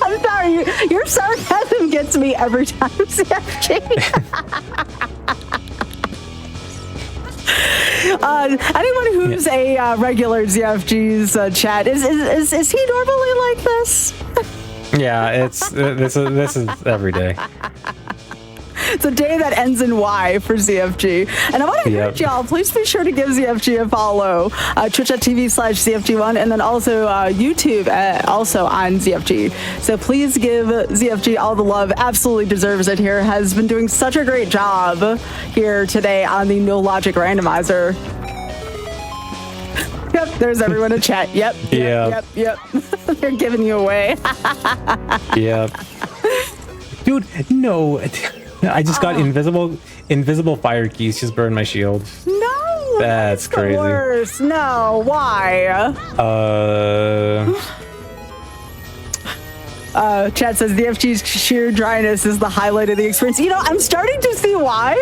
I'm sorry, your sarcasm gets me every time, CFG. Anyone who's a regular ZFG's chat, is he normally like this? Yeah, this is every day. It's a day that ends in Y for ZFG. And I want to encourage y'all, please be sure to give ZFG a follow. Twitch.tv/ZFG1, and then also YouTube also on ZFG. So please give ZFG all the love. Absolutely deserves it here. Has been doing such a great job here today on the No Logic Randomizer. Yep, there's everyone in chat. Yep. They're giving you away. Yep. Dude, no. I just got invisible fire keys. Just burned my shield. No, that's crazy. Worse. No, why? Chat says the FG's sheer dryness is the highlight of the experience. You know, I'm starting to see why.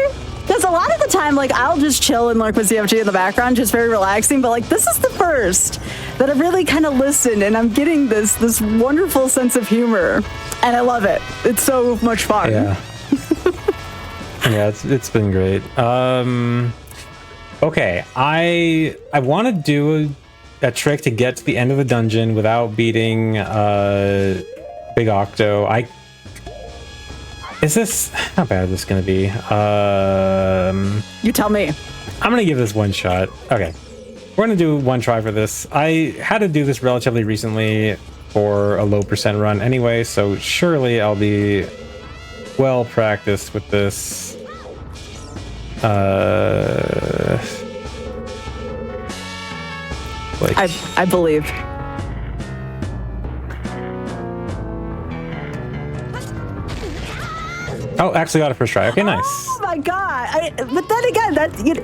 Because a lot of the time, like, I'll just chill and lurk with ZFG in the background, just very relaxing. But, like, this is the first that I really kind of listened, and I'm getting this wonderful sense of humor. And I love it. It's so much fun. Yeah. Yeah, it's been great. Okay, I want to do a trick to get to the end of the dungeon without beating Big Octo. How bad is this gonna be? You tell me. I'm gonna give this one shot. Okay, we're gonna do one try for this. I had to do this relatively recently for a low percent run anyway, so surely I'll be well practiced with this. I believe. Oh, actually got it first try. Okay, nice. Oh my god! But then again,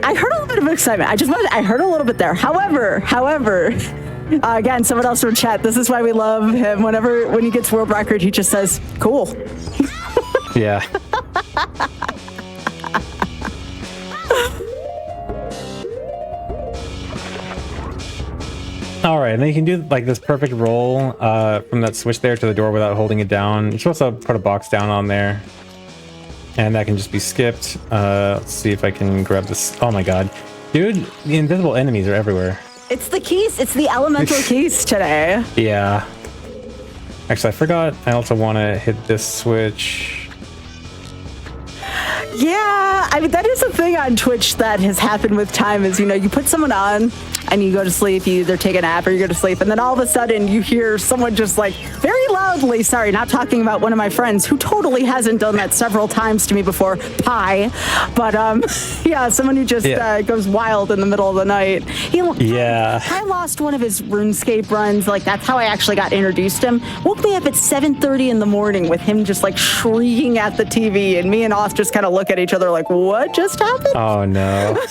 I heard a little bit of excitement. I heard a little bit there. However, again, someone else from chat. This is why we love him. When he gets world record, he just says, "Cool." Yeah. All right, and then you can do like this perfect roll from that switch there to the door without holding it down. You're supposed to put a box down on there, and that can just be skipped. Let's see if I can grab this. Oh my god, dude, the invisible enemies are everywhere. It's the keys. It's the elemental keys today. Yeah. Actually, I forgot. I also want to hit this switch. Yeah, I mean, that is a thing on Twitch that has happened with time is, you know, you put someone on and you go to sleep, you either take a nap or you go to sleep, and then all of a sudden you hear someone just like very loudly, sorry, not talking about one of my friends who totally hasn't done that several times to me before, Pi, but yeah, someone who just goes wild in the middle of the night. I lost one of his RuneScape runs, like that's how I actually got introduced to him. Woke me up at 7:30 in the morning with him just like shrieking at the TV, and me and Oth just kind of look at each other like, what just happened? Oh no.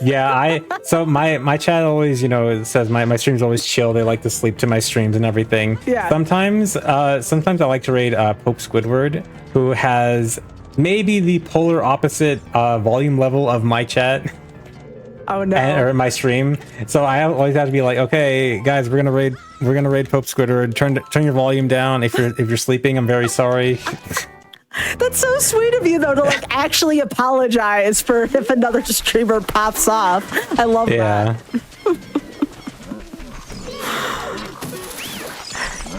Yeah, so my chat always, you know, says my streams always chill. They like to sleep to my streams and everything. Yeah. Sometimes I like to raid Pope Squidward, who has maybe the polar opposite volume level of my chat. Oh no. Or my stream. So I always have to be like, okay, guys, we're gonna raid Pope Squidward. Turn your volume down if you're sleeping. I'm very sorry. That's so sweet of you, though, to like actually apologize for if another streamer pops off. I love that.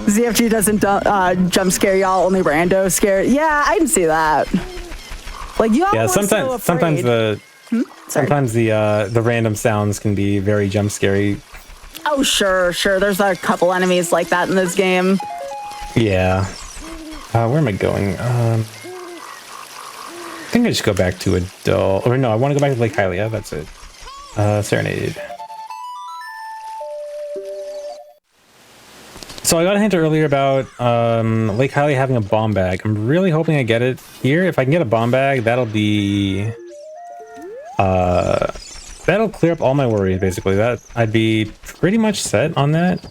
ZFG doesn't jump scare y'all, only rando scare. Yeah, I can see that. Like you all Yeah, were so sometimes afraid. sometimes the random sounds can be very jump scary. Oh, sure. There's a couple enemies like that in this game. Yeah. Where am I going? I think I just go back to adult. Or no, I want to go back to Lake Hylia. That's it. Serenade. So I got a hint earlier about Lake Hylia having a bomb bag. I'm really hoping I get it here. If I can get a bomb bag, that'll be... that'll clear up all my worries, basically. That I'd be pretty much set on that.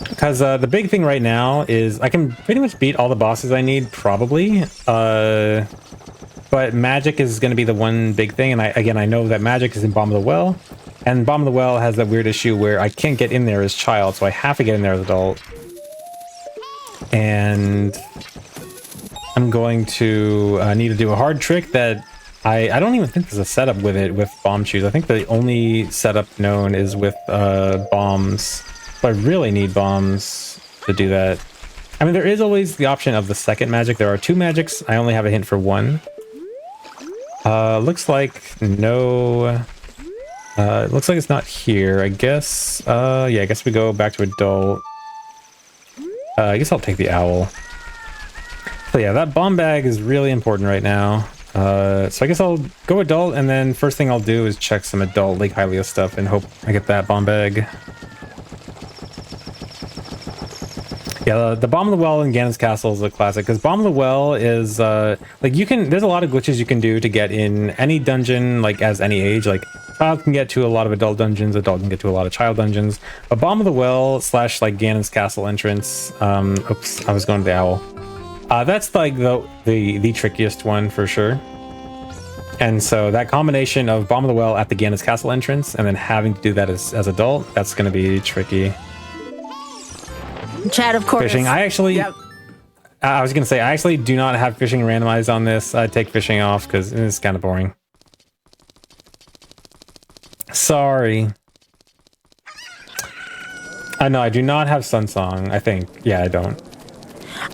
Because the big thing right now is I can pretty much beat all the bosses I need, probably. But magic is going to be the one big thing. And I know that magic is in Bomb of the Well. And Bomb of the Well has that weird issue where I can't get in there as child, so I have to get in there as adult. And I'm going to need to do a hard trick that I don't even think there's a setup with it with bomb shoes. I think the only setup known is with bombs. So I really need bombs to do that. I mean, there is always the option of the second magic. There are 2 magics. I only have a hint for 1. Looks like no... it looks like it's not here. I guess... yeah, I guess we go back to adult. I guess I'll take the owl. So yeah, that bomb bag is really important right now. So I guess I'll go adult, and then first thing I'll do is check some adult Lake Hylia stuff and hope I get that bomb bag. Yeah, the Bomb of the Well in Ganon's Castle is a classic, because Bomb of the Well is, like, you can, there's a lot of glitches you can do to get in any dungeon, like, as any age. Like, child can get to a lot of adult dungeons, adult can get to a lot of child dungeons. But Bomb of the Well / like, Ganon's Castle entrance, oops, I was going to the owl. That's, like, the trickiest one, for sure. And so that combination of Bomb of the Well at the Ganon's Castle entrance, and then having to do that as adult, that's going to be tricky. Chad, of course. Fishing. I actually... Yep. I was going to say, I actually do not have fishing randomized on this. I take fishing off because it's kind of boring. Sorry. No, I do not have Sun Song, I think. Yeah, I don't.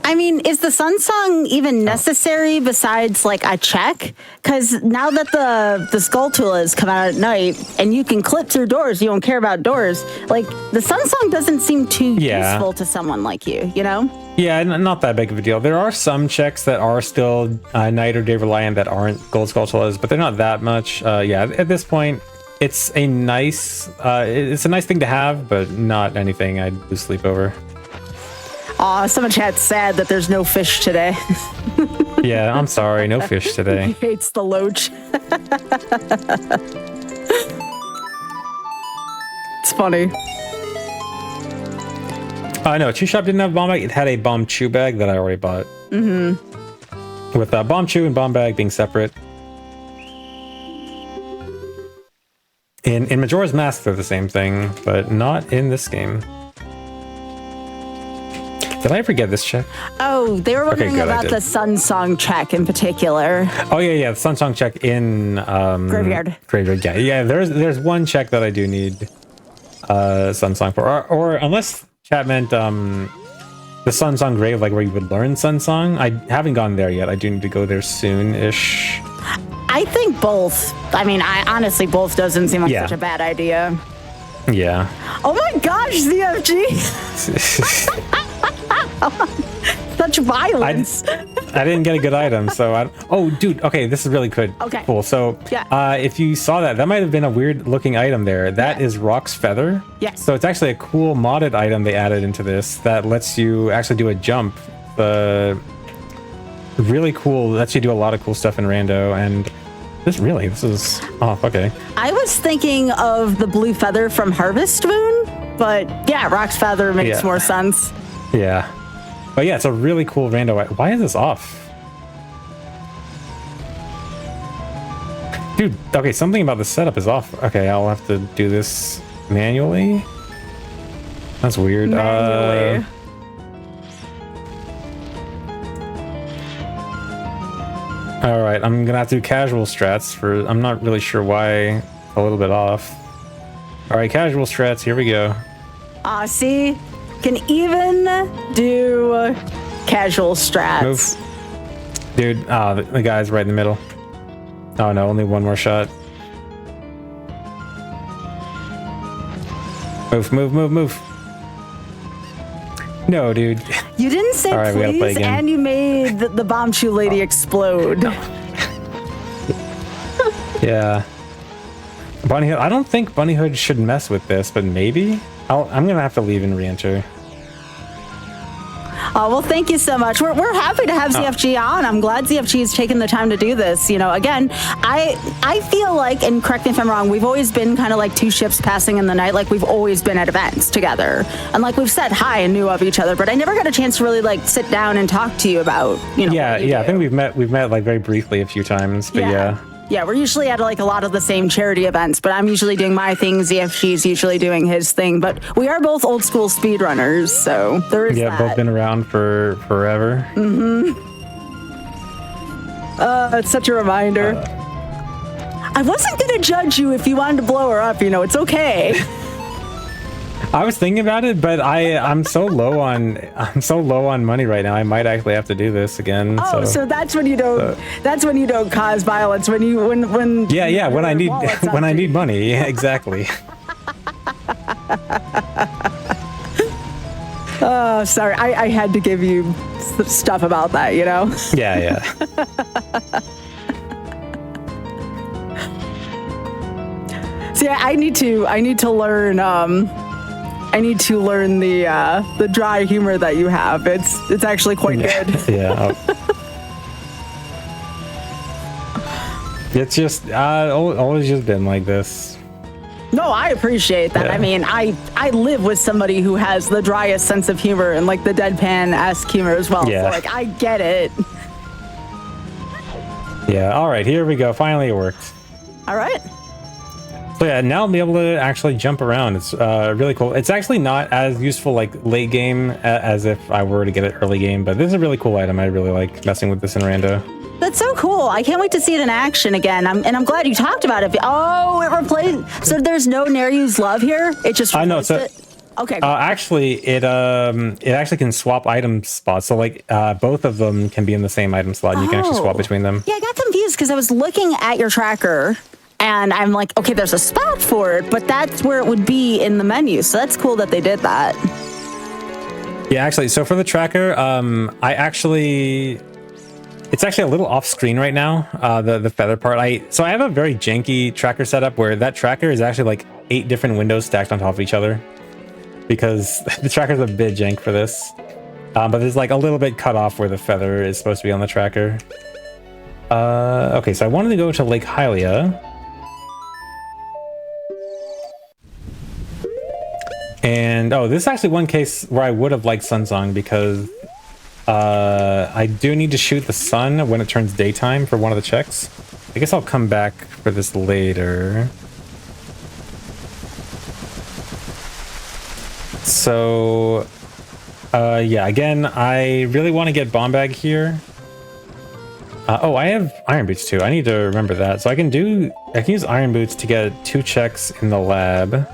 I mean, is the Sun Song even necessary besides, like, a check? Because now that the Skull Tool has come out at night, and you can clip through doors, you don't care about doors, like, the Sun Song doesn't seem too useful to someone like you know? Yeah, not that big of a deal. There are some checks that are still night or day reliant that aren't Gold Skull Tools, but they're not that much. Yeah, at this point, it's a nice thing to have, but not anything I'd lose sleep over. Aw, someone chat's sad that there's no fish today. Yeah, I'm sorry, no fish today. He hates the loach. It's funny. No, Chew Shop didn't have bomb bag. It had a bomb chew bag that I already bought. Mm-hmm. With bomb chew and bomb bag being separate. In Majora's Mask, they're the same thing, but not in this game. Did I ever get this check? Oh, they were wondering about the Sun Song check in particular. Oh yeah, the Sun Song check in Graveyard. Graveyard, yeah. There's one check that I do need Sun Song for, or unless chat meant the Sun Song grave, like where you would learn Sun Song. I haven't gone there yet. I do need to go there soon-ish. I think both. I mean, honestly, both doesn't seem like such a bad idea. Yeah. Oh my gosh, ZFG! Such violence. I didn't get a good item, so oh, dude. Okay, this is really good. Okay. Cool. So, if you saw that might have been a weird looking item there. That is Rock's Feather. Yes. So it's actually a cool modded item they added into this that lets you actually do a jump. Really cool. Lets you do a lot of cool stuff in Rando, and this is off. Okay. I was thinking of the blue feather from Harvest Moon, but yeah, Rock's Feather makes more sense. Yeah. But yeah, it's a really cool rando. Why is this off? Dude, okay, something about the setup is off. Okay, I'll have to do this manually. That's weird. Manually. All right, I'm gonna have to do casual strats for. I'm not really sure why. A little bit off. All right, casual strats. Here we go. See, can even do casual strats. Move. Dude, the guy's right in the middle. Oh no, only one more shot. Move, move, move, move. No, dude. You didn't say All right, we gotta play please, again. and you made the bomb shoe lady explode. Yeah. Bunny Hood. I don't think Bunny Hood should mess with this, but maybe? I'm gonna have to leave and re-enter. Oh, well, thank you so much. We're happy to have ZFG on. I'm glad ZFG has taken the time to do this. You know, again, I feel like, and correct me if I'm wrong, we've always been kind of like two ships passing in the night. Like we've always been at events together. And like we've said hi and knew of each other, but I never got a chance to really like sit down and talk to you about, you know. Yeah, I think we've met like very briefly a few times, but yeah. Yeah, we're usually at like a lot of the same charity events, but I'm usually doing my thing. ZFG's usually doing his thing, but we are both old school speedrunners, so there is that. Both been around for forever. It's such a reminder. I wasn't gonna judge you if you wanted to blow her up. You know, it's okay. I was thinking about it, but I'm so low on money right now. I might actually have to do this again. Oh, so that's when you don't. That's when you don't cause violence. When Yeah. When I need money. Yeah, exactly. Oh, sorry. I had to give you stuff about that. You know. Yeah. See, I need to learn. I need to learn the dry humor that you have. It's actually quite good. Yeah. It's just always just been like this. No, I appreciate that. Yeah. I mean, I live with somebody who has the driest sense of humor and like the deadpan-esque humor as well. Yeah. So like I get it. Yeah. All right, here we go. Finally, it worked. All right. So yeah, now I'll be able to actually jump around. It's really cool. It's actually not as useful like late game as if I were to get it early game, but this is a really cool item. I really like messing with this in rando. That's so cool. I can't wait to see it in action again. I'm glad you talked about it. Oh, it replaced. So there's no Nereus love here. It just replaced know. So it. Okay. actually, it actually can swap item spots. So like both of them can be in the same item slot. You can actually swap between them. Yeah, I got confused because I was looking at your tracker. And I'm like, okay, there's a spot for it, but that's where it would be in the menu. So that's cool that they did that. Yeah, actually, so for the tracker, it's actually a little off screen right now, the feather part. So I have a very janky tracker setup where that tracker is actually like 8 different windows stacked on top of each other because the tracker's a bit jank for this. But there's like a little bit cut off where the feather is supposed to be on the tracker. Okay, so I wanted to go to Lake Hylia. And this is actually one case where I would have liked Sunsong because I do need to shoot the sun when it turns daytime for one of the checks. I guess I'll come back for this later. So yeah, again, I really want to get bomb bag here. I have iron boots too. I need to remember that. So I can use iron boots to get 2 checks in the lab.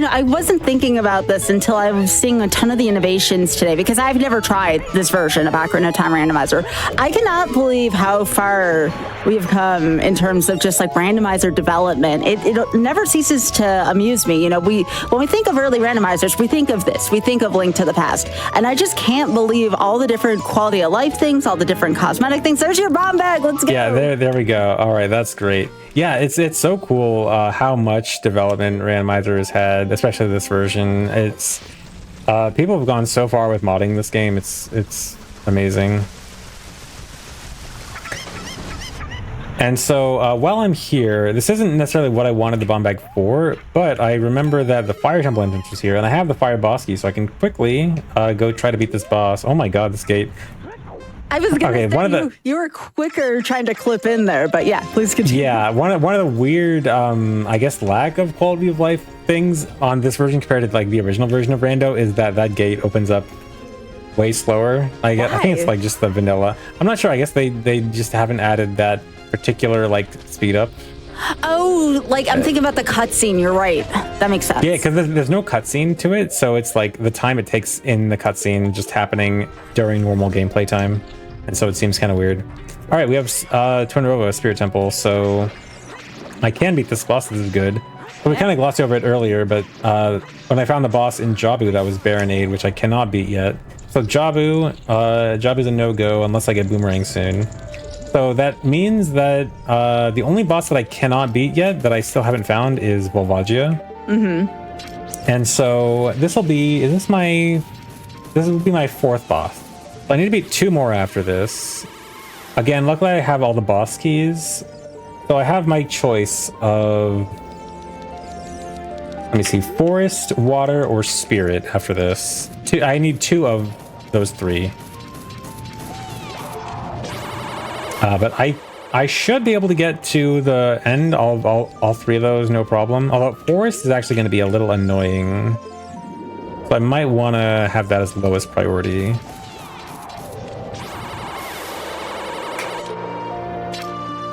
I wasn't thinking about this until I was seeing a ton of the innovations today because I've never tried this version of Ocarina of Time Randomizer. I cannot believe how far we've come in terms of just like randomizer development. It never ceases to amuse me. You know, when we think of early randomizers, we think of this. We think of Link to the Past. And I just can't believe all the different quality of life things, all the different cosmetic things. There's your bomb bag. Let's go. Yeah, there we go. All right, that's great. Yeah, it's so cool how much development Randomizer has had, especially this version. It's people have gone so far with modding this game. It's amazing. And so while I'm here, this isn't necessarily what I wanted the bomb bag for, but I remember that the Fire Temple entrance was here, and I have the Fire Boss key, so I can quickly go try to beat this boss. Oh my god, this gate. I was gonna say you were quicker trying to clip in there, but yeah, please continue. Yeah, one of the weird, I guess, lack of quality of life things on this version compared to like the original version of Rando is that gate opens up way slower. I think it's like just the vanilla. I'm not sure. I guess they just haven't added that particular like speed up. Oh, like I'm thinking about the cutscene. You're right. That makes sense. Yeah, because there's no cutscene to it, so it's like the time it takes in the cutscene just happening during normal gameplay time, and so it seems kind of weird. All right, we have Twinrova, Spirit Temple, so I can beat this boss. This is good. But we kind of glossed over it earlier, but when I found the boss in Jabu, that was Baronade, which I cannot beat yet. So Jabu's a no-go unless I get Boomerang soon. So that means that the only boss that I cannot beat yet, that I still haven't found, is Volvagia. And so this will be my 4th boss. So I need to beat 2 more after this. Again, luckily I have all the boss keys. So I have my choice of, let me see, Forest, Water, or Spirit after this. I need 2 of those 3. But I should be able to get to the end of all 3 of those, no problem. Although Forest is actually going to be a little annoying. So I might want to have that as lowest priority.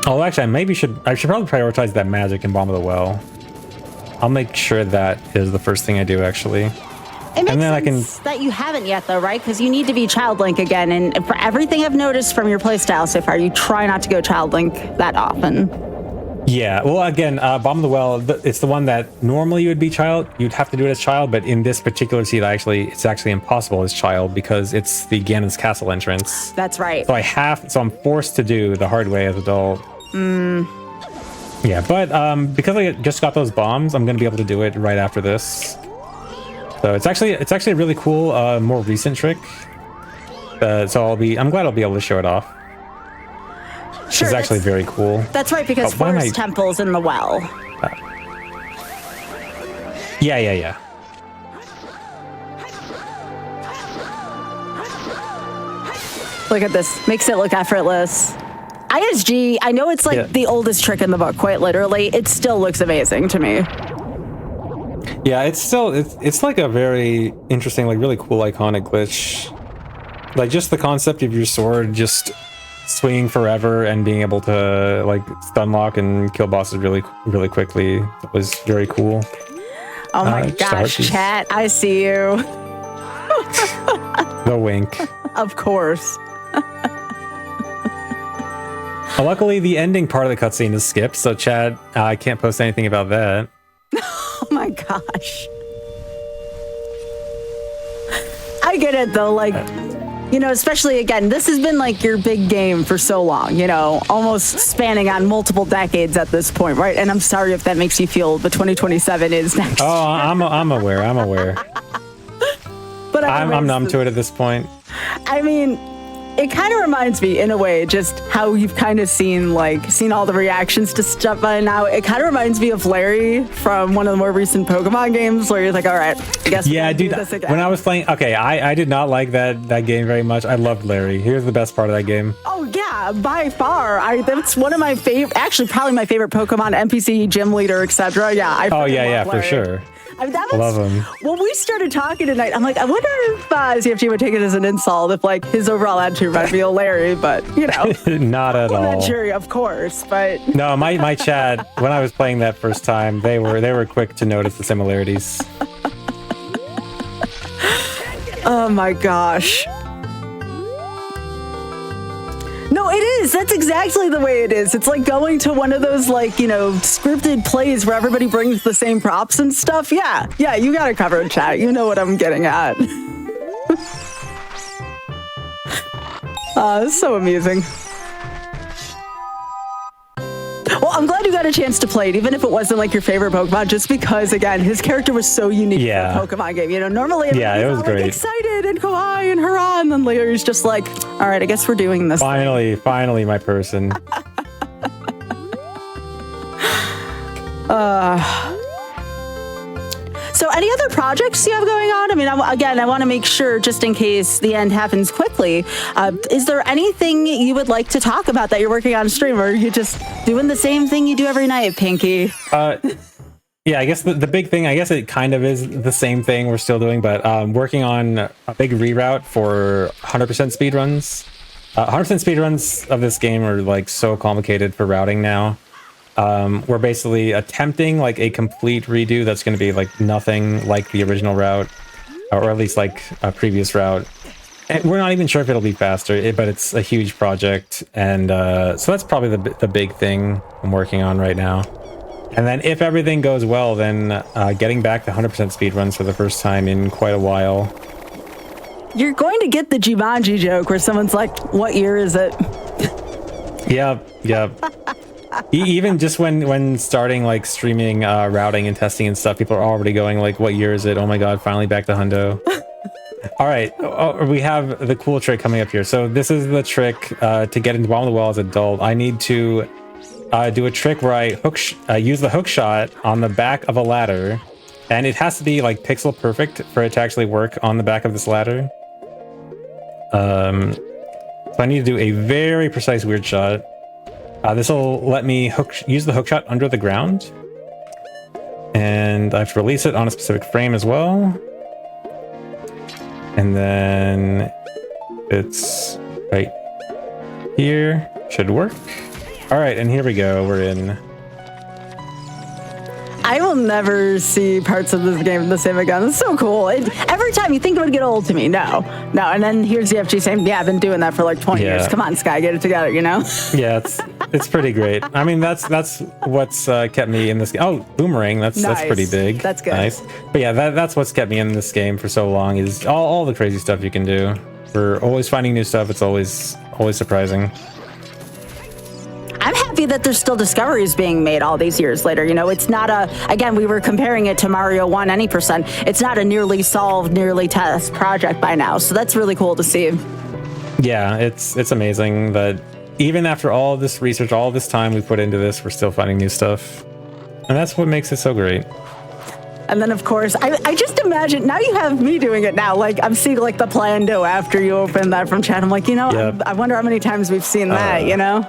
Oh, actually, I should probably prioritize that magic and Bomb of the Well. I'll make sure that is the first thing I do, actually. It makes sense that you haven't yet, though, right? Because you need to be Child Link again. And for everything I've noticed from your playstyle so far, you try not to go Child Link that often. Yeah, well, again, Bomb of the Well, it's the one that normally you would be Child. You'd have to do it as Child, but in this particular seed, it's actually impossible as Child because it's the Ganon's Castle entrance. That's right. So I'm forced to do the hard way as adult. Yeah, but because I just got those bombs, I'm going to be able to do it right after this. So it's actually a really cool, more recent trick. So I'm glad I'll be able to show it off. Sure, it's actually very cool. That's right, because Forest Temple's in the well. Yeah. Look at this. Makes it look effortless. ISG, I know it's like the oldest trick in the book, quite literally. It still looks amazing to me. Yeah, it's like a very interesting, like really cool iconic glitch. Like just the concept of your sword just swinging forever and being able to like stun lock and kill bosses really, really quickly was very cool. Oh my gosh, chat, I see you. The wink. Of course. Luckily, the ending part of the cutscene is skipped, so chat, I can't post anything about that. Oh my gosh. I get it though, like, you know, especially again, this has been like your big game for so long, you know, almost spanning on multiple decades at this point, right? And I'm sorry if that makes you feel, but 2027 is next. Oh, I'm aware. But I'm numb to it at this point. I mean, it kind of reminds me, in a way, just how you've kind of seen all the reactions to stuff by now. It kind of reminds me of Larry from one of the more recent Pokemon games, where you're like, all right, I guess we're gonna do this again. When I was playing, I did not like that game very much. I loved Larry. Here's the best part of that game. Oh yeah, by far. That's one of my favorite, actually probably my favorite Pokemon NPC, gym leader, etc. Yeah, I love Larry. For sure. I mean, that was, love him. When we started talking tonight, I'm like, I wonder if CFG would take it as an insult if like his overall attitude reminded me of Larry, but you know. Not at all. Not sure, of course, but. No, my chat, when I was playing that first time, they were quick to notice the similarities. Oh my gosh. No, it is. That's exactly the way it is. It's like going to one of those, like, you know, scripted plays where everybody brings the same props and stuff. Yeah, you got it covered, chat. You know what I'm getting at. It's so amusing. Well, I'm glad you got a chance to play it, even if it wasn't like your favorite Pokemon, just because, again, his character was so unique for a Pokemon game. You know, normally it was great. Like, excited and kawaii and hurrah, and then Larry's just like, all right, I guess we're doing this. Finally, my person. So any other projects you have going on? I mean, I want to make sure, just in case the end happens quickly, is there anything you would like to talk about that you're working on stream, or are you just doing the same thing you do every night, Pinky? Yeah, I guess the big thing, I guess it kind of is the same thing we're still doing, but working on a big reroute for 100% speedruns. 100% speedruns of this game are like so complicated for routing now. We're basically attempting like a complete redo that's going to be like nothing like the original route, or at least like a previous route. And we're not even sure if it'll be faster, but it's a huge project, and so that's probably the big thing I'm working on right now. And then if everything goes well, then getting back to 100% speedruns for the first time in quite a while. You're going to get the Jumanji joke where someone's like, what year is it? Yep. Even just when starting like streaming, routing and testing and stuff, people are already going like, what year is it? Oh my god, finally back to hundo. All right, we have the cool trick coming up here. So this is the trick to get into bottom of the well as an adult. I need to do a trick where I use the hook shot on the back of a ladder, and it has to be like pixel perfect for it to actually work on the back of this ladder. So I need to do a very precise weird shot. This will let me use the hook shot under the ground, and I have to release it on a specific frame as well. And then it's right here, should work. All right, and here we go, we're in. I will never see parts of this game the same again. It's so cool. Every time you think it would get old to me. No. And then here's the FG saying, yeah, I've been doing that for like 20 years. Come on, Sky, get it together, you know? Yeah, it's pretty great. I mean, that's what's kept me in this game. Oh, boomerang, that's pretty big. That's good. Nice. But yeah, that's what's kept me in this game for so long, is all the crazy stuff you can do. We're always finding new stuff. It's always surprising. I'm happy that there's still discoveries being made all these years later. You know, it's not again, we were comparing it to Mario 1 any percent. It's not a nearly solved, nearly test project by now. So that's really cool to see. Yeah, it's amazing that even after all this research, all this time we put into this, we're still finding new stuff. And that's what makes it so great. And then, of course, I just imagine, now you have me doing it now. Like, I'm seeing, like, the Plando after you open that from chat. I'm like, you know, yep. I wonder how many times we've seen that, you know?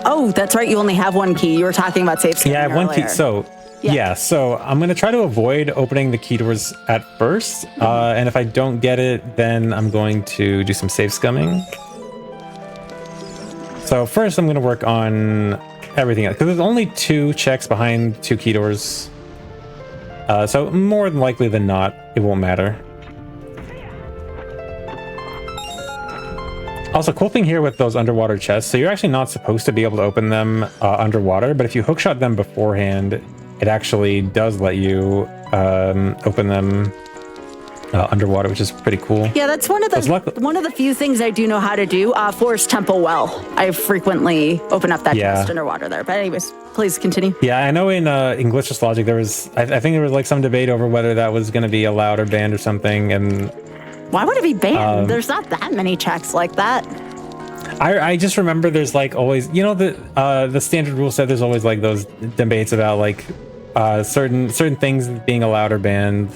Oh, that's right. You only have one key. You were talking about safe scanning. Yeah, I have one key. So, so I'm going to try to avoid opening the key doors at first. And if I don't get it, then I'm going to do some safe scumming. So first, I'm going to work on everything else, because there's only 2 checks behind 2 key doors. So more than likely than not, it won't matter. Also, cool thing here with those underwater chests, so you're actually not supposed to be able to open them underwater, but if you hookshot them beforehand, it actually does let you open them underwater, which is pretty cool. Yeah, that's one of the few things I do know how to do. Forest Temple Well. I frequently open up that chest underwater there. But anyways, please continue. Yeah, I know in Glitchless Logic there was, I think there was like some debate over whether that was going to be allowed or banned or something, and why would it be banned? There's not that many checks like that. I just remember there's like always, you know, the standard rule set, there's always like those debates about like certain things being allowed or banned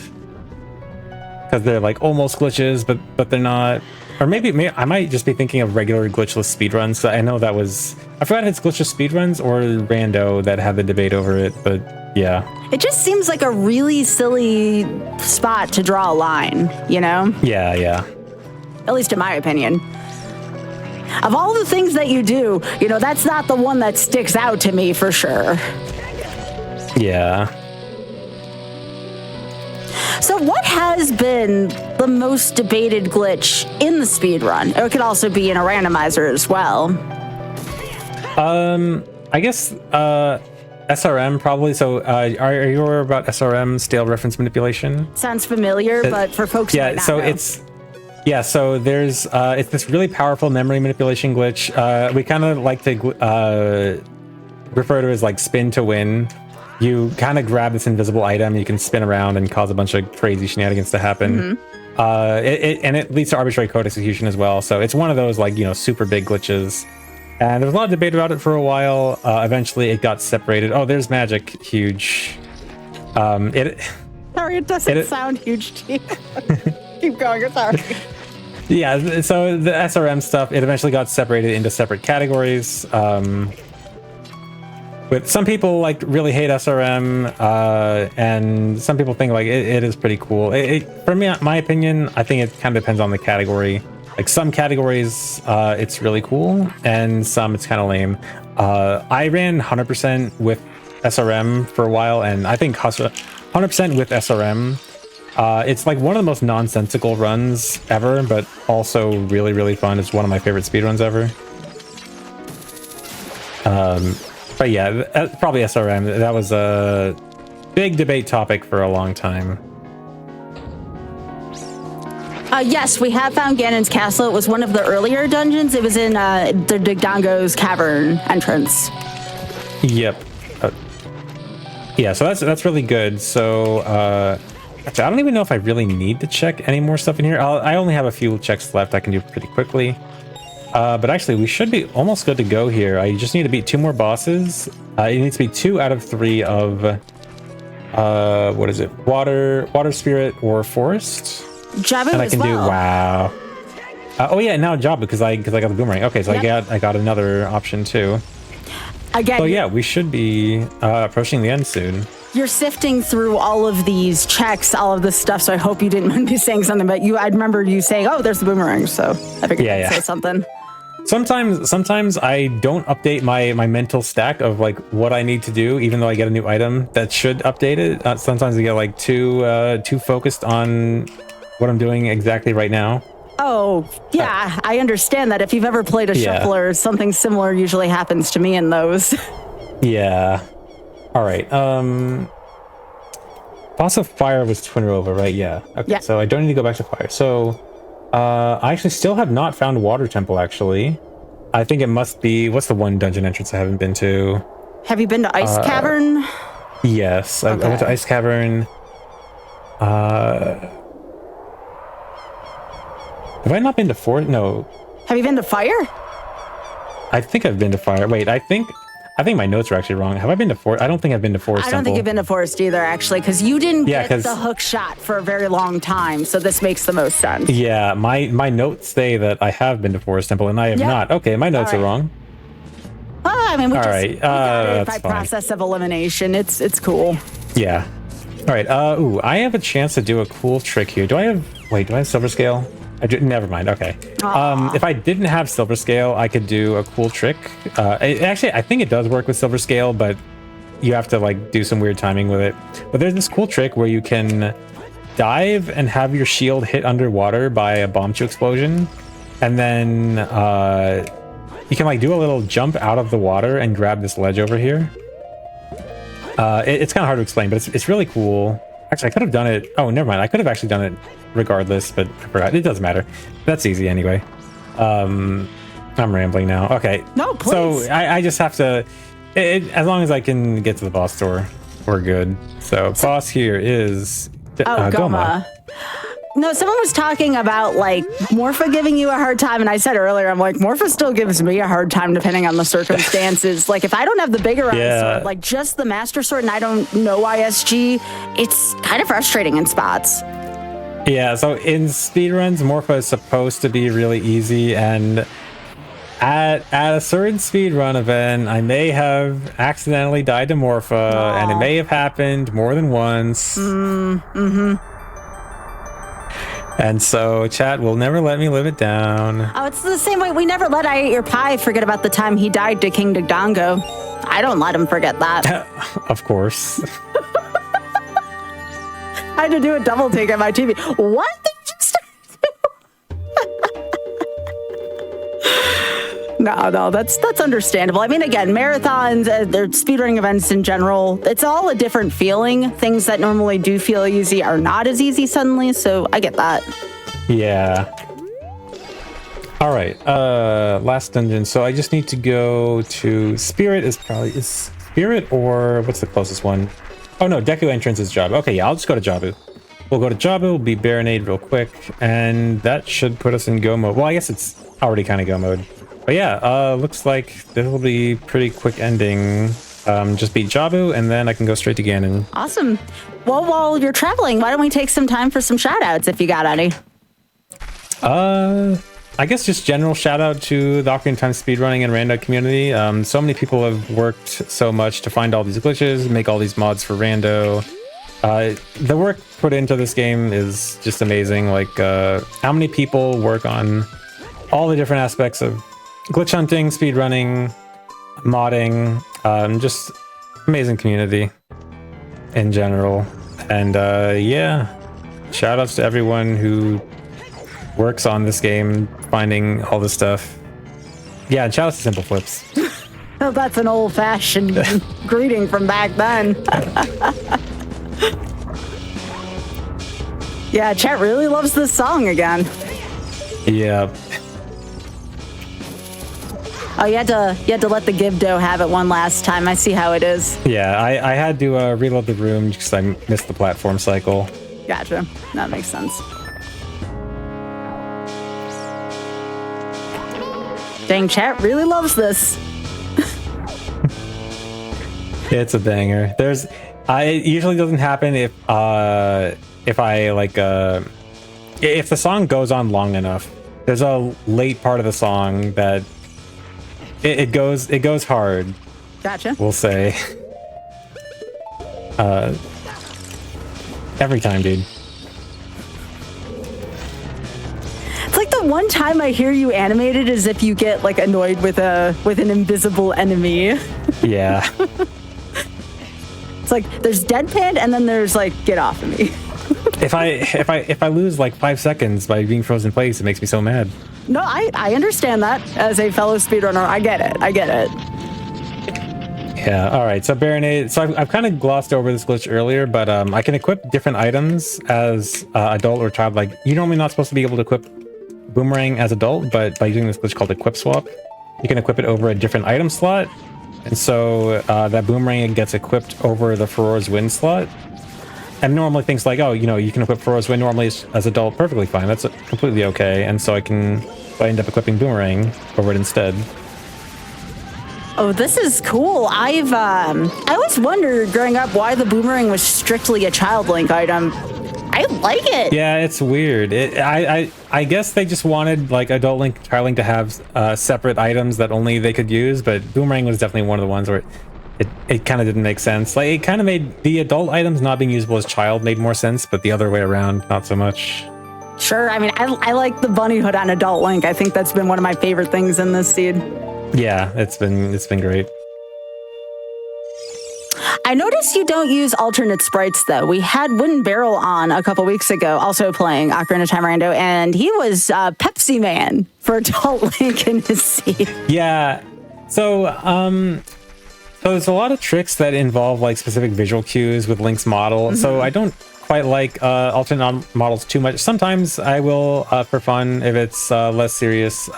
because they're like almost glitches, but they're not. Or maybe I might just be thinking of regular glitchless speedruns. I know that was, I forgot if it's glitchless speedruns or Rando that had the debate over it, but yeah. It just seems like a really silly spot to draw a line, you know? Yeah. At least in my opinion. Of all the things that you do, you know, that's not the one that sticks out to me for sure. Yeah. So what has been the most debated glitch in the speedrun? Or it could also be in a randomizer as well. I guess SRM probably. So are you aware about SRM, stale reference manipulation? Sounds familiar, but for folks who might not know. So there's it's this really powerful memory manipulation glitch. We kind of like to refer to it as like spin to win. You kind of grab this invisible item, you can spin around and cause a bunch of crazy shenanigans to happen. And it leads to arbitrary code execution as well. So it's one of those like, you know, super big glitches. And there was a lot of debate about it for a while. Eventually it got separated. Oh, there's magic. Huge. Sorry, it doesn't sound huge to you. Keep going, sorry. Yeah, so the SRM stuff, it eventually got separated into separate categories. with some people like really hate SRM, and some people think like it is pretty cool. For me, my opinion, I think it kind of depends on the category. Like some categories, it's really cool, and some it's kind of lame. I ran 100% with SRM for a while, and I think 100% with SRM, it's like one of the most nonsensical runs ever, but also really, really fun. It's one of my favorite speedruns ever. But yeah, probably SRM. That was a big debate topic for a long time. Yes, we have found Ganon's castle. It was one of the earlier dungeons. It was in the Digdango's cavern entrance. Yep. Yeah, so that's really good. So actually, I don't even know if I really need to check any more stuff in here. I only have a few checks left I can do pretty quickly. But actually, we should be almost good to go here. I just need to beat 2 more bosses. It needs to be 2 out of 3 of what is it? Water spirit or forest. Jabu and I can as do well. wow. Oh yeah, now Jabu because I got the boomerang. Okay, so Yep. I got another option too. Again, So yeah, we should be approaching the end soon. you're sifting through all of these checks, all of this stuff. So I hope you didn't mind me saying something, but I remember you saying, "Oh, there's the boomerang." So I figured you'd say something. Sometimes I don't update my mental stack of like what I need to do, even though I get a new item that should update it. Sometimes I get like too focused on what I'm doing exactly right now. Oh, yeah, I understand that. If you've ever played a shuffler, something similar usually happens to me in those. Yeah. All right. Boss of Fire was Twin Rova, right? Yeah. Okay. Yeah. So I don't need to go back to Fire. So I actually still have not found Water Temple, actually. I think it must be... What's the one dungeon entrance I haven't been to? Have you been to Ice Cavern? Yes. I went to Ice Cavern. Have I not been to Forest? No. Have you been to Fire? I think I've been to Fire. Wait, I think my notes are actually wrong. Have I been to Forest? I don't think I've been to Forest I don't Temple. think you've been to Forest either, actually, because you didn't get 'cause- the hook shot for a very long time. So this makes the most sense. Yeah, my notes say that I have been to Forest Temple, and I have not. Okay, my notes are wrong. I mean, we All just right, we got it by that's fine. process of elimination. It's cool. Yeah. All right. Ooh, I have a chance to do a cool trick here. Do I have Silver Scale? Never mind. Okay. If I didn't have Silver Scale, I could do a cool trick. Actually, I think it does work with Silver Scale, but you have to like do some weird timing with it. But there's this cool trick where you can dive and have your shield hit underwater by a bomb chew explosion, and then you can like do a little jump out of the water and grab this ledge over here. It's kind of hard to explain, but it's really cool. Actually, I could have done it. Oh, never mind. I could have actually done it regardless, but I forgot. It doesn't matter. That's easy anyway. I'm rambling now. Okay. No, please. So I just have to... as long as I can get to the boss door, we're good. So boss here is... Goma. No, someone was talking about like Morpha giving you a hard time, and I said earlier, I'm like, Morpha still gives me a hard time depending on the circumstances. Like if I don't have the bigger sword, like just the Master Sword, and I don't know ISG, it's kind of frustrating in spots. Yeah, so in speedruns, Morpha is supposed to be really easy, and at a certain speedrun event, I may have accidentally died to Morpha, and it may have happened more than once. And so chat will never let me live it down. Oh, it's the same way we never let I Ate Your Pie forget about the time he died to King Digdango. I don't let him forget that. Of course. I had to do a double take on my TV. What did you just No, that's understandable. I mean, again, marathons, they're speedrunning events in general. It's all a different feeling. Things that normally do feel easy are not as easy suddenly, so I get that. Yeah. All right. Last dungeon. So I just need to go to Spirit. Is Spirit, or what's the closest one? Oh no, Deku entrance is Jabu. Okay, yeah, I'll just go to Jabu. We'll go to Jabu. We'll beat Baronade real quick, and that should put us in go mode. Well, I guess it's already kind of go mode. But yeah, looks like this will be pretty quick ending. Just beat Jabu, and then I can go straight to Ganon. Awesome. Well, while you're traveling, why don't we take some time for some shout outs if you got any? I I guess just general shout out to the Ocarina of Time speedrunning and rando community. So many people have worked so much to find all these glitches, make all these mods for rando. The work put into this game is just amazing. Like how many people work on all the different aspects of glitch hunting, speedrunning, modding, just amazing community in general. And yeah, shout outs to everyone who works on this game, finding all this stuff. Yeah, and shout outs to Simple Flips. Oh, that's an old-fashioned greeting from back then. Yeah, chat really loves this song again. Yeah. Oh, you had to let the Gibdo have it one last time. I see how it is. Yeah, I had to reload the room because I missed the platform cycle. Gotcha. That makes sense. Dang, chat really loves this. It's a banger. It usually doesn't happen if I like if the song goes on long enough. There's a late part of the song that it goes hard. Gotcha. We'll say. Every time, dude. It's like the one time I hear you animated is if you get like annoyed with an invisible enemy. Yeah. It's like there's deadpan and then there's like get off of me. If I lose like 5 seconds by being frozen in place, it makes me so mad. No, I understand that as a fellow speedrunner. I get it. Yeah, all right. So Baronade, so I've kind of glossed over this glitch earlier, but I can equip different items as adult or child. Like, you're normally not supposed to be able to equip Boomerang as adult, but by using this glitch called Equip Swap, you can equip it over a different item slot. And so that Boomerang gets equipped over the Furore's Wind slot. And normally things like, oh, you know, you can equip Furore's Wind normally as adult perfectly fine. That's completely okay. And so I end up equipping Boomerang over it instead. Oh, this is cool. I always wondered growing up why the Boomerang was strictly a child link item. I like it. Yeah, it's weird. I guess they just wanted like adult link, child link to have separate items that only they could use, but Boomerang was definitely one of the ones where it kind of didn't make sense. Like, it kind of made the adult items not being usable as child made more sense, but the other way around, not so much. Sure. I mean, I like the bunny hood on adult link. I think that's been one of my favorite things in this seed. Yeah, it's been great. I noticed you don't use alternate sprites, though. We had Wooden Barrel on a couple weeks ago, also playing Ocarina of Time Rando, and he was Pepsi Man for adult link in his seed. Yeah. So there's a lot of tricks that involve like specific visual cues with Link's model. Mm-hmm. So I don't quite like alternate models too much. Sometimes I will for fun if it's less serious.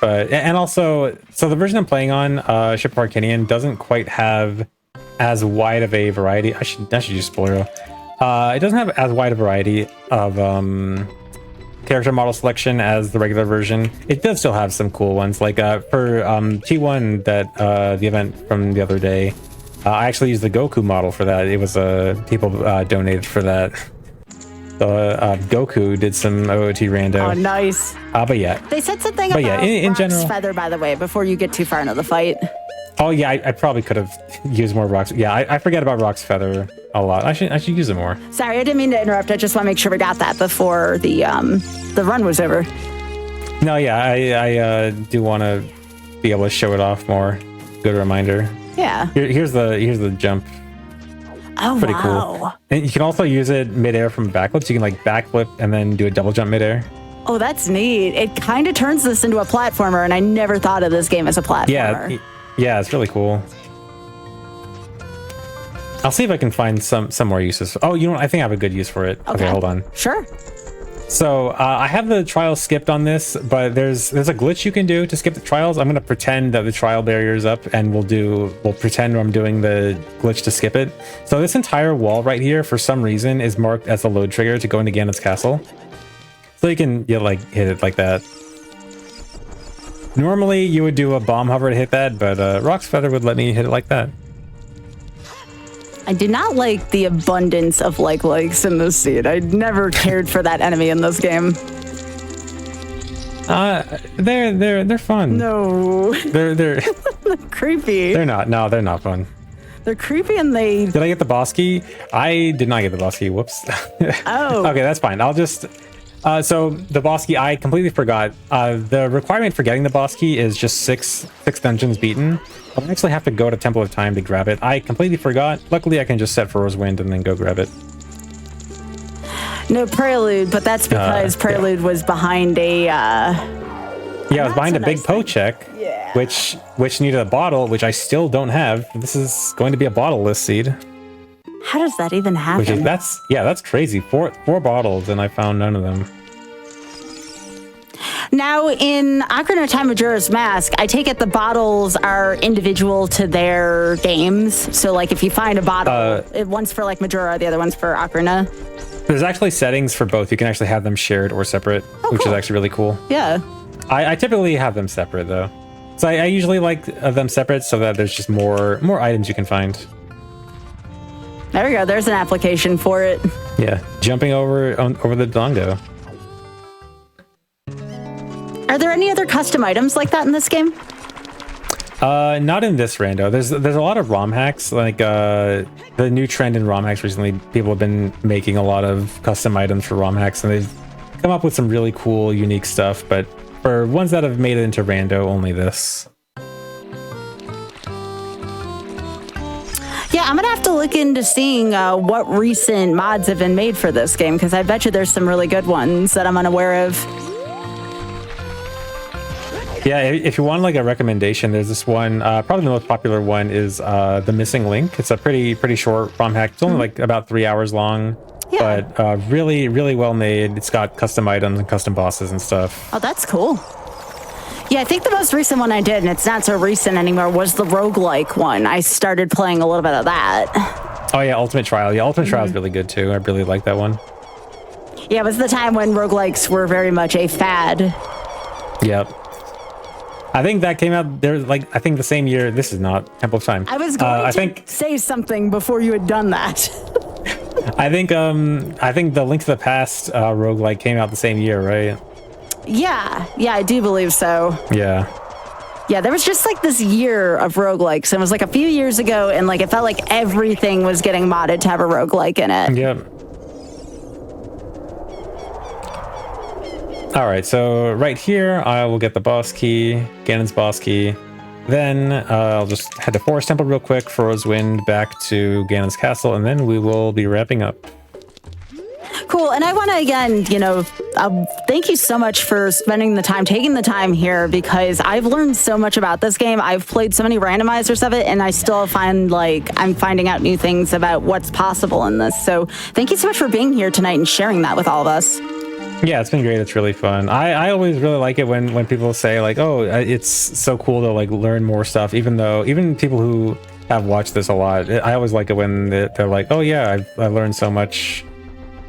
And also, so the version I'm playing on, Ship of Arcanian, doesn't quite have as wide of a variety. I should use Spoilero. It doesn't have as wide a variety of character model selection as the regular version. It does still have some cool ones, like for T1, that the event from the other day. I actually used the Goku model for that. It was people donated for that. So Goku did some OOT rando. Oh, nice. But yeah. They said something about in Rock's general, feather, by the way, before you get too far into the fight. Oh yeah, I probably could have used more Rock's. Yeah, I forget about Rock's feather a lot. I should use it more. Sorry, I didn't mean to interrupt. I just want to make sure we got that before the run was over. No, yeah, I do want to be able to show it off more. Good reminder. Yeah. Here's the jump. Oh, pretty wow. Cool. And you can also use it midair from backflips. You can like backflip and then do a double jump midair. Oh, that's neat. It kind of turns this into a platformer, and I never thought of this game as a platformer. Yeah, it's really cool. I'll see if I can find some more uses. Oh, you know what? I think I have a good use for it. Okay, hold on. Sure. So I have the trials skipped on this, but there's a glitch you can do to skip the trials. I'm going to pretend that the trial barrier is up, and we'll pretend I'm doing the glitch to skip it. So this entire wall right here, for some reason, is marked as the load trigger to go into Ganon's castle. So you can like hit it like that. Normally you would do a bomb hover to hit that, but Rock's Feather would let me hit it like that. I do not like the abundance of likes in this seed. I never cared for that enemy in this game. They're fun. No. They're Creepy. they're not. No, they're not fun. They're creepy and they... Did I get the boss key? I did not get the boss key. Whoops. Oh. Okay, that's fine. I'll just... so the boss key, I completely forgot. The requirement for getting the boss key is just six dungeons beaten. I'll actually have to go to Temple of Time to grab it. I completely forgot. Luckily, I can just set for Rosewind and then go grab it. No Prelude, but that's because Prelude was behind a... Yeah, I was behind a big nice Poe check, which needed a bottle, which I still don't have. This is going to be a bottle-less seed. How does that even happen? Which is, that's crazy. Four bottles, and I found none of them. Now, in Ocarina of Time Majora's Mask, I take it the bottles are individual to their games. So, like, if you find a bottle, one's for, like, Majora, the other one's for Ocarina. There's actually settings for both. You can actually have them shared or separate, which is actually really cool. Yeah. I typically have them separate, though. So I usually like them separate so that there's just more items you can find. There we go. There's an application for it. Yeah, jumping over the Dongo. Are there any other custom items like that in this game? Not in this rando. There's a lot of ROM hacks. Like the new trend in ROM hacks recently, people have been making a lot of custom items for ROM hacks, and they've come up with some really cool, unique stuff. But for ones that have made it into rando, only this. Yeah, I'm gonna have to look into seeing what recent mods have been made for this game, because I bet you there's some really good ones that I'm unaware of. Yeah, if you want like a recommendation, there's this one. Probably the most popular one is The Missing Link. It's a pretty short ROM hack. It's only like about 3 hours long, but really well made. It's got custom items and custom bosses and stuff. Oh, that's cool. Yeah, I think the most recent one I did, and it's not so recent anymore, was the roguelike one. I started playing a little bit of that. Oh yeah, Ultimate Trial. Yeah, Ultimate Trial is really good too. I really like that one. Yeah, it was the time when roguelikes were very much a fad. Yep. I think that came out there, like, I think the same year. This is not Temple of Time. I was going to say something before you had done that. I think the Link to the Past roguelike came out the same year, right? Yeah, I do believe so. Yeah. Yeah, there was just like this year of roguelikes, and it was like a few years ago, and like it felt like everything was getting modded to have a roguelike in it. Yep. All right, so right here, I will get the boss key, Ganon's boss key. Then I'll just head to Forest Temple real quick, for Rosewind, back to Ganon's castle, and then we will be wrapping up. Cool, and I want to again, thank you so much for spending the time, taking the time here, because I've learned so much about this game. I've played so many randomizers of it, and I still find like I'm finding out new things about what's possible in this. So thank you so much for being here tonight and sharing that with all of us. Yeah, it's been great. It's really fun. I always really like it when people say like, oh, it's so cool to like learn more stuff, even people who have watched this a lot. I always like it when they're like, oh yeah, I learned so much.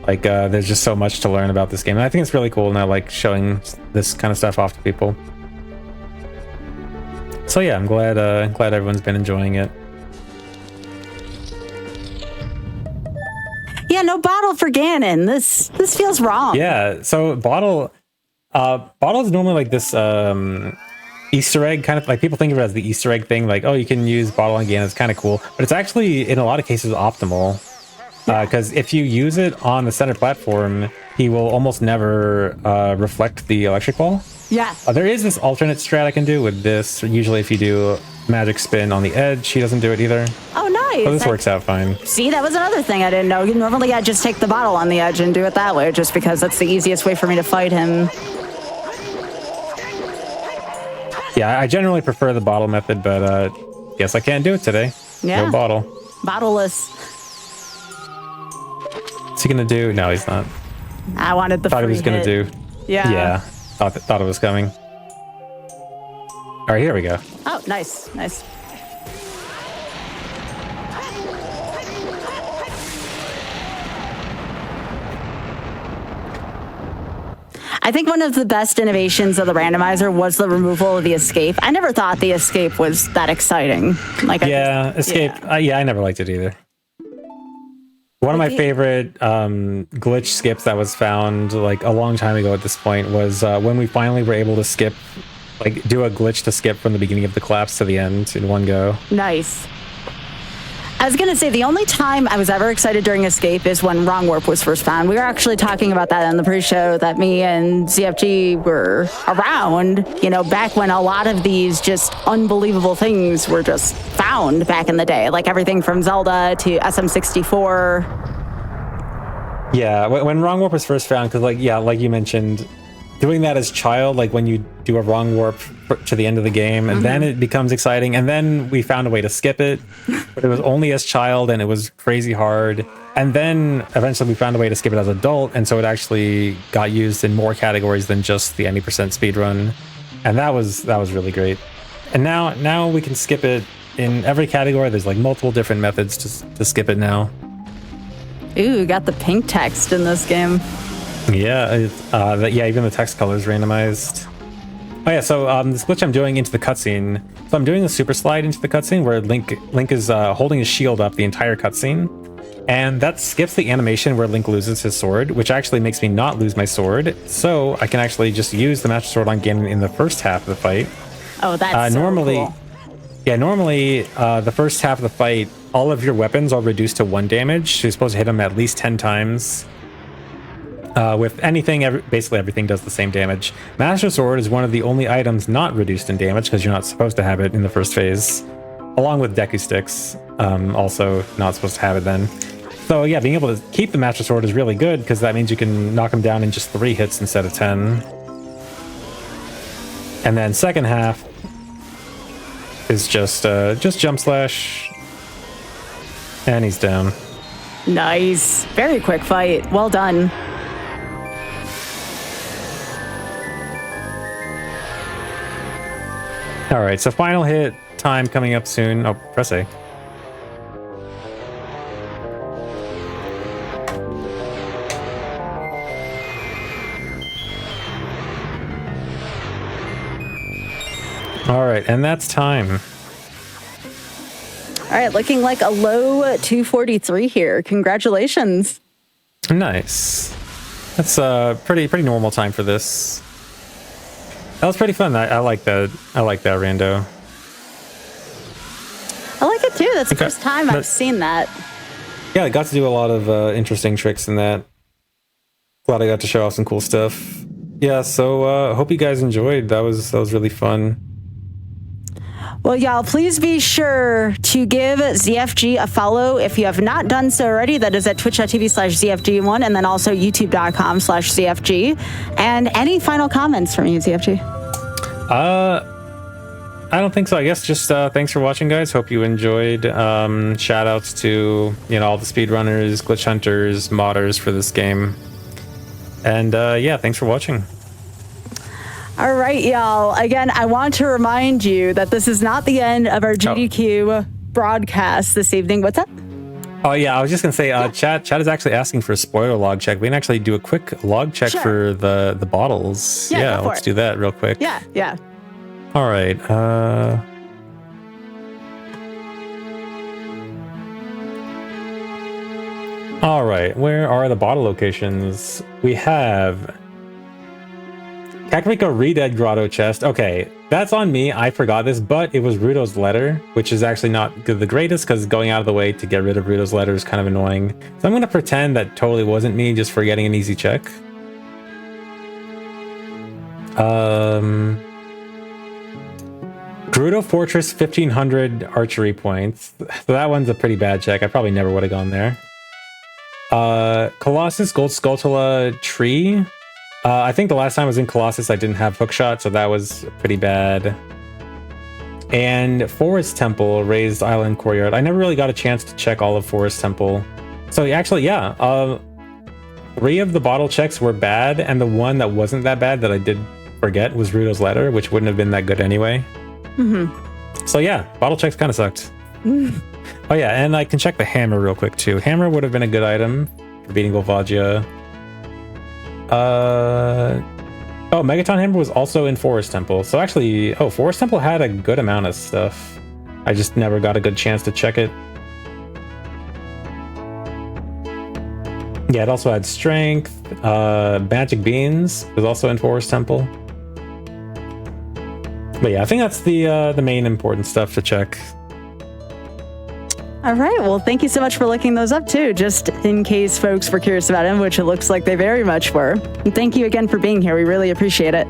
Like there's just so much to learn about this game, and I think it's really cool, and I like showing this kind of stuff off to people. So yeah, I'm glad everyone's been enjoying it. Yeah, no bottle for Ganon. This feels wrong. Yeah, so bottle is normally like this Easter egg kind of, like people think of it as the Easter egg thing, like, oh, you can use bottle on Ganon, it's kind of cool, but it's actually in a lot of cases optimal, because if you use it on the center platform, he will almost never reflect the electric ball. Yeah. There is this alternate strat I can do with this. Usually if you do magic spin on the edge, he doesn't do it either. Oh, nice. So this works out fine. See, that was another thing I didn't know. Normally I just take the bottle on the edge and do it that way, just because that's the easiest way for me to fight him. Yeah, I generally prefer the bottle method, but guess I can't do it today. Yeah. No bottle. Bottleless. What's he gonna do? No, he's not. I wanted the Thought he free was gonna hit. do. Yeah. Yeah. Thought it was coming. All right, here we go. Oh, nice. I think one of the best innovations of the randomizer was the removal of the escape. I never thought the escape was that exciting. Escape. Yeah, I never liked it either. One of my favorite glitch skips that was found like a long time ago at this point was when we finally were able to skip, like do a glitch to skip from the beginning of the collapse to the end in one go. Nice. I was going to say, the only time I was ever excited during Escape is when Wrong Warp was first found. We were actually talking about that in the pre-show, that me and ZFG were around, you know, back when a lot of these just unbelievable things were just found back in the day, like everything from Zelda to SM64. Yeah, when Wrong Warp was first found, because like you mentioned, doing that as child, like when you do a wrong warp to the end of the game, and then it becomes exciting, and then we found a way to skip it, but it was only as child, and it was crazy hard, and then eventually we found a way to skip it as adult, and so it actually got used in more categories than just the any percent speedrun, and that was really great. And now we can skip it in every category. There's like multiple different methods to skip it now. Ooh, got the pink text in this game. Yeah, even the text color is randomized. Oh yeah, so this glitch I'm doing into the cutscene. So I'm doing a super slide into the cutscene where Link is holding his shield up the entire cutscene, and that skips the animation where Link loses his sword, which actually makes me not lose my sword. So I can actually just use the Master Sword on Ganon in the first half of the fight. Oh, that's so cool. Yeah, normally the first half of the fight, all of your weapons are reduced to 1 damage. So you're supposed to hit them at least 10 times. With anything, basically everything does the same damage. Master Sword is one of the only items not reduced in damage because you're not supposed to have it in the first phase. Along with Deku Sticks, also not supposed to have it then. So yeah, being able to keep the Master Sword is really good because that means you can knock him down in just 3 hits instead of 10. And then second half is just jump slash, and he's down. Nice. Very quick fight. Well done. All right, so final hit time coming up soon. Oh, press A. All right, and that's time. All right, looking like a low 243 here. Congratulations. Nice. That's a pretty normal time for this. That was pretty fun. I like that. I like that rando. I like it too. That's the first time I've seen that. Yeah, I got to do a lot of interesting tricks in that. Glad I got to show off some cool stuff. Yeah, so hope you guys enjoyed. That was really fun. Well, y'all, please be sure to give ZFG a follow if you have not done so already. That is at twitch.tv/ZFG1 and then also youtube.com/ZFG. And any final comments from you, ZFG? I don't think so. I guess just thanks for watching, guys. Hope you enjoyed. Shout outs to all the speedrunners, glitch hunters, modders for this game. And yeah, thanks for watching. All right, y'all. Again, I want to remind you that this is not the end of our GDQ broadcast this evening. What's up? Oh, yeah. I was just going to say, chat is actually asking for a spoiler log check. We can actually do a quick log check for the bottles. Yeah, let's do that real quick. Yeah. All right. All right. Where are the bottle locations? We have Kakariko Redead Grotto chest. Okay, that's on me. I forgot this, but it was Ruto's letter, which is actually not the greatest because going out of the way to get rid of Ruto's letter is kind of annoying. So I'm going to pretend that totally wasn't me just for getting an easy check. Gerudo Fortress 1500 archery points. So that one's a pretty bad check. I probably never would have gone there. Colossus Gold Skulltula Tree. I think the last time I was in Colossus, I didn't have hookshot, so that was pretty bad. And Forest Temple, Raised Island Courtyard. I never really got a chance to check all of Forest Temple. So actually, yeah, 3 of the bottle checks were bad, and the one that wasn't that bad that I did forget was Ruto's letter, which wouldn't have been that good anyway. So yeah, bottle checks kind of sucked. Oh yeah, and I can check the hammer real quick too. Hammer would have been a good item for beating Volvagia. Oh, Megaton Hammer was also in Forest Temple. So actually, Forest Temple had a good amount of stuff. I just never got a good chance to check it. Yeah, it also had strength. Magic beans was also in Forest Temple. But yeah, I think that's the main important stuff to check. All right. Well, thank you so much for looking those up too, just in case folks were curious about him, which it looks like they very much were. And thank you again for being here. We really appreciate it.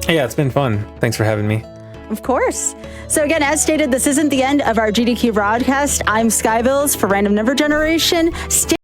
Yeah, it's been fun. Thanks for having me. Of course. So again, as stated, this isn't the end of our GDQ broadcast. I'm Skybills for Random Number Generation. Stay